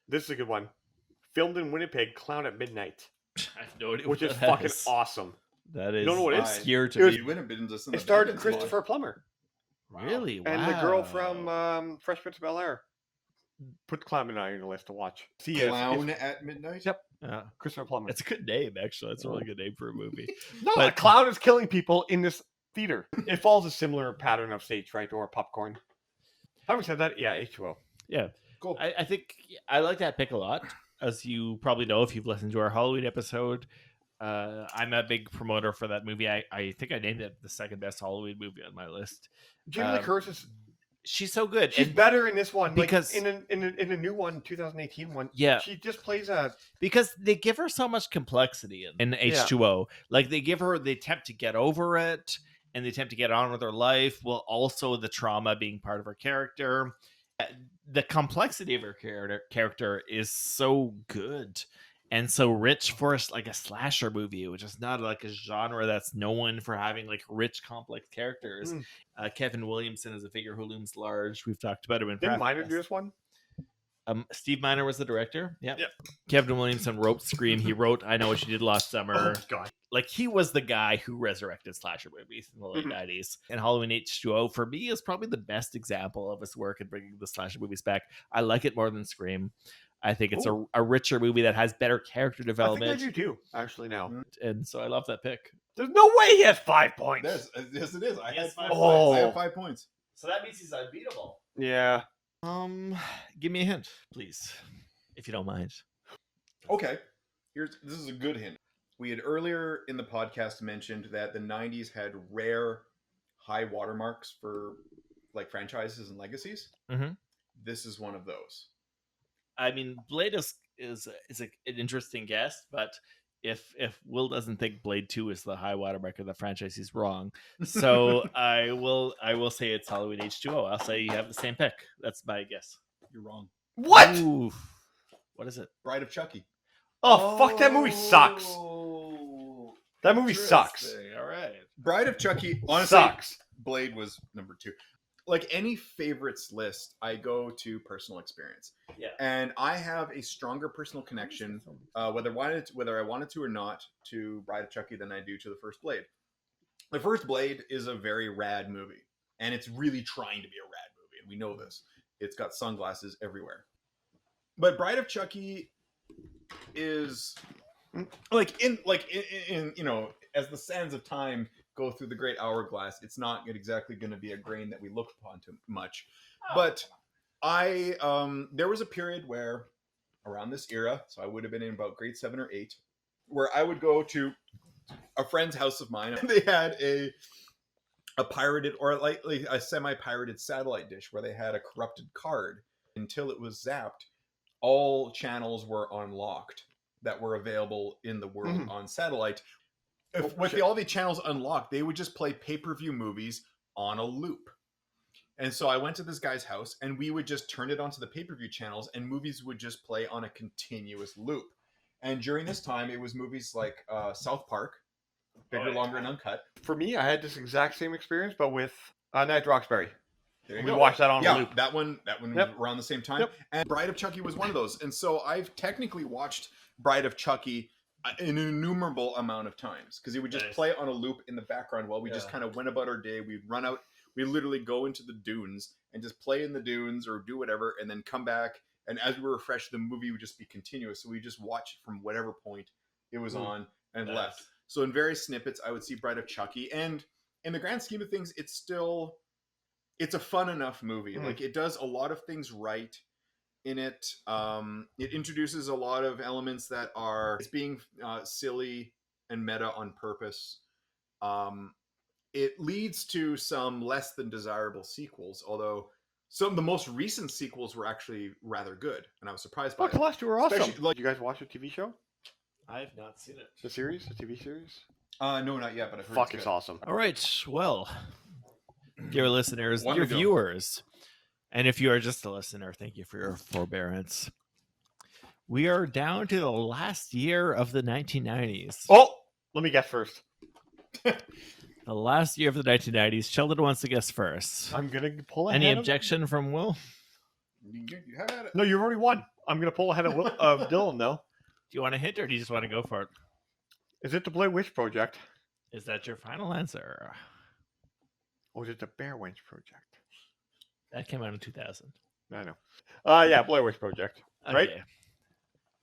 this is a good one. Filmed in Winnipeg, Clown at Midnight, I have no idea which what is that fucking is. awesome. That is You don't know what it is? obscure to It was- me. You wouldn't have been just in It the starred Vegas Christopher lot. Plummer Really? Wow. and the girl from Fresh Prince of Bel-Air. Put Clown at Midnight on your list to watch. See, Clown at Midnight? Yep. Yeah. Christopher Plummer. It's a good name, actually. It's a really good name for a movie. No, But- a clown is killing people in this theater. It follows a similar pattern of stage fright or popcorn. Having said that, yeah, H2O. Yeah. Cool. I think I like that pick a lot. As you probably know if you've listened to our Halloween episode, I'm a big promoter for that movie. I think I named it the second best Halloween movie on my list. Jamie Lee Curtis is She's so good. she's And better in this one because- like, in a new one, 2018 one. Yeah. She just plays a because they give her so much complexity in H2O. Like they give her the attempt to get over it and the attempt to get on with her life, while also the trauma being part of her character. The complexity of her character is so good and so rich for like a slasher movie, which is not like a genre that's known for having like rich, complex characters. Kevin Williamson is a figure who looms large. We've talked about him in didn't past Miner podcasts. do this one? Steve Miner was the director. Yeah. Yep. Kevin Williamson wrote Scream. He wrote I Know What You Did Last Summer. Oh god. Like he was the guy who resurrected slasher movies in the late Mhm. 90s. And Halloween H2O for me is probably the best example of his work in bringing the slasher movies back. I like it more than Scream. I think it's a richer movie that has better character I think development. I do too, actually now. And so I love that pick. There's no way he has 5 points. Yes, it is. I Yes, had 5 5 points. I have points. 5 points. So that means he's unbeatable. Yeah. Give me a hint, please, if you don't mind. Okay. This is a good hint. We had earlier in the podcast mentioned that the 90s had rare high watermarks for like franchises and legacies. Mhm. This is one of those. I mean, Blade is an interesting guess, but if Will doesn't think Blade 2 is the high watermark of the franchise, he's wrong. So I will say it's Halloween H2O. I'll say you have the same pick. That's my guess. You're wrong. What? Ooh. What is it? Bride of Chucky. Oh, fuck, that movie sucks. That movie sucks. Interesting. All right. Bride of Chucky, honestly, Sucks. Blade was number 2. Like any favorites list, I go to personal experience. Yeah. And I have a stronger personal connection, whether I wanted to or not, to Bride of Chucky than I do to the first Blade. The first Blade is a very rad movie, and it's really trying to be a rad movie, and we know this. It's got sunglasses everywhere. But Bride of Chucky is like in you know, as the sands of time go through the great hourglass, it's not exactly going to be a grain that we look upon too much. But there was a period where around this era, so I would have been in about grade 7 or 8, where I would go to a friend's house of mine, and they had a pirated or like a semi-pirated satellite dish where they had a corrupted card. Until it was zapped, all channels were unlocked that were available in the world on satellite. With all the channels unlocked, they would just play pay-per-view movies on a loop. And so I went to this guy's house, and we would just turn it onto the pay-per-view channels, and movies would just play on a continuous loop. And during this time, it was movies like South Park, Bigger, Longer, and Uncut. For me, I had this exact same experience, but with Night at Roxbury. There you We go. watched that on a Yeah, loop. that one Yep. around the same time. Yep. And Bride of Chucky was one of those. And so I've technically watched Bride of Chucky an innumerable amount of times because he would just Nice. play on a loop in the background while we just Yeah. kind of went about our day. We'd run out. We literally go into the dunes and just play in the dunes or do whatever, and then come back. And as we were refreshed, the movie would just be continuous. So we just watch it from whatever point it was on and Nice. left. So in various snippets, I would see Bride of Chucky, and in the grand scheme of things, it's a fun enough movie. Like it does a lot of things right in it. It introduces a lot of elements that it's being silly and meta on purpose. It leads to some less than desirable sequels, although some of the most recent sequels were actually rather good, and I was surprised by Fuck, the it. last two are awesome. Especially, like- Did you guys watch the TV show? I have not seen it. The series? The TV series? No, not yet, but I've heard Fuck, it's it's good. awesome. All right. Well, dear listeners, One dear to go. viewers, and if you are just a listener, thank you for your forbearance. We are down to the last year of the 1990s. Oh, let me guess first. The last year of the 1990s. Sheldon wants to guess first. I'm gonna pull ahead. Any of- objection from Will? You have at it. No, you've already won. I'm gonna pull ahead of Dylan though. Do you want a hint or do you just want to go for it? Is it the Blair Witch Project? Is that your final answer? Or is it the Bear Witch Project? That came out in 2000. I know. Yeah, Blair Witch Project. Right? Okay.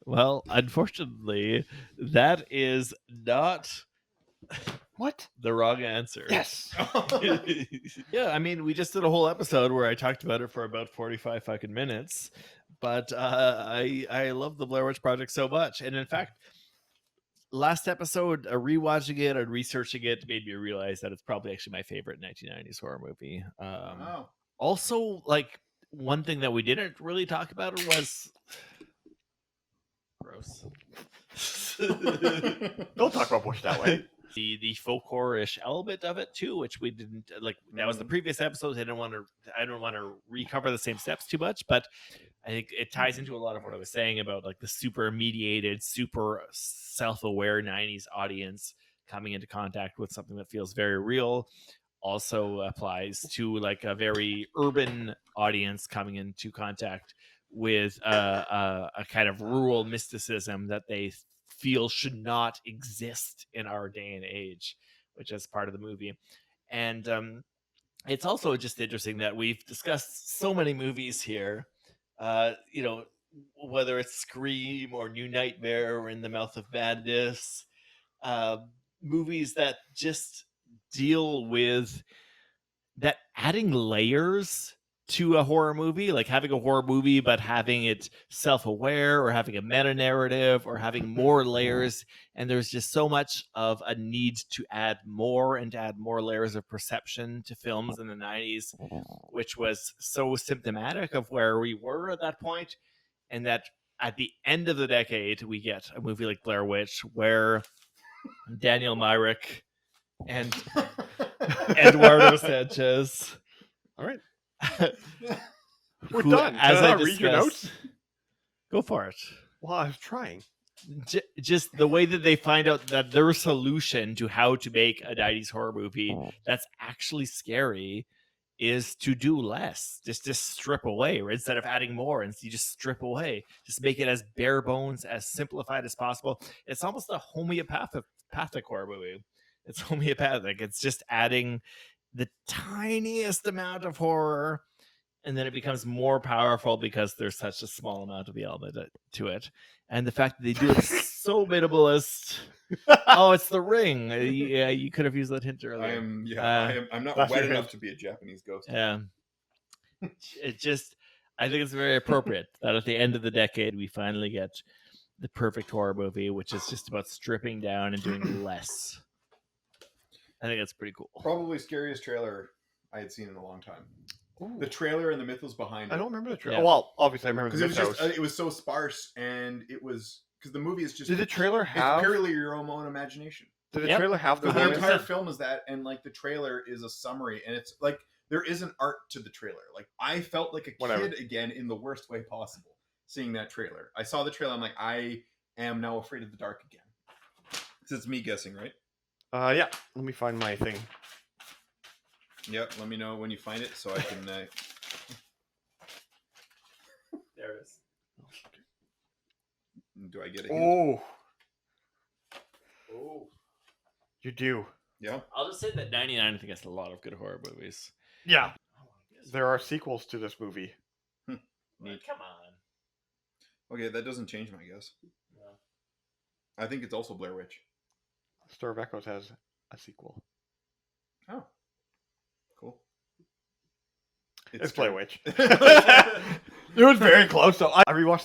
Well, unfortunately, that is not What? the wrong answer. Yes. Yeah, I mean, we just did a whole episode where I talked about it for about 45 fucking minutes, but I love the Blair Witch Project so much, and in fact, last episode, rewatching it and researching it made me realize that it's probably actually my favorite 1990s horror movie. Wow. Also, like one thing that we didn't really talk about was gross. Don't talk about Bush that way. the folklore-ish element of it too, which we didn't like. That was the previous episodes. I don't want to recover the same steps too much, but I think it ties into a lot of what I was saying about like the super mediated, super self-aware 90s audience coming into contact with something that feels very real. Also applies to like a very urban audience coming into contact with a kind of rural mysticism that they feel should not exist in our day and age, which is part of the movie. And it's also just interesting that we've discussed so many movies here, you know, whether it's Scream or New Nightmare or In the Mouth of Madness, movies that just deal with that adding layers to a horror movie, like having a horror movie but having it self-aware or having a meta narrative or having more layers. And there's just so much of a need to add more and to add more layers of perception to films in the 90s, which was so symptomatic of where we were at that point. And that at the end of the decade we get a movie like Blair Witch where Daniel Myrick and Eduardo Sanchez. All right. We're done. As Can I I not read your discussed, notes? go for it. Well, I was trying. Just the way that they find out that their solution to how to make a 90s horror movie that's actually scary is to do less. Just strip away, or instead of adding more, and you just strip away. Just make it as bare bones, as simplified as possible. It's almost a homeopathic horror movie. It's homeopathic. It's just adding the tiniest amount of horror, and then it becomes more powerful because there's such a small amount of the element to it. And the fact that they do it so minimalist. Oh, it's The Ring. Yeah, you could have used that hint earlier. I'm not that's wet your enough hint. to be a Japanese ghost. Yeah. It just, I think it's very appropriate that at the end of the decade, we finally get the perfect horror movie, which is just about stripping down and doing less. I think that's pretty cool. Probably scariest trailer I had seen in a long time. The trailer and the mythos behind it. I don't remember the trailer. Yeah. Well, obviously I remember Because the it was just mythos. it was so sparse, and it was because the movie is just Did the trailer it's have? purely your own imagination. Did the Yep. trailer have the? Because the 100%. entire film is that, and like the trailer is a summary, and it's like there is an art to the trailer. Like I felt like a Whatever. kid again in the worst way possible seeing that trailer. I saw the trailer. I'm like, I am now afraid of the dark again. This is me guessing, right? Yeah. Let me find my thing. Yep. Let me know when you find it so I can. There it is. Do I get a hint? Oh, Oh. you do. Yeah. I'll just say that 99, I think, has a lot of good horror movies. Yeah. There are sequels to this movie. Neat. Come on. Okay, that doesn't change my guess. No. I think it's also Blair Witch. Stir of Echoes has a sequel. Oh, cool. It's Blair Witch. Witch. It was very close though. I rewatched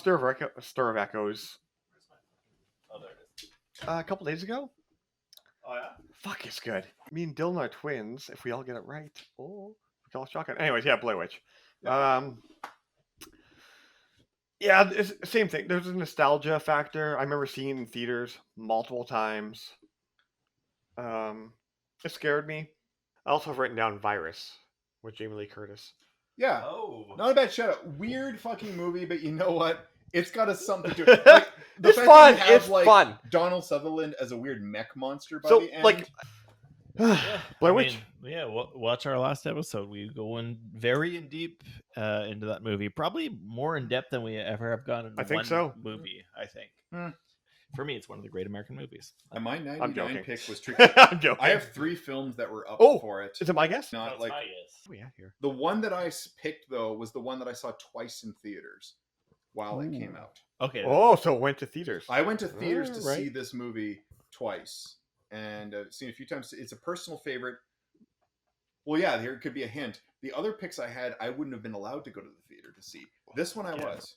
Stir of Echoes Oh, there it is. a couple days ago. Oh, yeah? Fuck, it's good. Me and Dylan are twins. If we all get it right, oh, we call it shotgun. Anyways, yeah, Blair Witch. Yeah, it's the same thing. There's a nostalgia factor. I remember seeing it in theaters multiple times. It scared me. I also have written down Virus with Jamie Lee Curtis. Yeah. Oh. Not a bad shout out. Weird fucking movie, but you know what? It's got something to it. Like, the It's fact fun. that you have, It's like, fun. Donald Sutherland as a weird mech monster by So, the end. like, Yeah, Blair Witch. Watch our last episode. We go in very in deep into that movie. Probably more in depth than we ever have gone in I think one so. movie. I think. Hmm. For me, it's one of the great American movies. My I'm 99 joking. pick was tricky. I'm joking. I have 3 films that were up Oh, for it. Is it my guess? Not like Oh yeah, here. the one that I picked though was the one that I saw twice in theaters while it came Ooh. out. Okay. Oh, so it went to theaters. I went to theaters to Alright. see this movie twice and seen it a few times. It's a personal favorite. Well, yeah, here could be a hint. The other picks I had, I wouldn't have been allowed to go to the theater to see. This one I Yeah. was.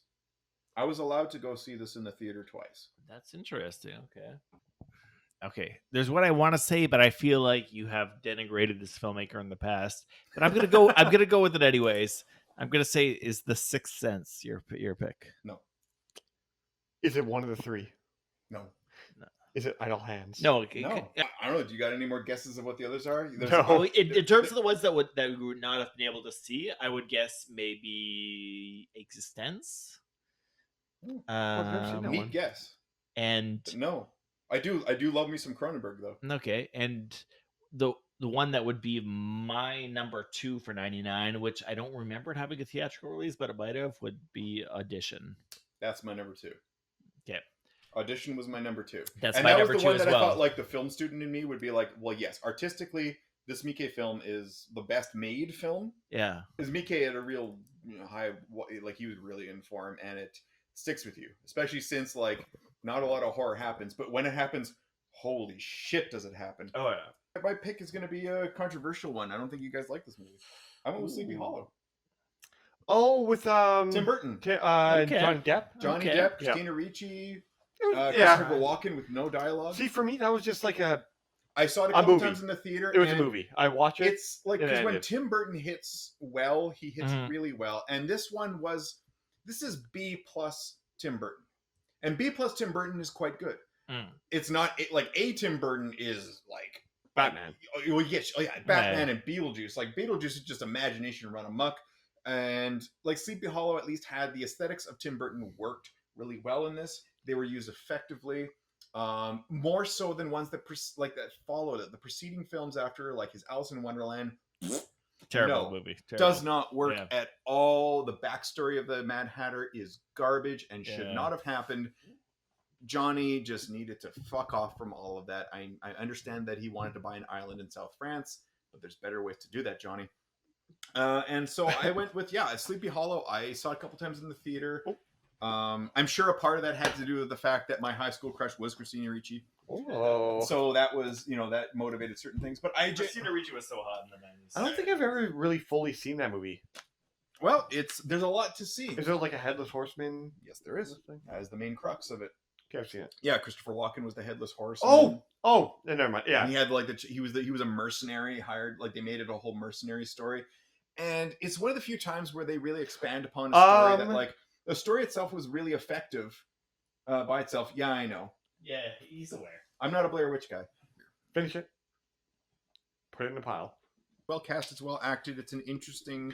I was allowed to go see this in the theater twice. That's interesting. Okay. There's what I want to say, but I feel like you have denigrated this filmmaker in the past. But I'm gonna go. I'm gonna go with it anyways. I'm gonna say is The Sixth Sense your pick? No. Is it one of the 3? No. Is it Idle Hands? No. No. I don't know. Do you got any more guesses of what the others are? No. Oh, in terms of the ones that we would not have been able to see, I would guess maybe Existence. I've never seen that Neat one. guess. And But no. I do love me some Cronenberg though. okay, and the one that would be my number 2 for 99, which I don't remember it having a theatrical release, but it might have, would be Audition. That's my number 2. Okay. Audition was my number 2. That's And my that was number the 2 one as that I well. thought like the film student in me would be like, well, yes, artistically, this Miike film is the best made film. Yeah. Because Miike had a real high, like he was really in form, and it sticks with you, especially since like not a lot of horror happens, but when it happens, holy shit, does it happen? Oh yeah. My pick is going to be a controversial one. I don't think you guys like this movie. I went with Sleepy Ooh. Hollow. Oh, with Tim Burton, Okay. John Depp. Johnny Okay. Depp, Yeah. Christina Ricci, Yeah. Christopher Walken with no dialogue. See, for me, that was just like I saw it a a couple movie. times in the theater. it was a and movie. I watched it. It's like It because when ended. Tim Burton hits well, he hits Mhm. really well, and this is B plus Tim Burton, and B plus Tim Burton is quite good. Mm. It's not like A Tim Burton is like Batman. Oh yeah, Batman and Beetlejuice. Like Beetlejuice is just imagination run amok, and like Sleepy Hollow at least had the aesthetics of Tim Burton worked really well in this. They were used effectively. More so than ones that that followed it. The preceding films after, like his Alice in Wonderland, Terrible No. movie. does not work Yeah. at all. The backstory of the Mad Hatter is garbage and should Yeah. not have happened. Johnny just needed to fuck off from all of that. I understand that he wanted to buy an island in South France, but there's better ways to do that, Johnny. And so I went with Sleepy Hollow. I saw it a couple times in the theater. I'm sure a part of that had to do with the fact that my high school crush was Christina Ricci. Oh. So that was, that motivated certain things. But Christina Ricci was so hot in the 90s. I don't think I've ever really fully seen that movie. well, there's a lot to see. Is there like a headless horseman? Yes, there is. As the main crux of it. Okay, I've seen it. Yeah, Christopher Walken was the headless horseman. Never mind. Yeah. And he had like he was a mercenary hired. Like they made it a whole mercenary story, and it's one of the few times where they really expand upon a story that like the story itself was really effective by itself. Yeah, I know. Yeah, he's aware. I'm not a Blair Witch guy. Finish it. Put it in the pile. Well cast, it's well acted. It's an interesting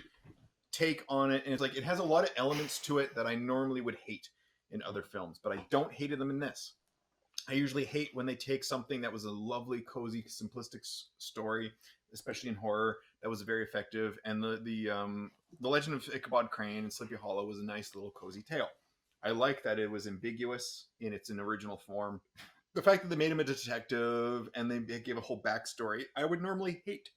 take on it, and it's like it has a lot of elements to it that I normally would hate in other films, but I don't hate them in this. I usually hate when they take something that was a lovely, cozy, simplistic story, especially in horror, that was very effective, and the Legend of Ichabod Crane and Sleepy Hollow was a nice little cozy tale. I like that it was ambiguous in its original form. The fact that they made him a detective and they gave a whole backstory, I would normally hate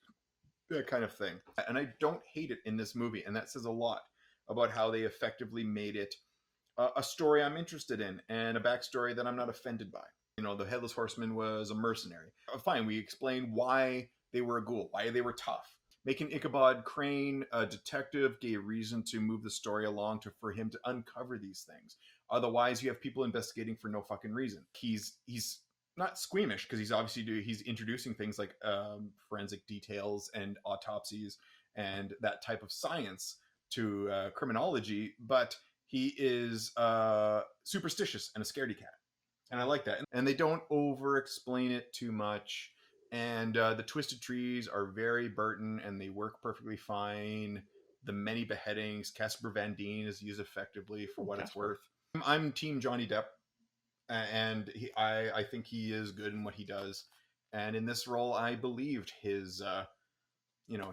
that kind of thing. And I don't hate it in this movie, and that says a lot about how they effectively made it a story I'm interested in and a backstory that I'm not offended by. The Headless Horseman was a mercenary. Fine, we explain why they were a ghoul, why they were tough. Making Ichabod Crane a detective gave reason to move the story along for him to uncover these things. Otherwise, you have people investigating for no fucking reason. He's not squeamish because he's introducing things like forensic details and autopsies and that type of science to criminology, but he is superstitious and a scaredy cat. And I like that. And they don't over-explain it too much. And the twisted trees are very Burton, and they work perfectly fine. The many beheadings, Casper Van Dien is used effectively for what it's worth. I'm Team Johnny Depp, and I think he is good in what he does. And in this role, I believed his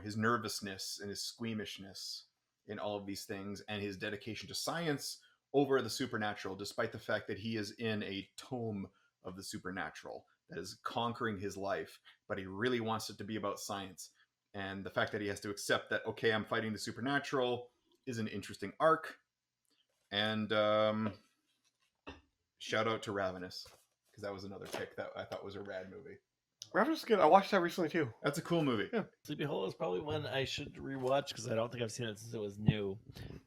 his nervousness and his squeamishness in all of these things, and his dedication to science over the supernatural, despite the fact that he is in a tome of the supernatural that is conquering his life, but he really wants it to be about science. And the fact that he has to accept that, okay, I'm fighting the supernatural, is an interesting arc. And shout out to Ravenous, because that was another pick that I thought was a rad movie. Ravenous is good. I watched that recently too. That's a cool movie. Yeah. Sleepy Hollow is probably one I should rewatch because I don't think I've seen it since it was new.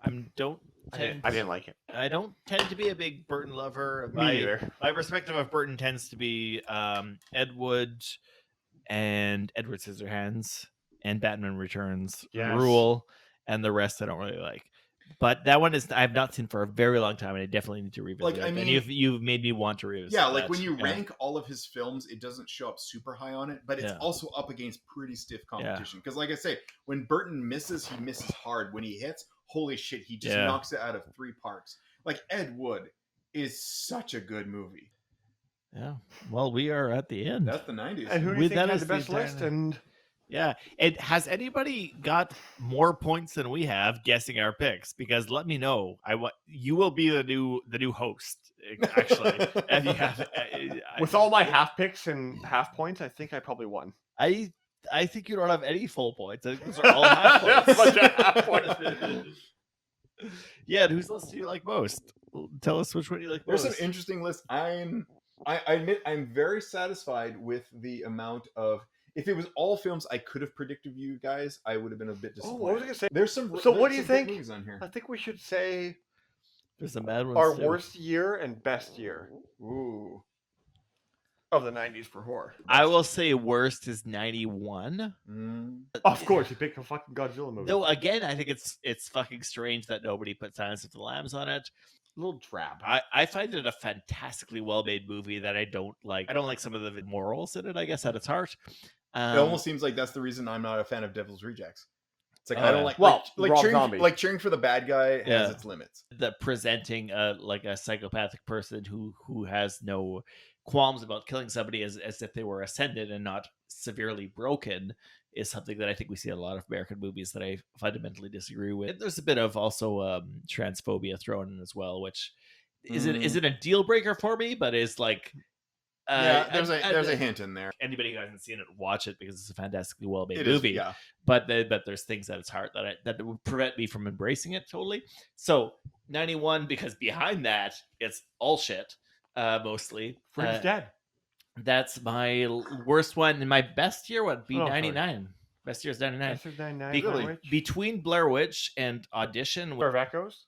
I didn't like it. I don't tend to be a big Burton lover. Me either. My perspective of Burton tends to be Ed Wood and Edward Scissorhands and Batman Returns, Yes. Rule, and the rest I don't really like. But that one is I've not seen for a very long time, and I definitely need to revisit Like, it. I mean- and you've made me want to revisit. Yeah, like that. when you Yeah. rank all of his films, it doesn't show up super high on it, but it's Yeah. also up against pretty stiff competition. Because, like I say, when Burton misses, he misses hard. When he hits, holy shit, he just Yeah. knocks it out of 3 parts. Like Ed Wood is such a good movie. Yeah. Well, we are at the end. That's the 90s. And who do you With think that had as the the best entire- list? And Yeah. And has anybody got more points than we have guessing our picks? Because let me know. You will be the new host. Actually, if you have, with all my half picks and half points, I think I probably won. I think you don't have any full points. I think those are all half points. Bunch of half points. Yeah. And whose list do you like most? Tell us which one you like There's most. some interesting lists. I admit I'm very satisfied with the amount of. If it was all films I could have predicted you guys, I would have been a bit Oh, disappointed. what was I gonna say? There's some. So there's what do you some good think? movies on here? I think we should say There's some bad ones. our too. worst year and best year Ooh. of the '90s for horror. I will say worst is 91. Mm. Of course, you picked a fucking Godzilla movie. Though again, I think it's fucking strange that nobody put Silence of the Lambs on it. A little drab. I find it a fantastically well-made movie that I don't like. I don't like some of the morals in it, I guess, at its heart. It almost seems like that's the reason I'm not a fan of Devil's Rejects. It's like Oh, I don't yeah. like Well, like Rob cheering, Zombie. like cheering for the bad guy has Yeah. its limits. the presenting like a psychopathic person who has no qualms about killing somebody as if they were ascended and not severely broken is something that I think we see in a lot of American movies that I fundamentally disagree with. And there's a bit of also transphobia thrown in as well, which isn't a deal breaker for me, but is like Yeah, there's a hint in there. Anybody who hasn't seen it, watch it because it's a fantastically well-made It is, movie. yeah. But there's things at its heart that would prevent me from embracing it totally. So 91, because behind that it's all shit, mostly. Fringe Dead. That's my worst one, and my best year would be Oh, sorry. 99. Best year is 99. Best of 99. Be- Blair Witch. Between Blair Witch and Audition, Blair of Echoes.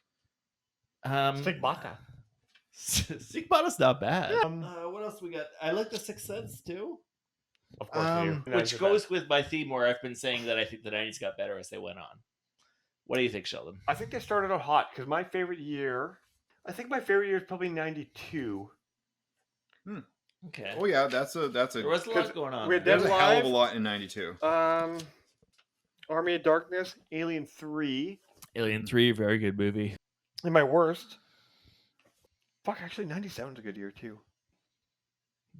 Stigmata. Stigmata's not bad. Um, What else we got? I like The Sixth Sense too. Of course you do. Which goes with my theme where I've been saying that I think the 90s got better as they went on. What do you think, Sheldon? I think they started out hot because my favorite year. I think my favorite year is probably '92. Okay. Oh yeah, that's a There was a lot going on. we had there. there's a Dead hell of a Alive. lot in '92. Army of Darkness, Alien 3. Alien 3, very good movie. And my worst. Fuck, actually, 97 is a good year too.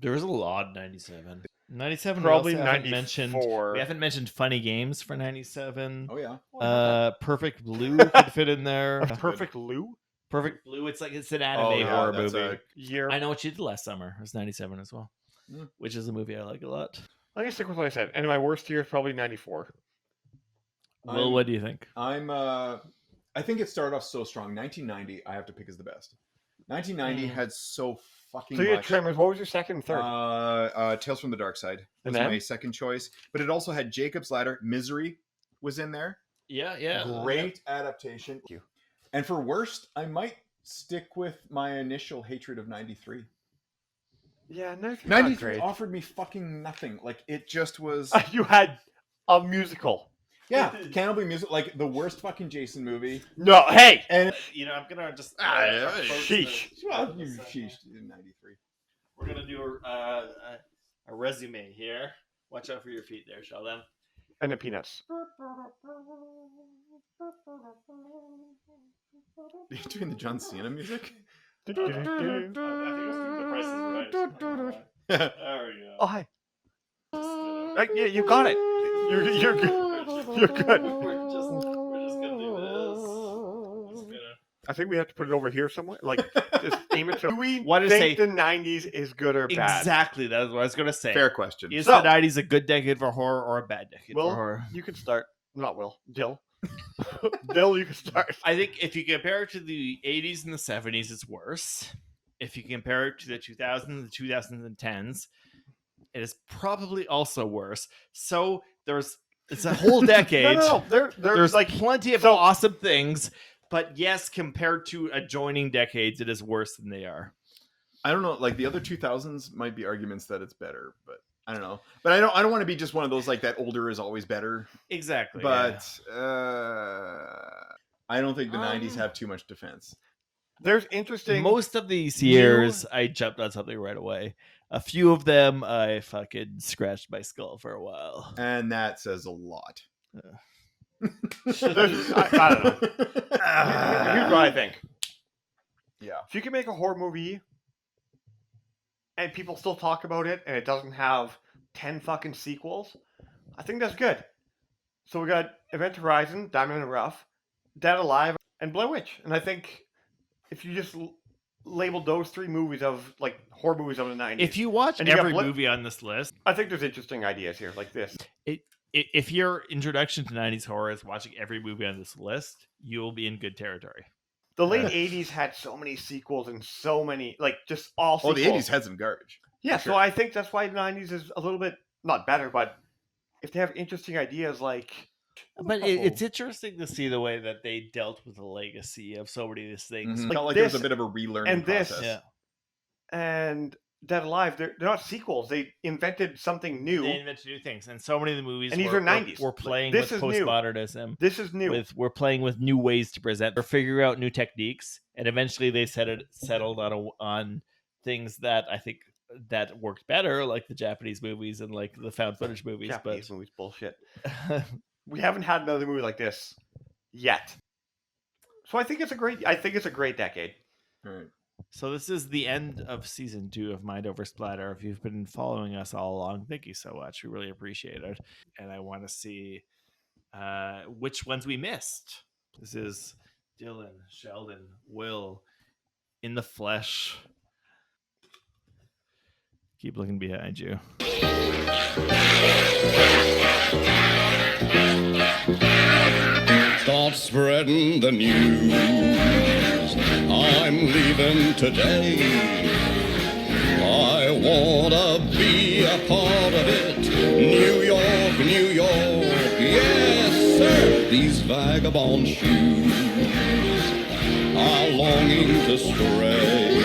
There was a lot in 97. 97 Probably we also haven't mentioned. 94. We haven't mentioned Funny Games for 97. Oh yeah. Perfect Blue could fit in there. Perfect Lou Perfect Blue. It's an anime Oh, yeah, horror that's movie. year. I Know What You Did Last Summer. It was 97 as well, Mm. which is a movie I like a lot. I'm gonna stick with what I said. And my worst year is probably 94. Will, what do you think? I think it started off so strong. 1990, I have to pick as the best. 1990 had so fucking So you had much. Tremors. What was your second and third? Tales from the Dark Side was And then? my second choice, but it also had Jacob's Ladder. Misery was in there. Yeah. Great adaptation. Thank you. And for worst, I might stick with my initial hatred of 93. Yeah, 93 93 great. offered me fucking nothing. Like it just was. You had a musical. Yeah, Cannibal Music, like the worst fucking Jason movie. No, hey! And I'm gonna just Sheesh. well, you sheeshed in 93. We're gonna do a resume here. Watch out for your feet there, Sheldon. And the Peanuts. Are you doing the John Cena music? I think it was The Price is Right. There we go. Oh, hi. Just Yeah, you got it. You're good. You're good. We're just gonna do this. Just gonna... I think we have to put it over here somewhere. Like, just aim it to. Do we What to think say- the 90s is good or bad? Exactly, that's what I was gonna say. Fair question. Is So- the 90s a good decade for horror or a bad decade Will, for horror? you can start. Not Will. Dill. Dill, you can start. I think if you compare it to the 80s and the 70s, it's worse. If you compare it to the 2000s and the 2010s, it is probably also worse. So it's a whole decade. No. There's like plenty of so- awesome things, but yes, compared to adjoining decades, it is worse than they are. I don't know. Like the other 2000s might be arguments that it's better, but I don't know. But I don't want to be just one of those like that older is always better. Exactly. But I don't think the 90s have too much defense. there's yeah. interesting. Most of these years, I jumped on something right away. A few of them, I fucking scratched my skull for a while. And that says a lot. I don't know. Here's what I think. Yeah. If you can make a horror movie and people still talk about it and it doesn't have 10 fucking sequels, I think that's good. So we got Event Horizon, Diamond in the Rough, Dead Alive, and Blair Witch. And I think if you just labeled those three movies of like horror movies of the 90s, If you watch And you got every Bla- movie on this list, I think there's interesting ideas here like this. if your introduction to 90s horror is watching every movie on this list, you will be in good territory. The late 80s had so many sequels and so many, like, just all Oh, sequels. the 80s had some garbage. Yeah, for sure. so I think that's why the 90s is a little bit, not better, but if they have interesting ideas like... But it's interesting to see the way that they dealt with the legacy of so many of these things. Felt like this there was a bit of a relearning and this. process. Yeah. And Dead Alive, they're not sequels. They invented something new. They invented new things, and so many of the movies And these were, are 90s. We're playing This with is new. postmodernism. This is new. We're playing with new ways to present. We're figuring out new techniques, and eventually they settled on things that I think that worked better, like the Japanese movies and like the found footage movies. Japanese movies, bullshit. We haven't had another movie like this yet. So I think it's a great decade. All right. So this is the end of season 2 of Mind Over Splatter. If you've been following us all along, thank you so much. We really appreciate it. And I want to see which ones we missed. This is Dylan, Sheldon, Will, in the flesh. Keep looking behind you. Start spreading the news. I'm leaving today. I wanna be a part of it. New York, New York, yes sir. These vagabond shoes are longing to stray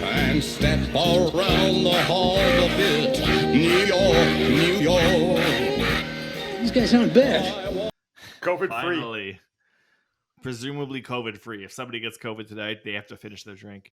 and step around the hall a bit. New York, New York. These guys aren't bad. COVID free. Finally. Presumably COVID free. If somebody gets COVID tonight, they have to finish their drink.